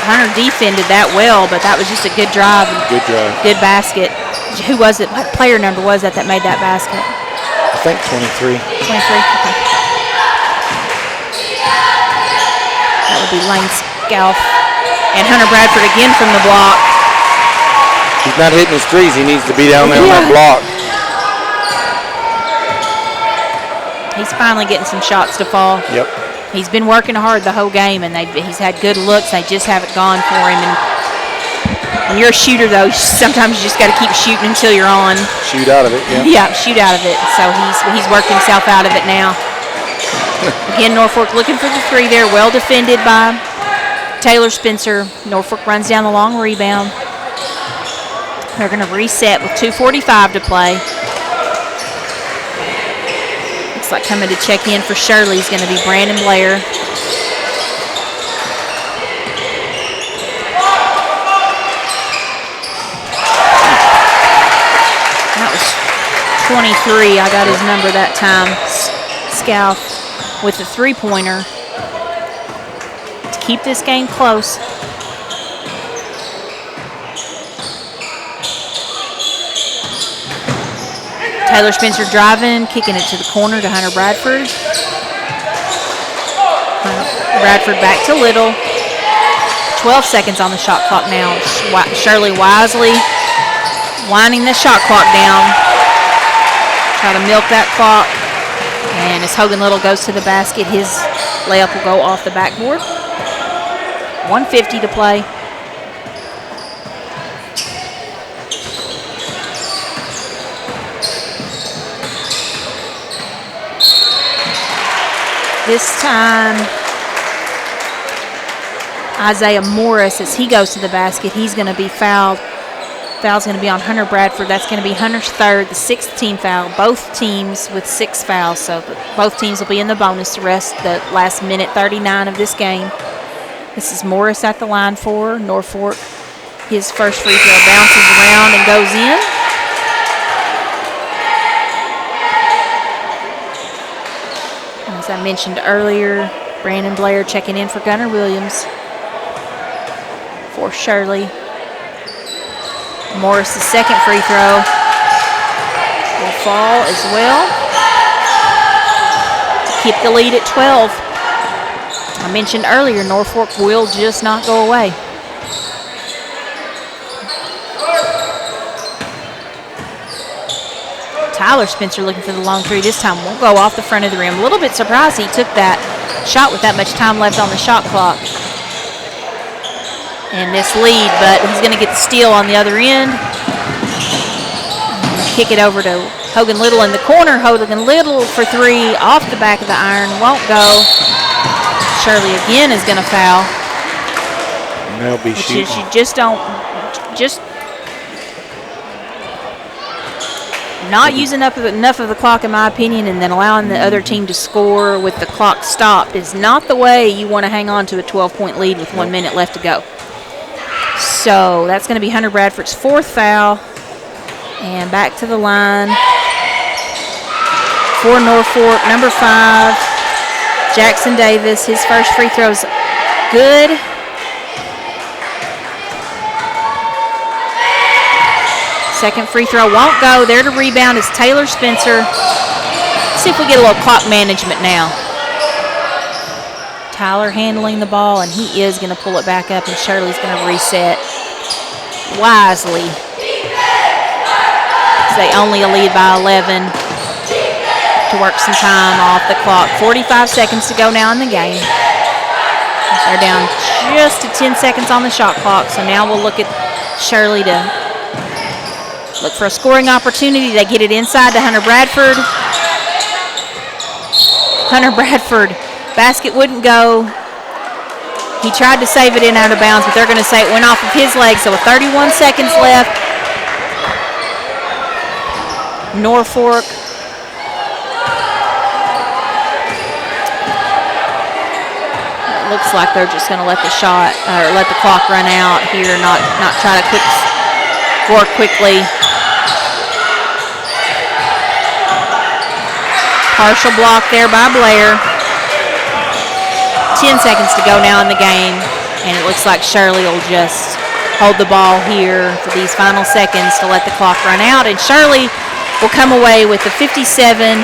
S6: Hunter defended that well, but that was just a good drive.
S7: Good drive.
S6: Good basket. Who was it? What player number was that made that basket?
S7: I think 23.
S6: 23? Okay. That would be Lane Scalf. And Hunter Bradford again from the block.
S7: He's not hitting his threes. He needs to be down there on that block.
S6: He's finally getting some shots to fall.
S7: Yep.
S6: He's been working hard the whole game, and he's had good looks. They just haven't gone for him. And when you're a shooter, though, sometimes you just got to keep shooting until you're on.
S7: Shoot out of it,
S6: yeah. Yeah, shoot out of it. So he's worked himself out of it now. Again, Norfolk looking for the 3 there. Well defended by Taylor Spencer. Norfolk runs down the long rebound. They're going to reset with 2:45 to play. Like coming to check in for Shirley is going to be Brandon Blair. That was 23. I got his number that time. Scalf with the 3-pointer to keep this game close. Taylor Spencer driving, kicking it to the corner to Hunter Bradford. Bradford back to Little. 12 seconds on the shot clock now. Shirley wisely winding the shot clock down. Try to milk that clock. And as Hogan Little goes to the basket, his layup will go off the backboard. 1:50 to play. This time, Isaiah Morris, as he goes to the basket, he's going to be fouled. Foul's going to be on Hunter Bradford. That's going to be Hunter's third, the sixth team foul. Both teams with 6 fouls, so both teams will be in the bonus the last minute 39 of this game. This is Morris at the line for Norfolk. His first free throw bounces around and goes in. As I mentioned earlier, Brandon Blair checking in for Gunnar Williams. For Shirley. Morris' second free throw will fall as well to keep the lead at 12. I mentioned earlier, Norfolk will just not go away. Tyler Spencer looking for the long three. This time won't go off the front of the rim. A little bit surprised he took that shot with that much time left on the shot clock. And this lead, but he's going to get the steal on the other end. Kick it over to Hogan Little in the corner. Hogan Little for 3 off the back of the iron. Won't go. Shirley again is going to foul.
S7: And they'll be shooting.
S6: You just don't, not using up enough of the clock, in my opinion, and then allowing the other team to score with the clock stopped is not the way you want to hang on to a 12-point lead with 1 minute left to go. So that's going to be Hunter Bradford's 4th foul. And back to the line for Norfolk, number 5, Jackson Davis. His first free throw's good. Second free throw won't go. There to rebound is Taylor Spencer. Let's see if we get a little clock management now. Tyler handling the ball, and he is going to pull it back up, and Shirley's going to reset wisely. They only a lead by 11 to work some time off the clock. 45 seconds to go now in the game. They're down just to 10 seconds on the shot clock, so now we'll look at Shirley to look for a scoring opportunity. They get it inside to Hunter Bradford. Hunter Bradford, basket wouldn't go. He tried to save it in out of bounds, but they're going to say it went off of his leg, so with 31 seconds left, Norfolk looks like they're just going to let the shot or let the clock run out here, not try to score quickly. Partial block there by Blair. 10 seconds to go now in the game, and it looks like Shirley will just hold the ball here for these final seconds to let the clock run out, and Shirley will come away with a 57-46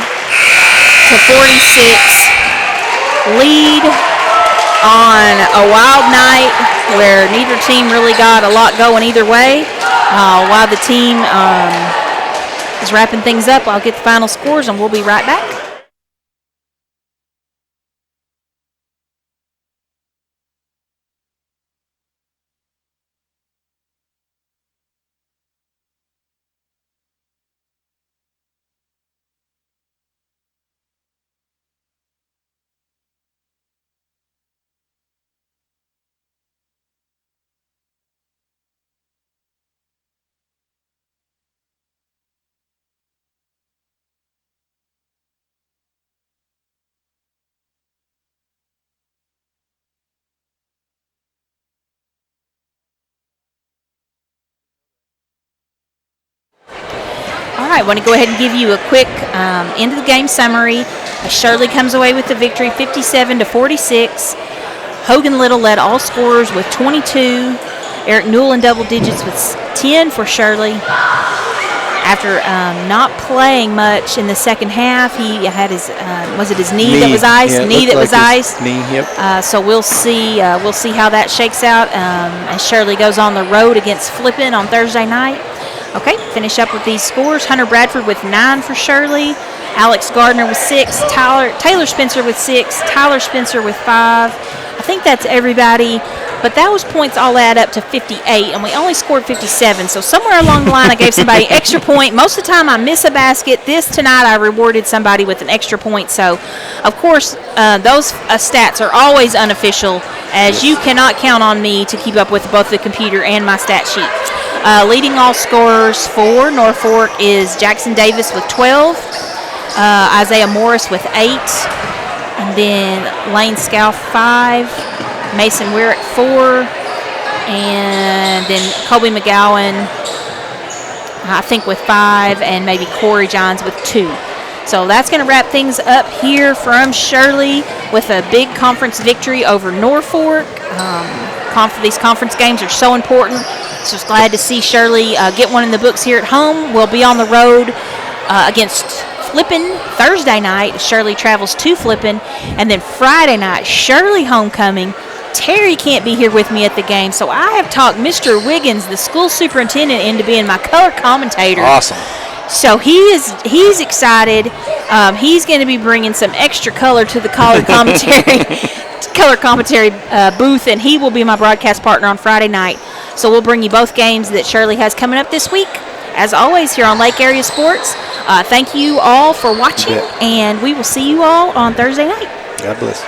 S6: lead on a wild night where neither team really got a lot going either way. While the team is wrapping things up, I'll get the final scores and we'll be right back. All right, I want to go ahead and give you a quick end of the game summary. Shirley comes away with the victory, 57-46. Hogan Little led all scorers with 22. Eric Newell in double digits with 10 for Shirley. after not playing much in the second half. He had his was it his knee that was iced?
S7: Yeah,
S6: knee that was iced.
S7: Knee, yep.
S6: So we'll see how that shakes out as Shirley goes on the road against Flippin on Thursday night. Okay, finish up with these scores. Hunter Bradford with 9 for Shirley. Alex Gardner with 6. Taylor Spencer with 6. Tyler Spencer with 5. I think that's everybody. But those points all add up to 58, and we only scored 57. So somewhere along the line, I gave somebody an extra point. Most of the time, I miss a basket. Tonight, I rewarded somebody with an extra point. So, of course, those stats are always unofficial, as you cannot count on me to keep up with both the computer and my stat sheet. Leading all scorers for Norfork is Jackson Davis with 12, Isaiah Morris with 8, and then Lane Scow 5. Mason Weirick 4, and then Kobe McGowan, I think, with 5, and maybe Corey Johns with 2. So that's going to wrap things up here from Shirley with a big conference victory over Norfork. These conference games are so important. So just glad to see Shirley get one in the books here at home. We'll be on the road against Flippin Thursday night. Shirley travels to Flippin, and then Friday night, Shirley homecoming. Terry can't be here with me at the game, so I have talked Mr. Wiggins, the school superintendent, into being my color commentator.
S7: Awesome.
S6: So he's excited. He's going to be bringing some extra color to the color commentary booth, and he will be my broadcast partner on Friday night. So we'll bring you both games that Shirley has coming up this week. As always, here on Lake Area Sports. Thank you all for watching, and we will see you all on Thursday night.
S7: God bless.